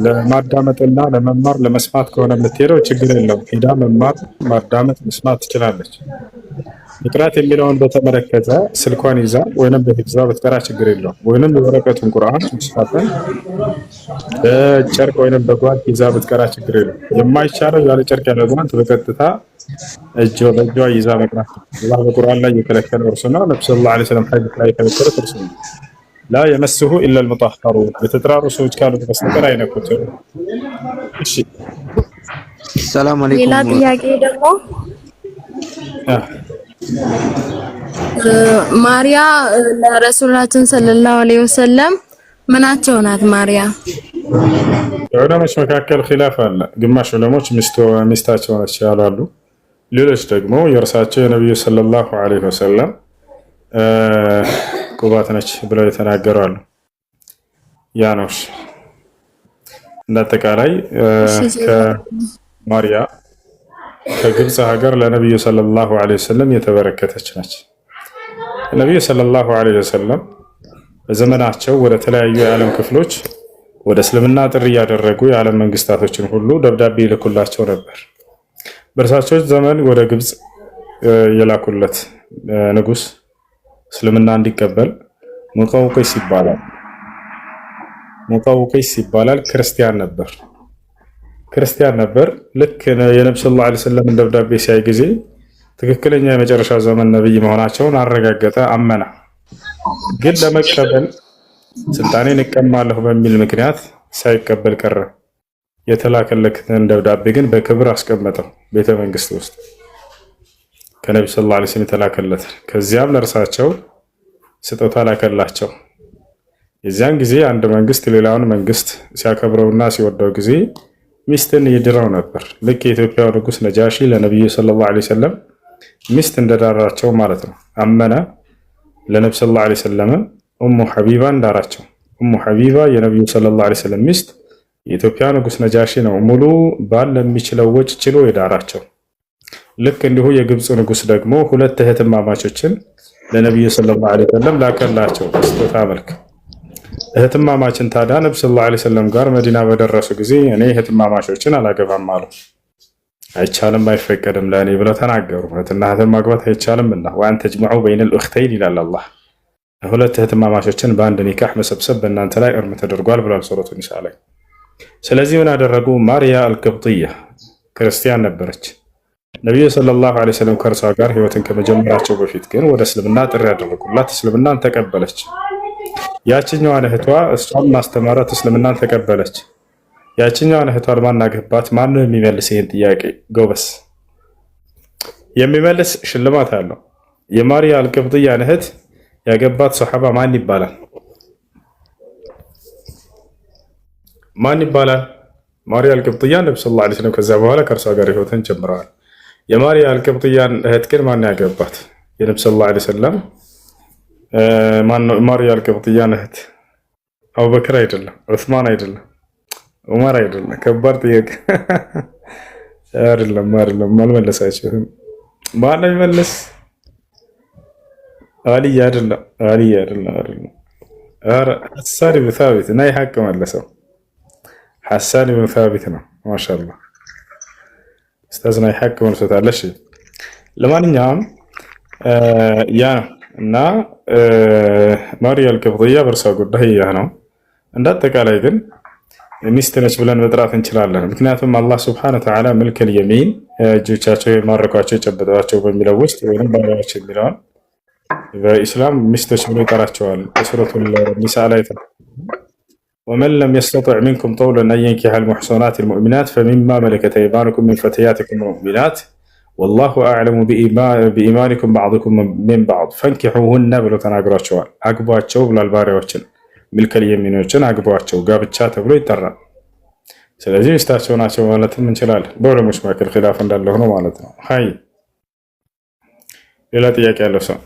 ለማዳመጥና ለመማር ለመስማት ከሆነ የምትሄደው ችግር የለውም። ሄዳ መማር ማዳመጥ መስማት ትችላለች። መቅራት የሚለውን በተመለከተ ስልኳን ይዛ ወይንም በሂፍዛ ብትቀራ ችግር የለውም። ወይንም የወረቀቱን ቁርአን መስፋትን በጨርቅ ወይንም በጓንት ይዛ ብትቀራ ችግር የለውም። የማይቻለው ያለ ጨርቅ ያለ ጓንት በቀጥታ በእጇ ይዛ መቅራት። አላህ በቁርአን ላይ የከለከለው እርሱ ነው። ነብዩ ሰለላሁ ዐለይሂ ወሰለም ሐዲስ ላይ የከለከሉት እርሱ ነው። ላ የመስሁ ኢላ አልሙጠህሐሩን የተጠራሩ ሰዎች ካሉ በስተቀር አይነኩትም። እሺ ሰላም አለይኩም። ሌላ ጥያቄ ደግሞ ማርያ ለረሱላችን ሰለላሁ ዐለይሂ ወሰለም ምናቸው ናት? ማርያ ዑለሞች መካከል ኺላፍ አለ። ግማሽ ዑለሞች ሚስታቸው ነች ያላሉ፣ ሌሎች ደግሞ የእርሳቸው የነብዩ ሰለላሁ ዐለይሂ ወሰለም ቁባት ነች ብለው የተናገሩ አሉ። ያ ነው እንዳጠቃላይ ከማርያ ከግብፅ ሀገር ለነብዩ ሰለላሁ ዐለይሂ ወሰለም የተበረከተች ነች። ነብዩ ሰለላሁ ዐለይሂ ወሰለም በዘመናቸው ወደ ተለያዩ የዓለም ክፍሎች ወደ እስልምና ጥሪ ያደረጉ የዓለም መንግስታቶችን ሁሉ ደብዳቤ ይልኩላቸው ነበር። በእርሳቸው ዘመን ወደ ግብፅ የላኩለት ንጉስ እስልምና እንዲቀበል ሙቀውቂስ ይባላል። ሙቀውቂስ ይባላል። ክርስቲያን ነበር። ልክ የነብዩ ሰለላሁ ዐለይሂ ወሰለም ደብዳቤ ሲያይ ጊዜ ትክክለኛ የመጨረሻ ዘመን ነብይ መሆናቸውን አረጋገጠ፣ አመና። ግን ለመቀበል ስልጣኔን እቀማለሁ በሚል ምክንያት ሳይቀበል ቀረ። የተላከለትን ደብዳቤ ግን በክብር አስቀመጠው ቤተ መንግስት ውስጥ ከነብዩ ሰለላሁ ዐለይሂ ወሰለም የተላከለት። ከዚያም ለእርሳቸው ስጦታ ላከላቸው። የዚያን ጊዜ አንድ መንግስት ሌላውን መንግስት ሲያከብረውና ሲወደው ጊዜ ሚስትን ይድረው ነበር። ልክ የኢትዮጵያው ንጉስ ነጃሺ ለነብዩ ሰለላሁ ዐለይሂ ወሰለም ሚስት እንደዳራቸው ማለት ነው። አመነ። ለነብዩ ሰለላሁ ዐለይሂ ወሰለም ኡሙ ሐቢባ እንዳራቸው። ኡሙ ሐቢባ የነብዩ ሰለላሁ ዐለይሂ ወሰለም ሚስት የኢትዮጵያ ንጉስ ነጃሺ ነው ሙሉ ባል ለሚችለው ወጭ ችሎ የዳራቸው። ልክ እንዲሁ የግብፁ ንጉስ ደግሞ ሁለት እህትማማቾችን ለነብዩ ሰለላሁ ዐለይሂ ወሰለም ላከላቸው በስጦታ መልክ። እህትማማችን ታዲያ ነብዩ ሰለላሁ ዐለይሂ ወሰለም ጋር መዲና በደረሱ ጊዜ እኔ እህትማማቾችን አላገባም አሉ። አይቻልም፣ አይፈቀድም ለእኔ ብለው ተናገሩ። እህትና እህትን ማግባት አይቻልምና ወአን ተጅመዑ በይነል ኡኽተይን ይላል አላህ። ሁለት እህትማማቾችን በአንድ ኒካህ መሰብሰብ በእናንተ ላይ እርም ተደርጓል ብሏል ሱረቱ ኒሳ ላይ። ስለዚህ ምን አደረጉ? ማርያ አልቅብጥያ ክርስቲያን ነበረች። ነብዩ ሰለላሁ ዐለይሂ ወሰለም ከእርሷ ጋር ህይወትን ከመጀመራቸው በፊት ግን ወደ እስልምና ጥሪ ያደረጉላት፣ እስልምናን ተቀበለች። ያችኛዋን እህቷ እሷን ማስተማራት እስልምናን ተቀበለች። ያችኛዋን እህቷን ማናገባት? ማን ነው የሚመልስ ይሄን ጥያቄ? ጎበስ የሚመልስ ሽልማት አለው። የማርያ አልቅብጥያን እህት ያገባት ሱሐባ ማን ይባላል? ማን ይባላል? ማርያ አልቅብጥያ ነብዩ ሰለላሁ ዐለይሂ ወሰለም ከዛ በኋላ ከእርሷ ጋር ህይወትን ጀምረዋል። የማርያ አልቅብጥያን እህት ግን ማን ያገባት? የነብዩ ሰለላሁ ዐለይሂ ወሰለም ማርያ አልቅብጥያን እህት አቡበክር አይደለም፣ ዑስማን አይደለም፣ ዑመር አይደለም። ከባድ ጥያቄ አይደለም። አልመለሳችሁም። ማን ነው የሚመልስ? አሊ አይደለም። ኧረ ሐሳን ብን ሳቢት ናይ ሐቅ መለሰው። ሐሳን ብን ሳቢት ነው። ማሻአላህ ኡስታዝ ናይ ሐቅ መልሶታል። እሺ ለማንኛውም ያ እና ማርያ አልቅብጥያ በእርሷ ጉዳይ ያ ነው። እንዳጠቃላይ ግን ሚስት ነች ብለን መጥራት እንችላለን። ምክንያቱም አላህ ሱብሓነሁ ወተዓላ መልከል የሚን እጆቻቸው የማረኳቸው የጨበጧቸው በሚለው ውስጥ ወይም ባሪያዎች የሚለውን በኢስላም ሚስቶች ብሎ ይጠራቸዋል። በሱረቱል ኒሳ ላይ ወመን ለም የስተጢዕ ሚንኩም ጠውለን አን የንኪሐል ሙሕሰናቲል ሙእሚናት ፈሚማ መለከት አይማኑኩም ሚን ፈተያቲኩም ሙእሚናት ወላሁ አዕለሙ ቢኢማኒኩም ባዕዱኩም ሚን ባዕድ ፈንኪሑሁነ ብሎ ተናግሯቸዋል። አግቧቸው ብሏል። ባሪያዎችን ሚልከል የሚኖችን አግቧቸው፣ ጋብቻ ተብሎ ይጠራል። ስለዚህ ሚስታቸው ናቸው ማለትም እንችላለን። በዑለሞች መካከል ኺላፍ እንዳለ ሆኖ ማለት ነው። ሀይ ሌላ ጥያቄ ያለው ሰው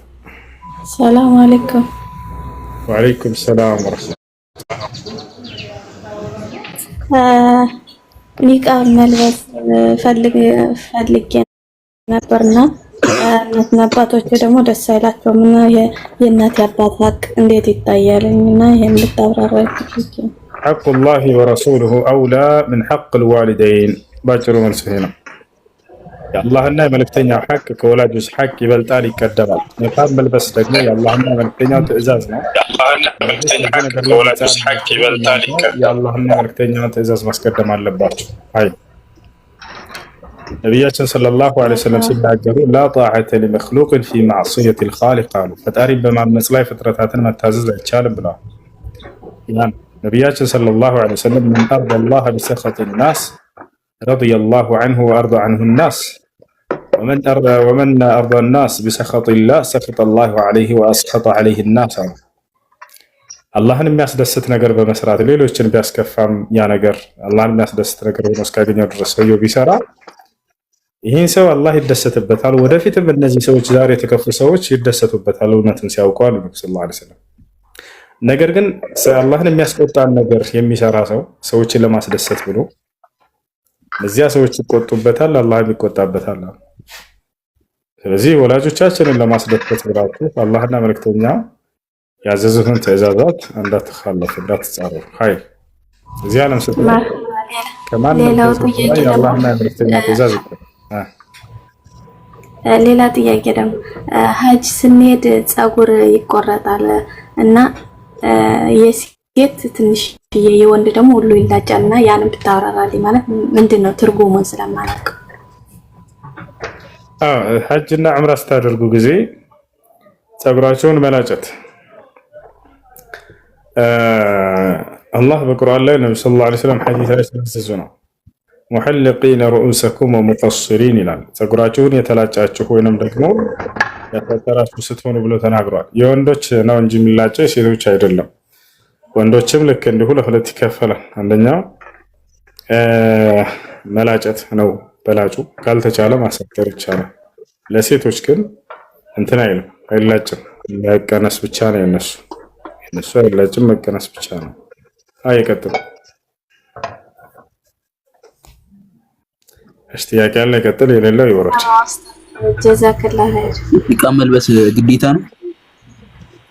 ሰላም አለይኩም። ወአለይኩም ሰላም ወራህመቱላህ። ኒቃብ መልበስ ፈልጌ ነበርና እናትና አባቶቼ ደግሞ ደስ አይላቸውም እና የእናት አባት ሀቅ እንዴት ይታያልኝና ይሄን ልታብራራኝ ትችላለህ? حق الله ورسوله أولى من حق الوالدين باجر من سهينا يا الله إنه ملكتنا حق كولاد جز حق يبلتالي كدبل نقاب ملبس دقنا يا الله إنه ملكتنا تأزازنا يا الله إنه ملكتنا كولاد جز حق يبلتالي كدبل يا الله إنه ملكتنا تأزاز مسكدم على اللباتش هاي نبياتنا صلى الله عليه وسلم سيدنا لا طاعة لمخلوق في معصية الخالق قالوا فتقريب بما المسلاي فترتاتنا ما تازز لتشالب بلا يعني نبياتنا صلى الله عليه وسلم من أرضى الله بسخط الناس رضي الله عنه وأرضى عنه الناس ومن أرضى الناس بسخط الله سخط الله عليه وأسخط عليه الناس الله الناس دست نجر بمسرات ليلو يشن بيسكفام يا نجر الله الناس دست نجر بمسكاجين يدرس فيه بيسرا ይህን ሰው አላህ ይደሰትበታል ወደፊትም እነዚህ ሰዎች ዛሬ የተከፉ ሰዎች ይደሰቱበታል እውነትን ሲያውቁ አሉ ነብዩ ሰለላሁ ዐለይሂ ወሰለም ነገር ግን አላህን የሚያስቆጣን ነገር የሚሰራ ሰው ሰዎችን ለማስደሰት ብሎ እዚያ ሰዎች ይቆጡበታል አላህም ይቆጣበታል ስለዚህ ወላጆቻችንን ለማስደሰት ብላችሁ አላህና መልእክተኛ ያዘዙትን ትእዛዛት እንዳትخالፉ እንዳትጻረሩ ሀይ እዚያ ዓለም ስትኖሩ ከማንም የአላህና መልእክተኛ ትእዛዝ ሌላ ጥያቄ ደግሞ ሀጅ ስንሄድ ጸጉር ይቆረጣል እና የሴት ትንሽ የወንድ ደግሞ ሁሉ ይላጫልና ያን ብታወራራልኝ ማለት ምንድነው ትርጉሙን ስለማላውቅ ሀጅና ዑምራ ስታደርጉ ጊዜ ጸጉራቸውን መላጨት አላህ በቁርአን ላይ ነብዩ ሰለላሁ ዐለይሂ ወሰለም ሐዲስ ላይ ስለተዘዙ ነው ሙሐልቂን ረኡሰኩም ወሙቀስሪን ይላል ጸጉራችሁን የተላጫችሁ ወይንም ደግሞ ያፈጠራችሁ ስትሆኑ ብሎ ተናግሯል የወንዶች ነው እንጂ የሚላጨው የሴቶች አይደለም ወንዶችም ልክ እንዲሁ ለሁለት ይከፈላል አንደኛው መላጨት ነው በላጩ ካልተቻለ ማሰጠር ይቻላል ለሴቶች ግን እንትና አይልም አይላጭም መቀነስ ብቻ ነው እነሱ አይላጭም መቀነስ ብቻ ነው አይቀጥሉ ጥያቄ ያለ ይቀጥል የሌለው ይወራጭ ጀዛከላህ ኸይር ኒቃብ መልበስ ግዴታ ነው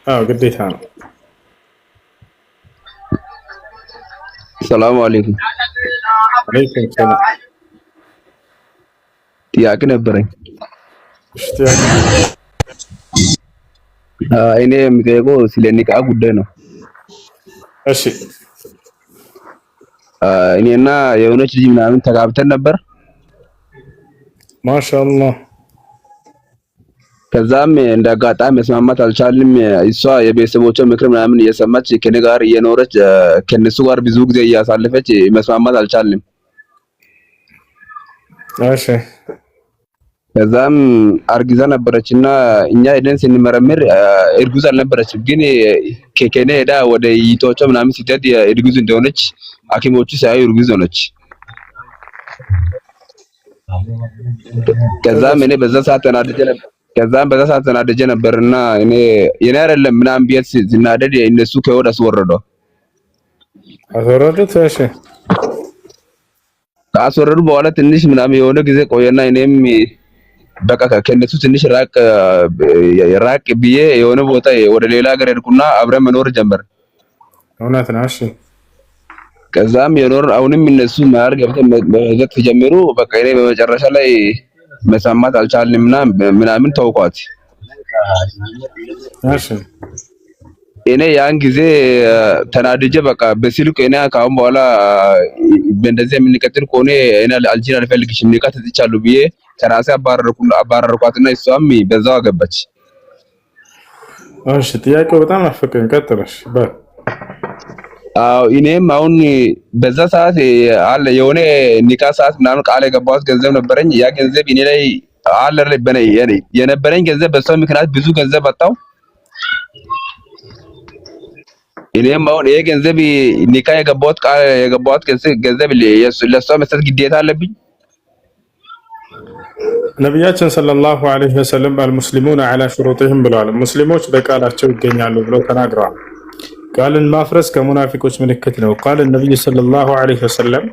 አዎ ግዴታ ነው ሰላም አለይኩም አለይኩም ሰላም ጥያቄ ነበረኝ እኔ የሚጠይቀው ስለ ኒቃብ ጉዳይ ነው እሺ እኔና የሆነች ልጅ ምናምን ተጋብተን ነበር ማሻአላህ ከዛም እንዳጋጣሚ መስማማት አልቻልንም እሷ የቤተሰቦቿ ምክር ምናምን እየሰማች ከኔ ጋር እየኖረች ከነሱ ጋር ብዙ ጊዜ እያሳለፈች መስማማት አልቻልንም እሺ ከዛም አርግዛ ነበረችና እኛ ሄደን ስንመረምር እርጉዝ አልነበረችም ግን ከኔ ሄዳ ወደ ይቶቿ ምናምን ሲደድ እርጉዝ እንደሆነች ሐኪሞቹ ሳይዩ እርጉዝ ሆነች ከዛም እኔ በዛ ሰዓት ተናደጀ ነበርና እኔ አይደለም ምናምን ቢያት ዝናደድ እነሱ ከወደ አስወረደው እሺ ካስወረዱ በኋላ ትንሽ ምናምን የሆነ ጊዜ ቆየና እኔም በቃ ከነሱ ትንሽ ራቅ ብዬ የሆነ ቦታ ወደ ሌላ ሀገር ሄድኩና አብረን መኖር ጀመር እውነት ነው እሺ ከዛም የኖር አሁንም እነሱ ማር ገብተን መዘት ጀመሩ በቃ እኔ በመጨረሻ ላይ መስማማት አልቻልንምና ምናምን ተውኳት እሺ እኔ ያን ጊዜ ተናድጄ በቃ በስልክ እኔ ካሁን በኋላ በእንደዚህ የምንቀጥል ከሆነ እኔ አልጂን አልፈልግሽም ኒቃ ተጥቻለሁ ብዬ ከራሴ አባረርኳትና እሷም በዛው አገባች እሺ ጥያቄው በጣም አፈቀኝ ቀጥለሽ አው እኔም አሁን በዛ ሰዓት አለ የሆነ ኒቃ ሰዓት ምናምን ቃል የገባሁት ገንዘብ ነበረኝ ያ ገንዘብ እኔ ላይ አለ የነበረኝ ገንዘብ በሷ ምክንያት ብዙ ገንዘብ አጣው እኔም አሁን ይሄ ገንዘብ ኒቃ የገባሁት ገንዘብ ለሷ መስጠት ግዴታ አለብኝ ነቢያችን ሰለላሁ ዐለይሂ ወሰለም አልሙስሊሙን ዐላ ሹሩጢሂም ብለዋል። ሙስሊሞች በቃላቸው ይገኛሉ ብለው ተናግረዋል። ቃልን ማፍረስ ከሙናፊቆች ምልክት ነው። ቃል ነቢዩ ሰለላሁ ዐለይሂ ወሰለም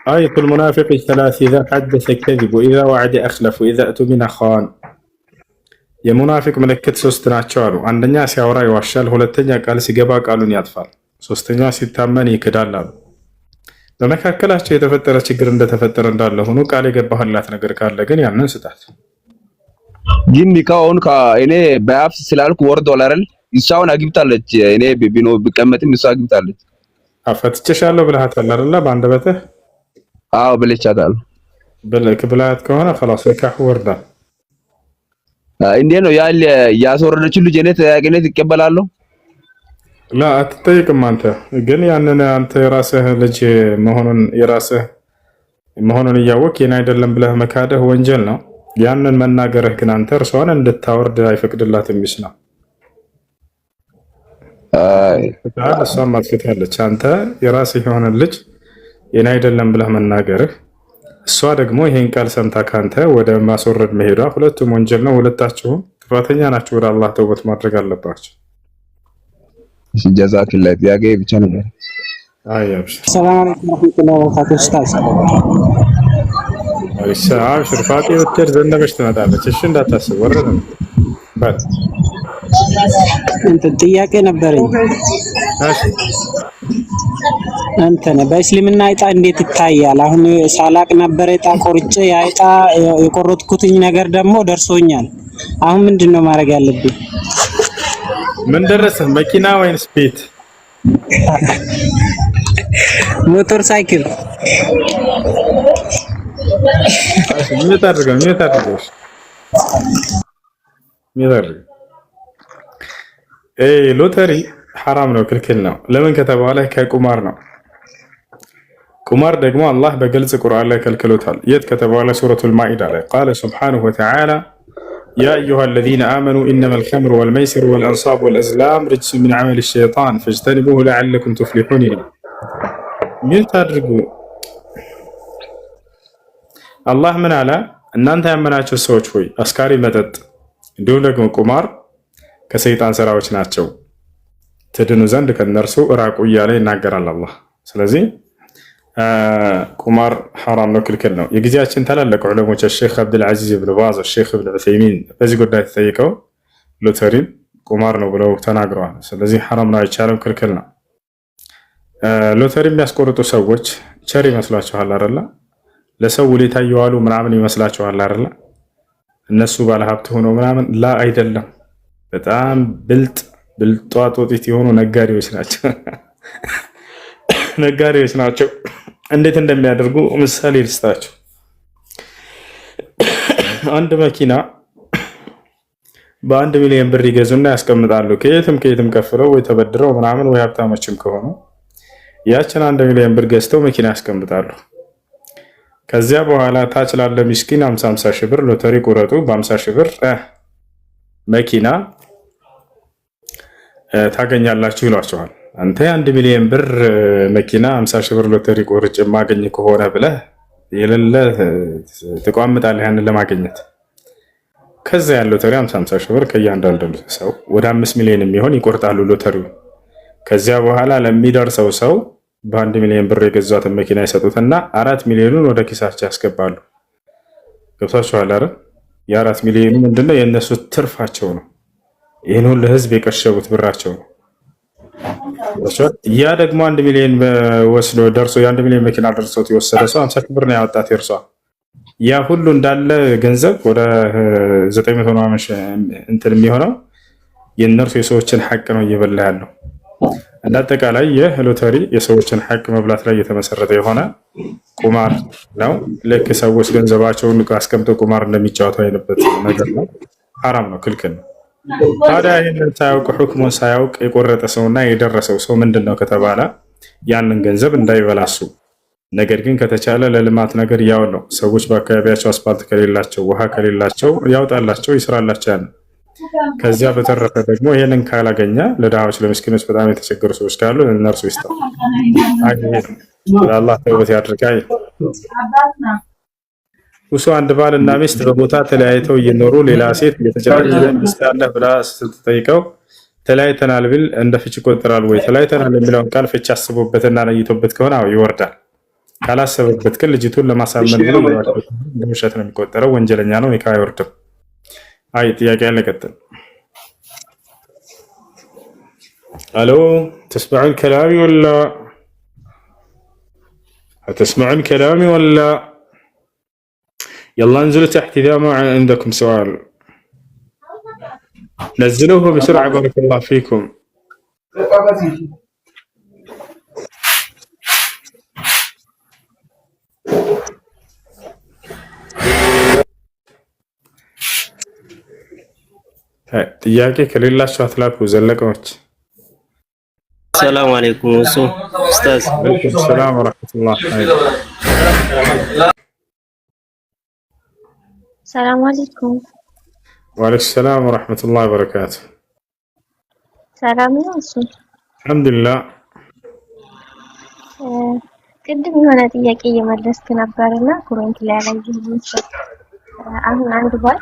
አየቱል ሙናፊቅ ሰላስ ኢዛ ሐደሰ ከዚብ ወኢዛ ወዐደ አኽለፍ ወኢዛ እቱሚነ ኻን። የሙናፊቅ ምልክት ሶስት ናቸው አሉ። አንደኛ ሲያወራ ይዋሻል፣ ሁለተኛ ቃል ሲገባ ቃሉን ያጥፋል፣ ሶስተኛ ሲታመን ይክዳል አሉ። በመካከላቸው የተፈጠረ ችግር እንደተፈጠረ እንዳለ ሆኖ ቃል የገባህላት ነገር ካለ ግን ያንን ስጣት። ግን ኒካውን እኔ በአፍ ስላልኩ ወርዷል አይደል? እሷውን አግብታለች። እኔ ቢኖ ቢቀመጥም እሷ አግብታለች። አፈትቼሻለሁ ብለሃታል አይደል? በአንደበትህ አዎ ብለቻታለሁ። ብለሃት ከሆነ خلاص ኒካህ ወርዷል። እንዴት ነው ያለ ያስወረደችው ልጅ እኔ ተያቂነት ይቀበላለሁ? ላ አትጠይቅም። አንተ ግን ያንን አንተ የራስህ ልጅ መሆኑን እያወቅህ የኔ አይደለም ብለህ መካደህ ወንጀል ነው። ያንን መናገርህ ግን አንተ እርሷን እንድታወርድ አይፈቅድላትም ይስና እሷም አጥፍታለች። አንተ የራስህ የሆነ ልጅ የኔ አይደለም ብለህ መናገርህ፣ እሷ ደግሞ ይሄን ቃል ሰምታ ካንተ ወደ ማስወረድ መሄዷ ሁለቱም ወንጀል ነው። ሁለታችሁም ጥፋተኛ ናችሁ። ወደ አላህ ተውበት ማድረግ አለባችሁ። ጀዛክላህ ጥያቄ ብቻ ነበር። አያብሽ ሰላም አለይኩም ወራህመቱላሂ ወበረካቱሁ። ኡስታዝ አብሽር ሽርፋቴ ወጥተር ዘነበሽ ትመጣለች። እሺ እንዳታስብ ወረደ ባል እንትን ጥያቄ ነበረኝ። እሺ እንትን በእስልምና ዕጣ እንዴት ይታያል? አሁን ሳላቅ ነበር ዕጣ ቆርጬ ያ ዕጣ የቆረጥኩትኝ ነገር ደግሞ ደርሶኛል። አሁን ምንድነው ማድረግ ያለብኝ? ምን ደረሰ? መኪና ወይንስ ቤት? ሞተር ሳይክል። ምን ታደርገው? ሎተሪ ሐራም ነው፣ ክልክል ነው። ለምን ከተባለ ከቁማር ነው። ቁማር ደግሞ አላህ በግልጽ ቁርአን ላይ ከልክሎታል። የት ከተባለ ሱረቱል ማኢዳ ላይ ቃለ ሱብሓነሁ ወተዓላ ያ አዩሃ አለዚነ አመኑ ኢነማ አልኸምሩ ወልመይሲሩ ወልአንሳቡ ወልአዝላም ሪጅሱን ሚን ዐመሊ ሸይጣን ፈጅተኒቡሁ ለዐለኩም ቱፍሊሑን ይላል። ምን ታድርጉ? አላህ ምን አለ? እናንተ ያመናችሁ ሰዎች ሆይ አስካሪ መጠጥ እንዲሁም ደግሞ ቁማር ከሰይጣን ስራዎች ናቸው፣ ትድኑ ዘንድ ከነርሱ እራቁ እያለ ይናገራል አላህ። ስለዚህ ቁማር ሐራም ነው፣ ክልክል ነው። የጊዜያችን ታላላቅ ዑለሞች ሼክ አብዱልዓዚዝ ብን ባዝ፣ ሼክ ብን ዑሰይሚን በዚህ ጉዳይ ተጠይቀው ሎተሪን ቁማር ነው ብለው ተናግረዋል። ስለዚህ ሐራም ነው፣ አይቻልም፣ ክልክል ነው። ሎተሪ የሚያስቆርጡ ሰዎች ቸር ይመስላችኋል አይደለ? ለሰው ውለታ እየዋሉ ምናምን ይመስላችኋል አይደለ? እነሱ ባለሀብት ሆነው ምናምን ላ አይደለም። በጣም ብልጧ ጦጢት የሆኑ ነጋዴዎች ናቸው። ነጋዴዎች ናቸው። እንዴት እንደሚያደርጉ ምሳሌ ልስጣቸው። አንድ መኪና በ1 ሚሊዮን ብር ይገዙና ያስቀምጣሉ። ከየትም ከፍለው ወይ ተበድረው ምናምን ወይ ሀብታሞችም ከሆኑ ያችን 1 ሚሊዮን ብር ገዝተው መኪና ያስቀምጣሉ። ከዚያ በኋላ ታች ላለ ምስኪን 50 ሺህ ብር ሎተሪ ቁረጡ፣ በ50 ሺህ ብር መኪና ታገኛላችሁ ይሏቸዋል። አንተ 1 ሚሊዮን ብር መኪና 50 ሺህ ብር ሎተሪ ቆርጬ የማገኝ ከሆነ ብለህ የሌለ ተቋምጣለህ ያንን ለማግኘት። ከዛ ያለው ሎተሪ 50 ሺህ ብር ከእያንዳንዱ ሰው ወደ 5 ሚሊዮን የሚሆን ይቆርጣሉ ሎተሪው። ከዚያ በኋላ ለሚደርሰው ሰው በ1 ሚሊዮን ብር የገዛትን መኪና ይሰጡትና 4 ሚሊዮኑን ወደ ኪሳቸው ያስገባሉ። ገብታችኋል አይደል? የ4 ሚሊዮኑ ምንድነው? የእነሱ ትርፋቸው ነው። ይህን ሁሉ ህዝብ የቀሸቡት ብራቸው ነው። ያ ደግሞ 1 ሚሊዮን ወስዶ ደርሶ የ1 ሚሊዮን መኪና ደርሶት የወሰደ ሰው 50 ሺህ ብር ነው ያወጣት የእርሷ። ያ ሁሉ እንዳለ ገንዘብ ወደ 900 ነው እንትን የሚሆነው የእነርሱ የሰዎችን ሐቅ ነው እየበላ ያለው። እንዳጠቃላይ ይህ ሎተሪ የሰዎችን ሐቅ መብላት ላይ የተመሰረተ የሆነ ቁማር ነው። ልክ ሰዎች ገንዘባቸውን አስቀምጠው ቁማር እንደሚጫወቱ አይነበት ነገር ነው። ሐራም ነው፣ ክልክል ነው። ታዲያ ይህንን ሳያውቅ ሁክሙን ሳያውቅ የቆረጠ ሰውና የደረሰው ሰው ምንድን ነው ከተባለ ያንን ገንዘብ እንዳይበላሱ፣ ነገር ግን ከተቻለ ለልማት ነገር ያውለው። ሰዎች በአካባቢያቸው አስፓልት ከሌላቸው፣ ውሃ ከሌላቸው ያውጣላቸው፣ ይስራላቸው ያንን። ከዚያ በተረፈ ደግሞ ይህንን ካላገኘ ለድሃዎች፣ ለምስኪኖች፣ በጣም የተቸገሩ ሰዎች ካሉ እነርሱ ይስጣል። አላህ ተውበት ያድርጋይ። እሱ አንድ ባልና ሚስት በቦታ ተለያይተው እየኖሩ ሌላ ሴት እየተጨናነቀ ሚስት አለ ብላ ስትጠይቀው ተለያይተናል ቢል እንደ ፍች ይቆጠራል ወይ? ተለያይተናል የሚለውን ቃል ፍች አስቦበትና ለይቶበት ከሆነ አዎ ይወርዳል። ካላሰበበት ግን ልጅቱን ለማሳመን ብሎ ውሸት ነው የሚቆጠረው፣ ወንጀለኛ ነው፣ ኒካህ አይወርድም። አይ ጥያቄ ያለ ቀጥል። አሎ تسمعون كلامي ولا هتسمعون كلامي ولا يلا انزلوا تحت إذا ما عندكم سؤال، نزلوه بسرعة بارك الله فيكم. ጥያቄ ከሌላችሁ አትላኩ ዘለቀዎች። ሰላም አለይኩም እሱ ኡስታዝ። ሰላም ወራህመቱላህ። ሰላም አለይኩም። ወአለይኩም ሰላም ወራህመቱላህ ወበረካቱ። ሰላም ነው እሱ። አልሐምዱሊላህ። ቅድም የሆነ ጥያቄ እየመለስክ ነበርና ኮሜንት ላይ ያላየሁት አሁን አንድ ባል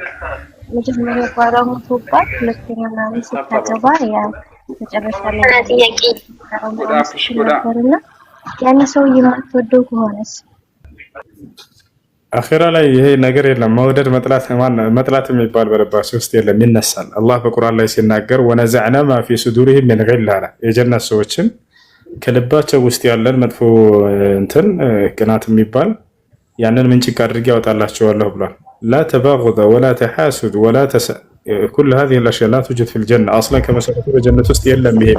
መጀመሪያ ባሏ ሞቶባት ሁለተኛ ምናምን ስታገባ ያ መጨረሻ ላይ ጥያቄ ነበርና ያን ሰው የማትወደው ከሆነስ አኺራ ላይ ይሄ ነገር የለም። መውደድ መጥላት የሚባል በልባቸው ውስጥ የለም፣ ይነሳል። አላህ በቁርአን ላይ ሲናገር ወነዘዕና ማ ፊ ሱዱሪሂም ሚን ጊል አለ። የጀነት ሰዎችን ከልባቸው ውስጥ ያለን መጥፎ እንትን ቅናት የሚባል ያንን ምንጭቅ አድርጌ ያወጣላቸዋለሁ ብሏል። لا تباغض ولا تحاسد ولا كل هذه الاشياء لا توجد في الجنه اصلا كما سمعتوا بجنه ውስጥ የለም ይሄ